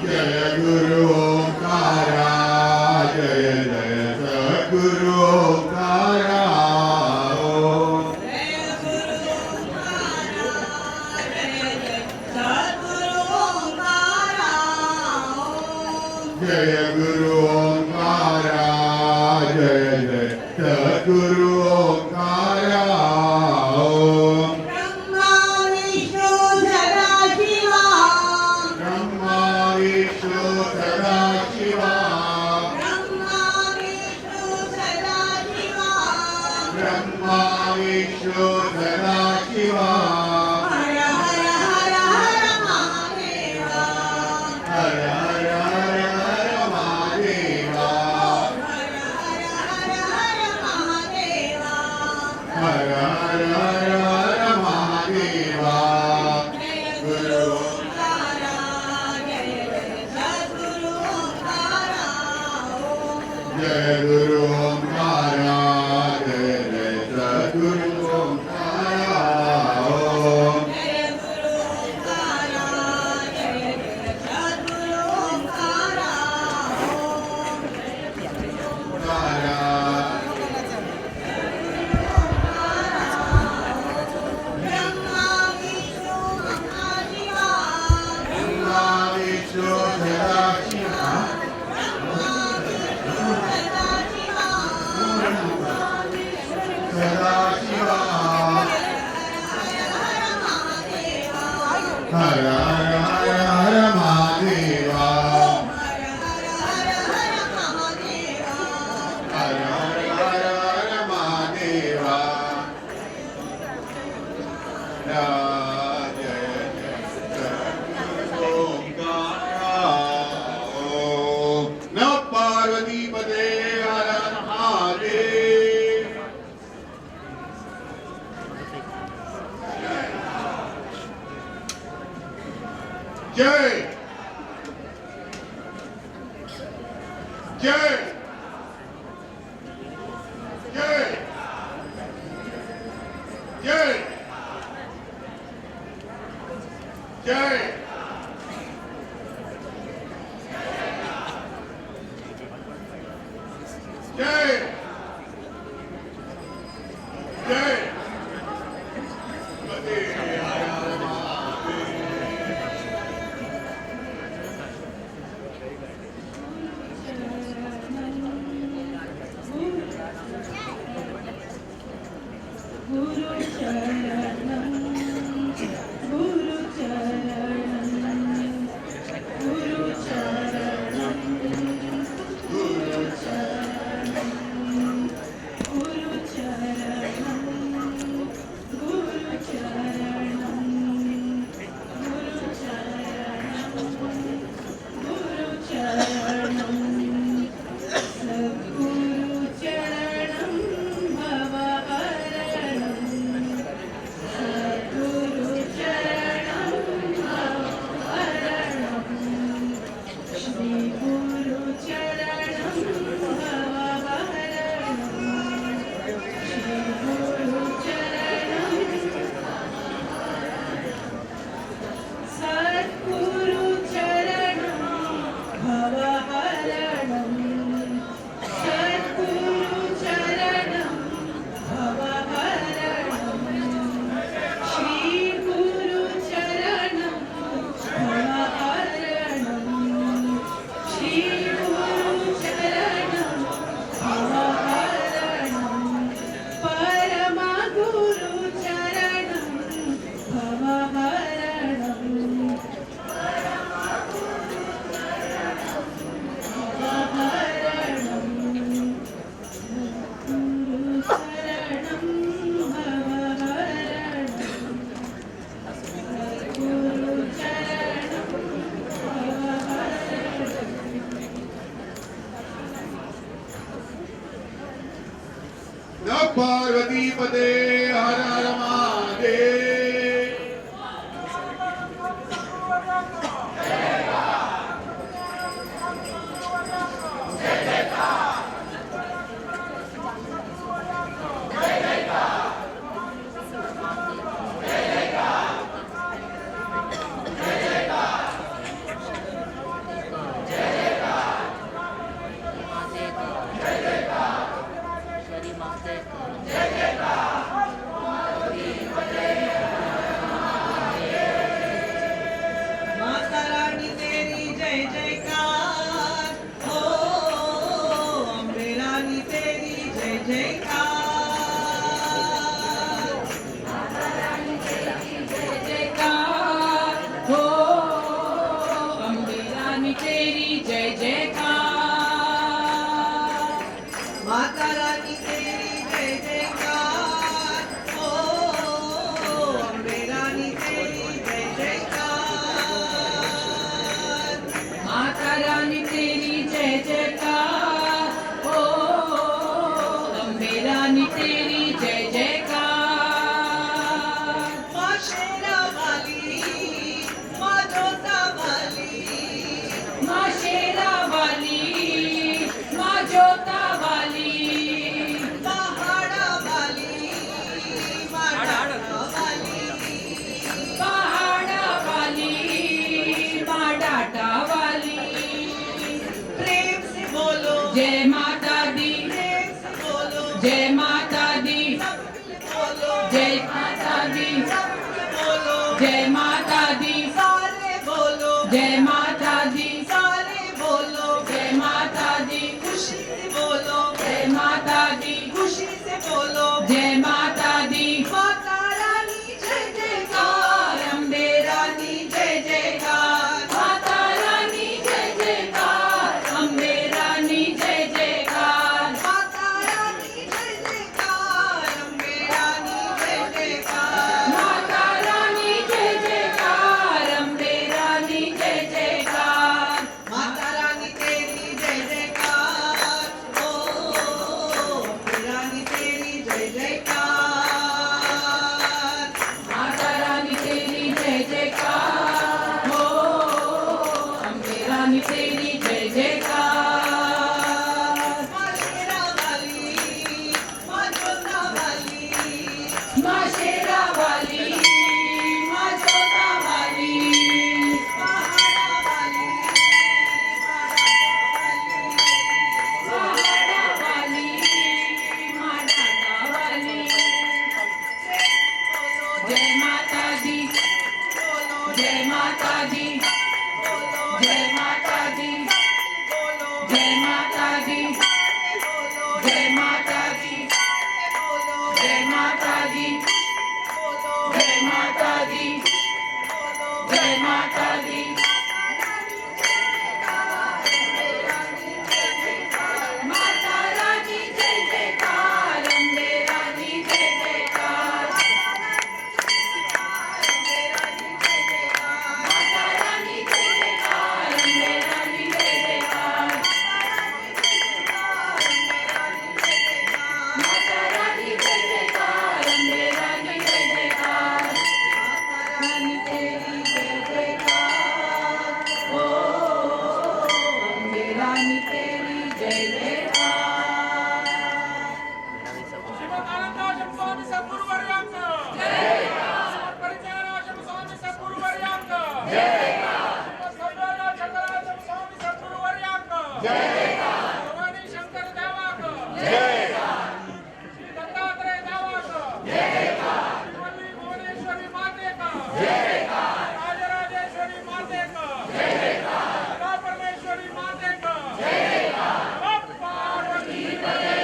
जय गुरु ओंकारा जय जय सद्गुरु ओंकारा जय गुरु ओंकारा जय जय सद्गुरु ओंकारा ब्रह्मा विष्णु सदाशिवा ब्रह्मा विष्णु सदाशिवा ब्रह्मा विष्णु सदाशिवा ब्रह्मा विष्णु सदाशिवा हर हर हर हर महादेवा हर हर हर हर महादेवा हर हर हर हर महादेवा गुरु जय गुरु ओंकारा जय जय सद्गुरु ओंकारा ब्रह्मा विष्णु सदाशिवा सदाशिवा हर हर हर हर महादेवा हर हर हर हर महादेवा जय जय ओंकारा नमः पार्वती पते हर हर महादेव जय जय जय जय जय जय जय पते हर हर गुरु चरणं गुरु चरणं गुरु चरणं गुरु चरणं गुरु चरणं गुरु चरणं गुरु चरणं गुरु चरणं सद्गुरु चरणं भवहरणं श्री गुरु चरणं भवहरणं श्री गुरु चरणं सद्गुरु चरणं भवहरणं सद्गुरु चरणं भवहरणं श्री गुरु चरणं भवहरणं श्री गुरु चरणं भवहरणं परम गुरु चरणं भवहरणं नमः पार्वती पते हर हर महादेव माता रानी तेरी जय जयकार हो अम्बे रानी तेरी जय जयकार माता रानी तेरी जय जयकार हो अम्बे रानी तेरी जय जयकार माता रानी तेरी जय जयकार हो अम्बे रानी तेरी जय जयकार माता रानी तेरी जय जयकार हो अम्बे रानी तेरी जय जयकार माँ शेरा वाली माँ जोता वाली माँ शेरा वाली माँ जोता वाली पहाड़ा वाली माँ डाटा वाली पहाड़ा वाली माँ डाटा वाली प्रेम से बोलो जय माता दी प्रेम से बोलो जय माता दी बोलो जय माता दी बोलो जय माता दी सारे बोलो जय माता दी सारे बोलो जय माता दी खुशी से बोलो जय माता दी खुशी से बोलो जय माता दी माता रानी जय जयकार अम्बे रानी जय जयकार माता रानी जय जयकार अम्बे रानी जय जयकार माता रानी जय जयकार अम्बे रानी जय जयकार माता रानी जय जयकार अम्बे रानी जय जयकार माता रानी तेरी जय जयकार हो अम्बे रानी तेरी जय जयकार माता रानी तेरी जय जयकार हो अम्बे रानी तेरी जय जयकार माँ शेरा वाली माँ जोता वाली माँ शेरा वाली माँ जोता वाली पहाड़ा वाली पहाड़ा वाली माँ डाटा वाली जय माता दी जय माता दी जय माता दी जय माता दी जय माता दी जय माता दी जय माता दी जय माता दी माता रानी जय जयकार अम्बे रानी जय जयकार माता रानी जय जयकार अम्बे रानी जय जयकार माता रानी जय जयकार अम्बे रानी जय जयकार माता रानी तेरी जय जयकार हो अम्बे रानी तेरी जय जयकार शिवकानंदाश्रम स्वामी सद्गुरुवर्यांचा जय परिचयाश्रम स्वामी सद्गुरुवर्यांचा जय शिवसंग्रहाश्रम स्वामी सद्गुरुवर्यांचा जय भवानी शंकर देवाचा जय श्री दत्तात्रय देवाचा जय श्रीवल्ली भुवनेश्वरी मातेचा जय राजराजेश्वरी मातेचा जय माता परमेश्वरी मातेचा जय पार्वती पते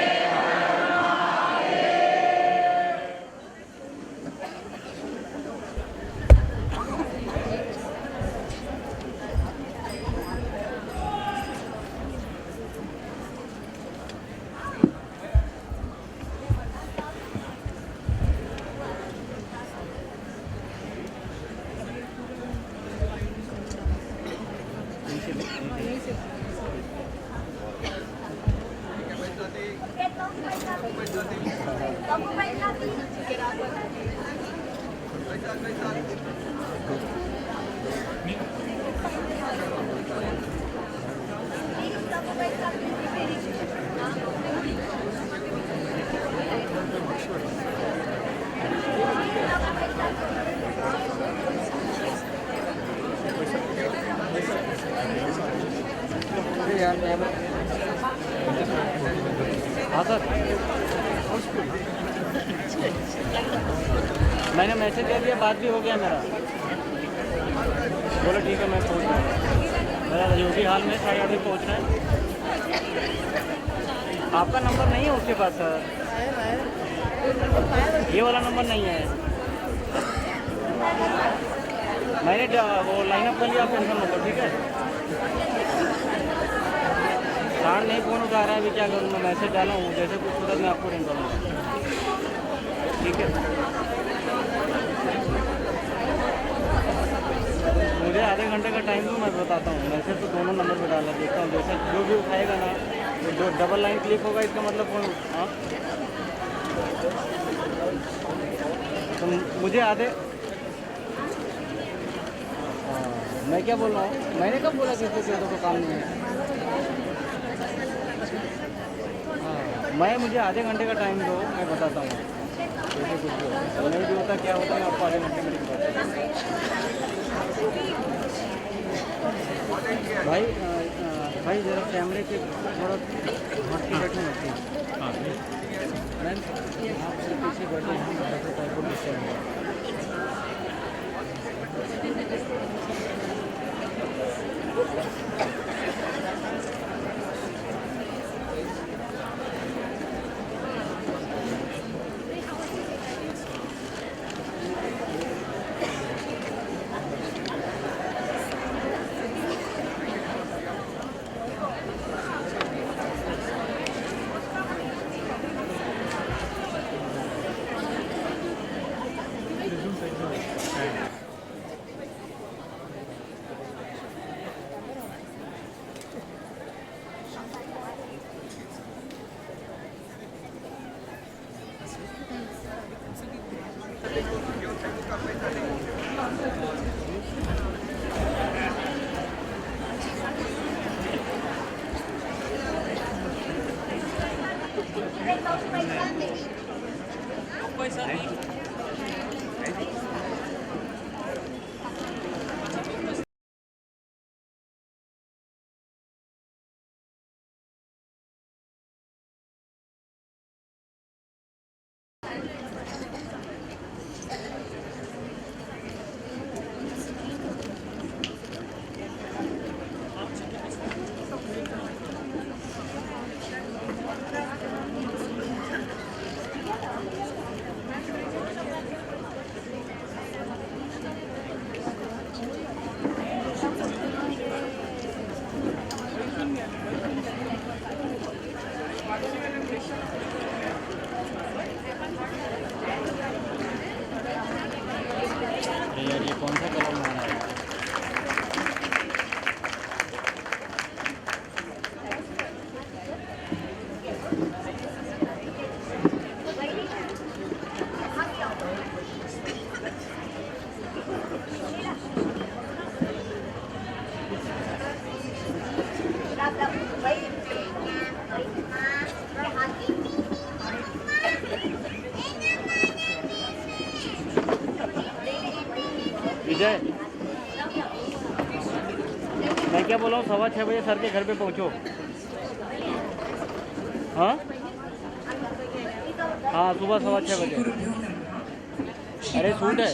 हाँ सर मैंने मैसेज दे दिया, बात भी हो गया मेरा। बोलो ठीक है, मैं पहुँच रहा हूँ। मेरा योगी हाल में 8:30 पहुँचना है। आपका नंबर नहीं है उसके पास सर? ये वाला नंबर नहीं है। मैंने वो लाइनअप कर लिया, पेंशन नंबर, ठीक है। कार्ड नहीं फ़ोन उठा रहा है, अभी क्या करूँ मैं? मैसेज डाला हूँ, जैसे कुछ होता मैं आपको रिंग करूँगा, ठीक है। मुझे आधे घंटे का टाइम दो, मैं बताता हूँ। मैसेज तो दोनों नंबर पर डाला, देखता हूँ जैसे जो भी उठाएगा ना, तो जो डबल लाइन क्लिक होगा इसका मतलब फ़ोन। हाँ, तो मुझे आधे, मैं क्या बोल रहा हूँ? मैंने कब बोला कि इसके तो काम नहीं है? हाँ, मुझे आधे घंटे का टाइम दो, मैं बताता हूँ जैसे कुछ भी होता है। नहीं भी होता क्या होता है, आपको आधे घंटे में बताता हूँ। भाई जरा कैमरे के थोड़ा हट के बैठे होती है मैम, आप से पीछे बैठे हैं, टाइप को विजय, मैं क्या बोला हूँ, 6:15 बजे सर के घर पे पहुँचो। हाँ हाँ, सुबह 6:15 बजे। अरे सूट है,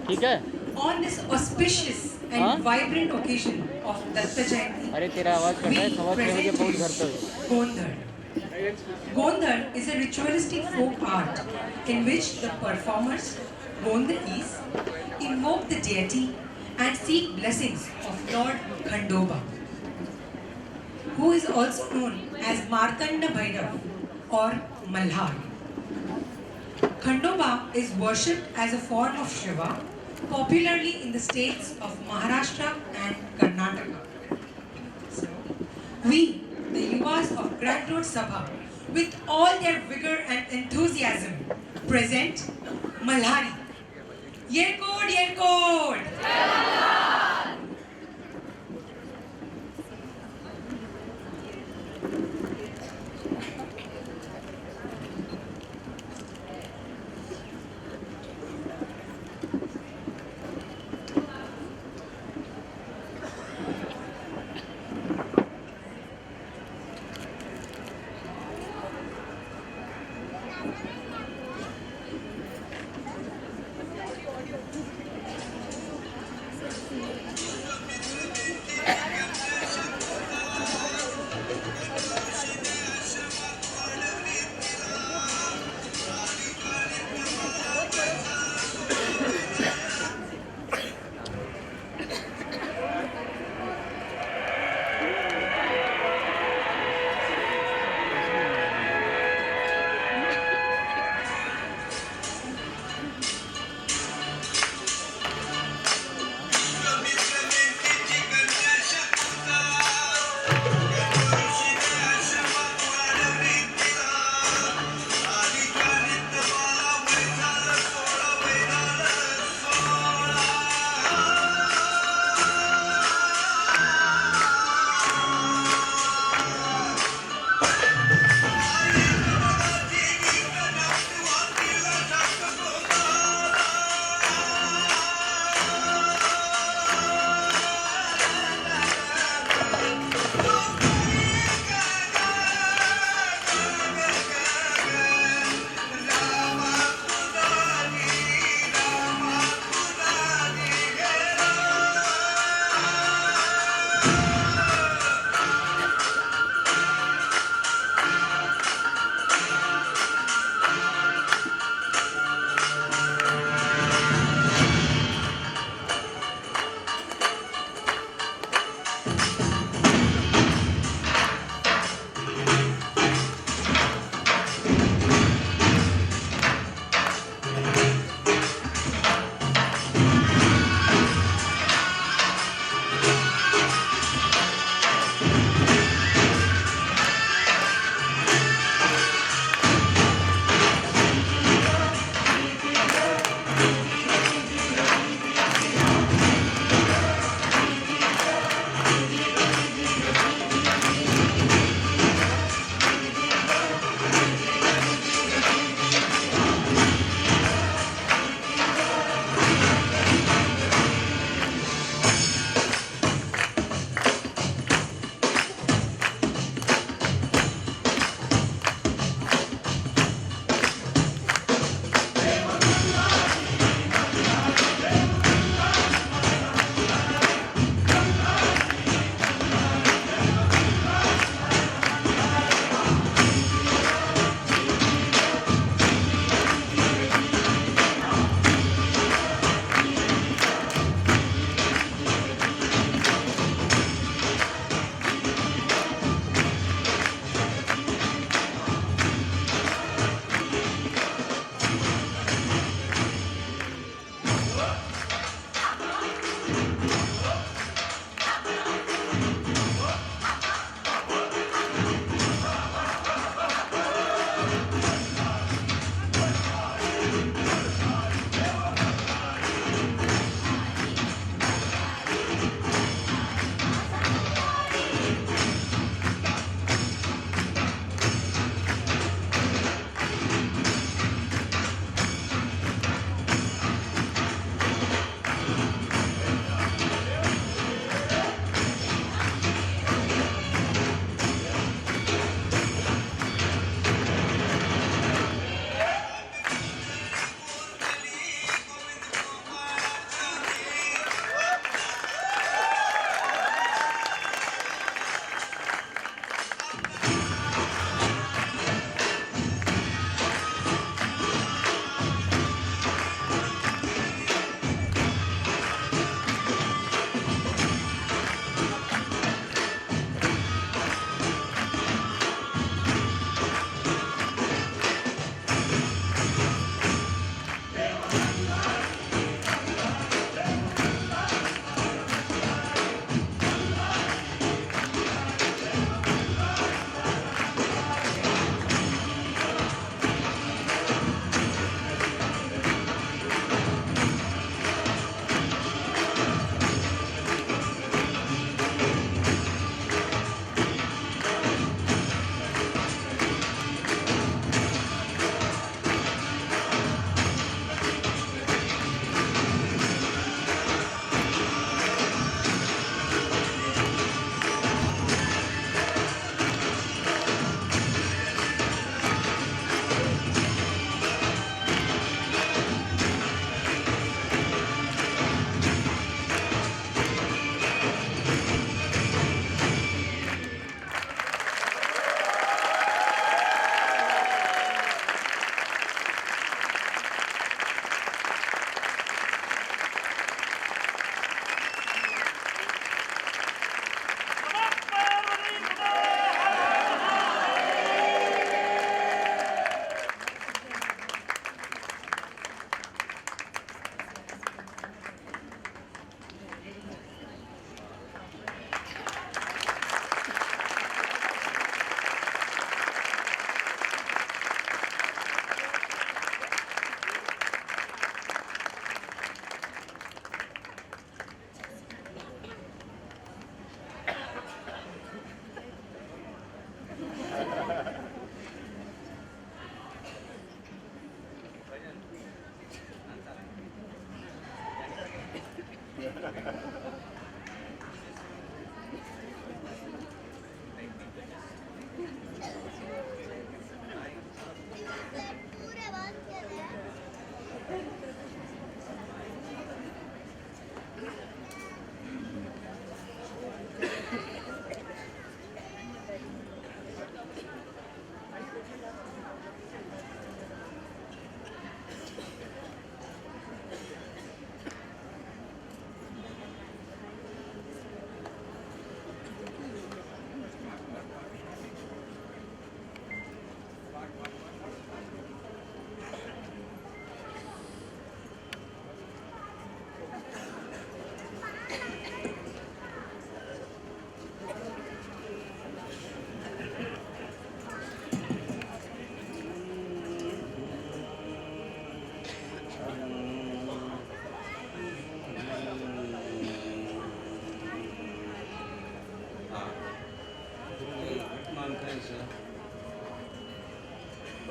ठीक है। On this auspicious and vibrant occasion of Datta Jayanti, अरे तेरा आवाज़ कट रहा है, 6:15 बजे पहुँच घर पे। Gondar. Gondar is a ritualistic folk art in which the performers, Gondaris, invoke the deity and seek blessings of Lord Khandoba, who is also known as Martanda Bhairav or Malhar. Khandoba is worshipped as a form of Shiva, popularly in the states of Maharashtra and Karnataka. So, we, the Yuvas of Grand Road Sabha, with all their vigor and enthusiasm, present Malhari. Yerkod, Yerkod!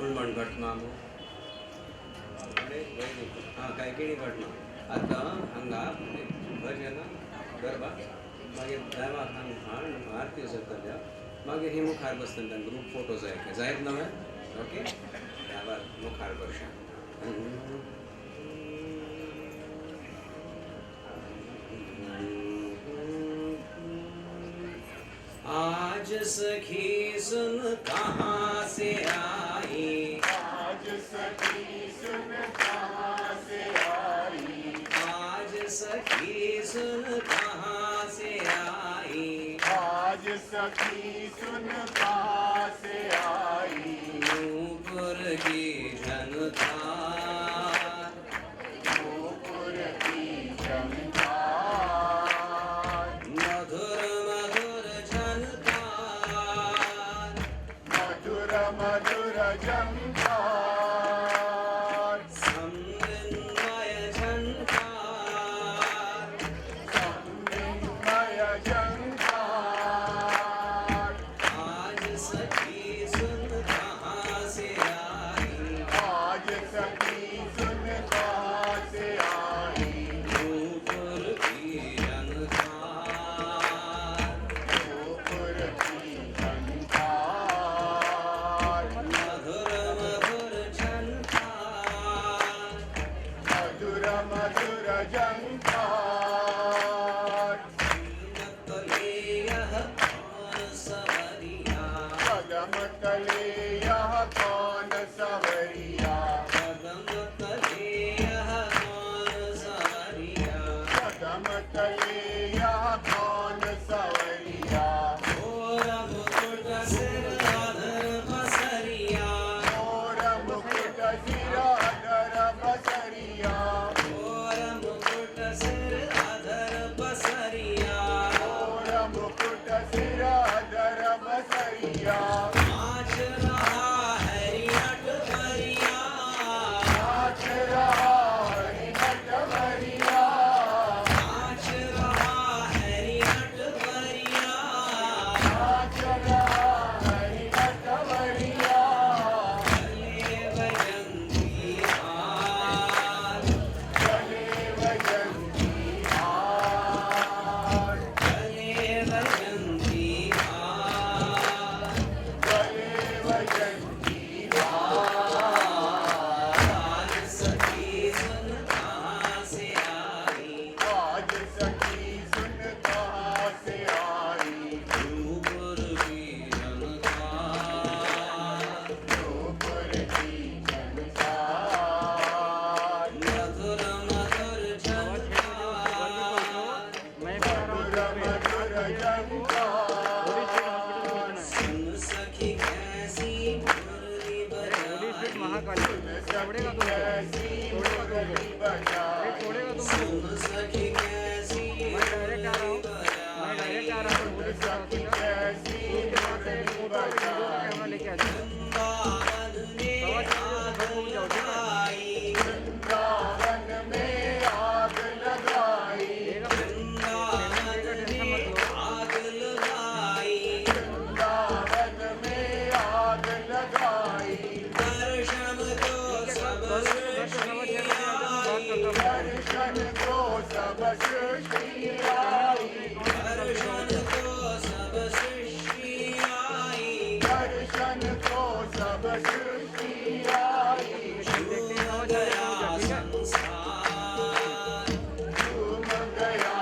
उल्मण घटनामु काय केळी घटना आता हांगा भजन गरबा मागीर देवाक हांगा आरती जातल्या मागीर ही मुखार बसतली तांकां ग्रूप फोटो जाय जायत नवे ओके देवाक मुखार बसता आज सखी सुन कहाँ से आई आज सखी सुन कहाँ से आई आज सखी सुन कहाँ से आई आज सखी सुन कहाँ से आई नूपुर की जनता नूपुर की जनता मधुर मधुर जनता मधुर मधुर जनता संविन्मय जनता संविन्मय जनता आज सखी सुन कहाँ से आई आज सखी सुन कहाँ से आई नूपुर की जनता नूपुर की जनता मधुर मधुर जनता मधुर मधुर जनता तले यह कौन सवरिया कदम तले यह कौन सवरिया कदम तले यह कौन सवरिया कदम तले यह कौन सवरिया और मुकुट सिर अधर बसरिया और मुकुट सिर अधर बसरिया और मुकुट सिर अधर बसरिया और मुकुट सिर अधर बसरिया नाच रहा है रियट भरिया नाच रहा हरि नट भरिया नाच रहा है रियट भरिया नाच रहा हरि नट भरिया चले बजंती हार चले बजंती हार चले बजंती हार चले बजंती हार आज सखी सुन कहाँ से आई आज सखी सुन कहाँ से आई नूपुर की जनता नूपुर की जनता मधुर मधुर जनता मधुर मधुर जनता सुन सखी कैसी मुरली बजाई कैसी मुरली बजाई सुन सखी कैसी मुरली बजाई सखी कैसी मुरली बजाई वृंदावन में आग लगाई वृंदावन में आग लगाई वृंदावन में आग लगाई वृंदावन में आग लगाई दर्शन को सब सृष्टि आई दर्शन को सब सृष्टि आई दर्शन को सब सृष्टि आई दर्शन को सब सृष्टि आई झूम गया संसार झूम गया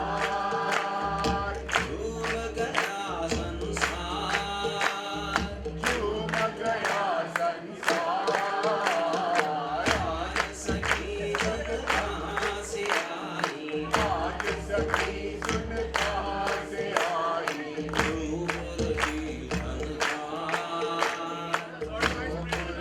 संसार झूम गया संसार झूम गया संसार आज सखी सुन कहाँ से आई आज सखी सुन कहाँ से आई नूपुर की जनता नूपुर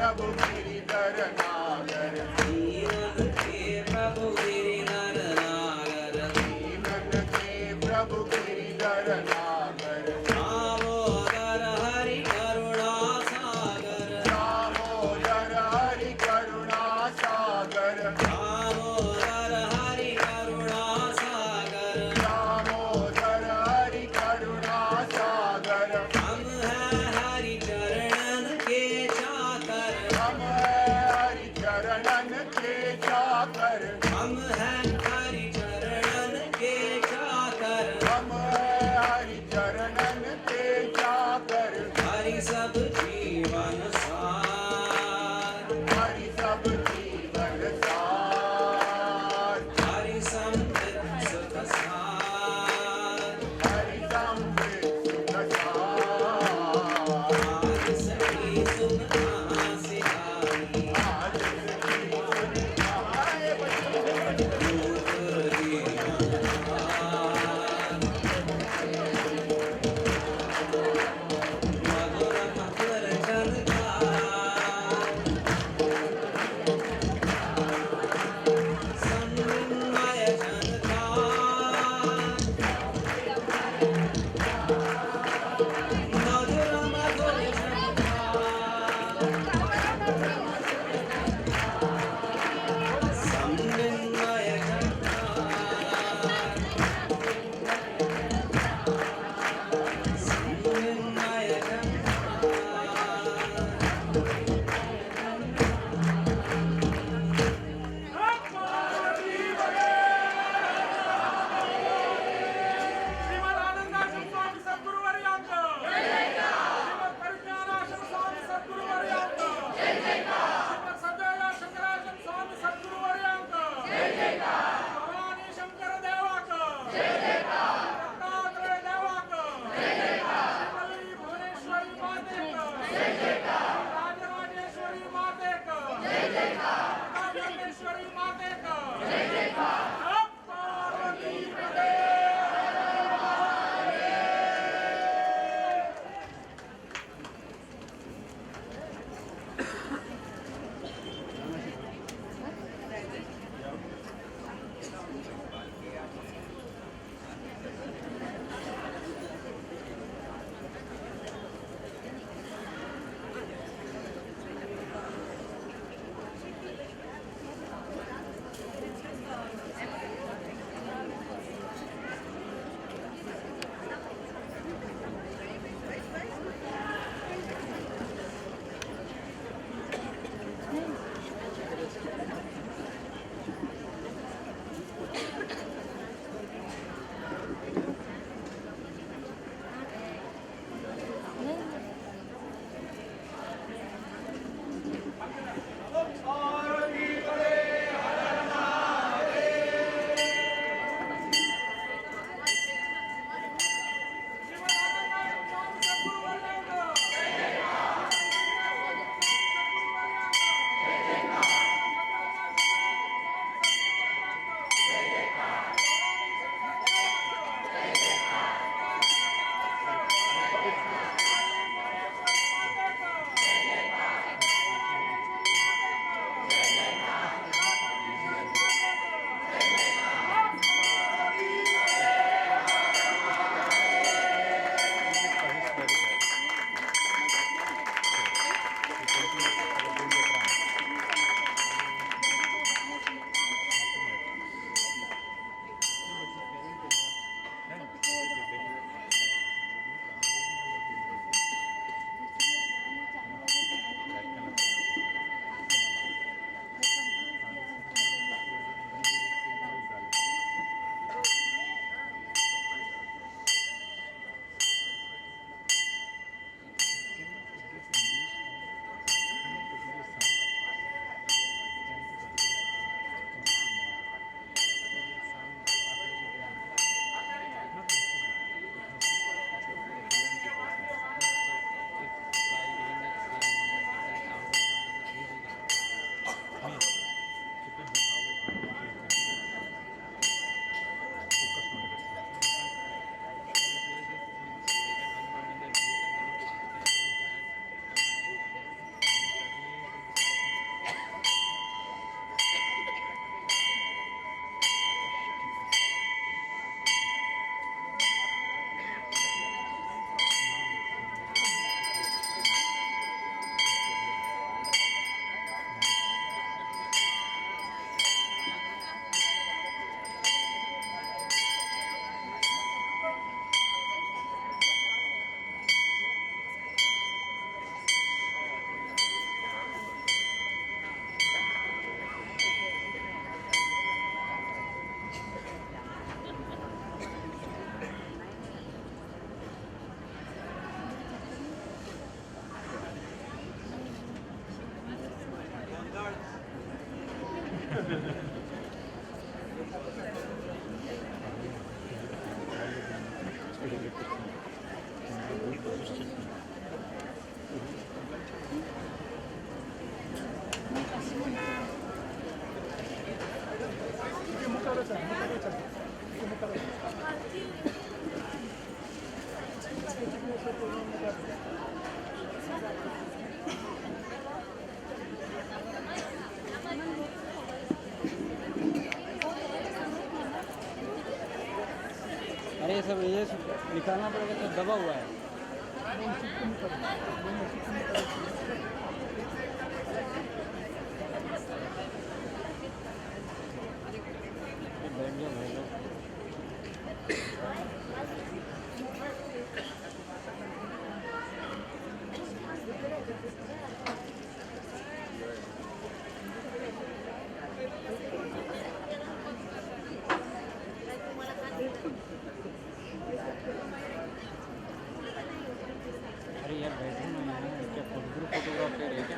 प्रभु गिरिधर नागर दीनन के प्रभु गिरिधर नागर दीनन के प्रभु गिरिधर नागर दामोदर हरि करुणा सागर दामोदर हरि करुणा सागर दामोदर हरि करुणा सागर दामोदर हरि करुणा सागर हम हैं हरि चरणन के चाकर हम हैं हरि चरण ये सब निकालना पड़ेगा, सब दबा हुआ है। बैठ जाओ भाई लोग। अरे यार बैठो ना, क्या फोटोग्राफ ले रहे क्या?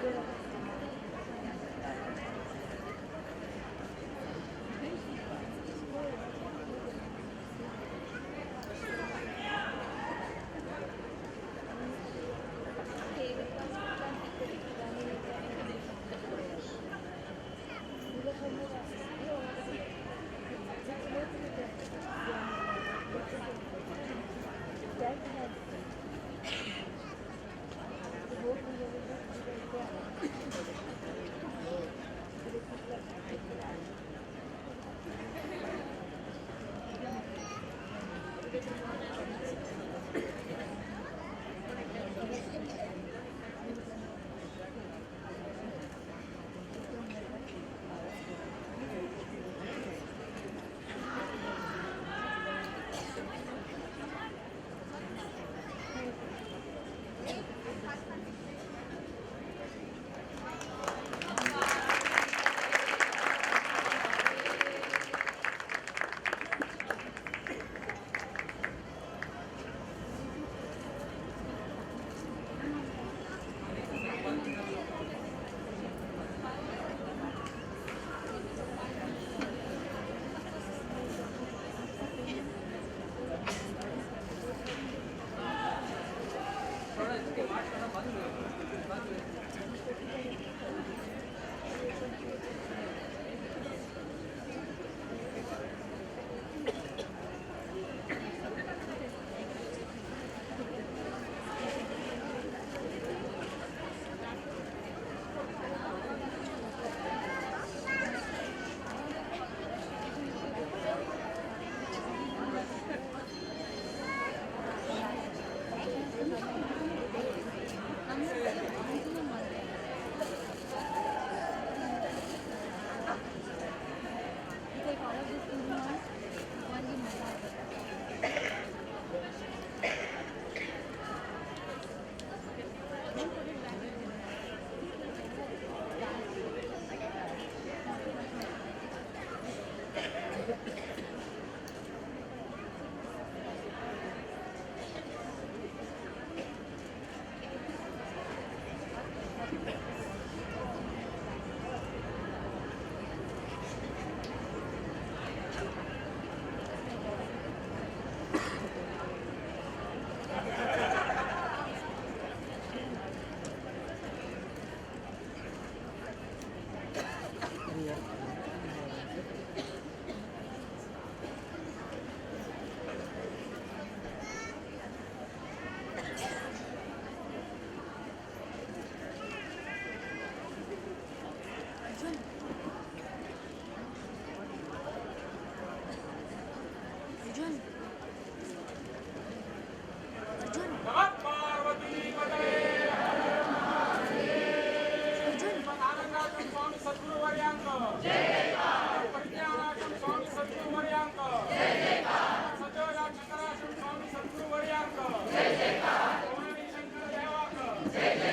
जय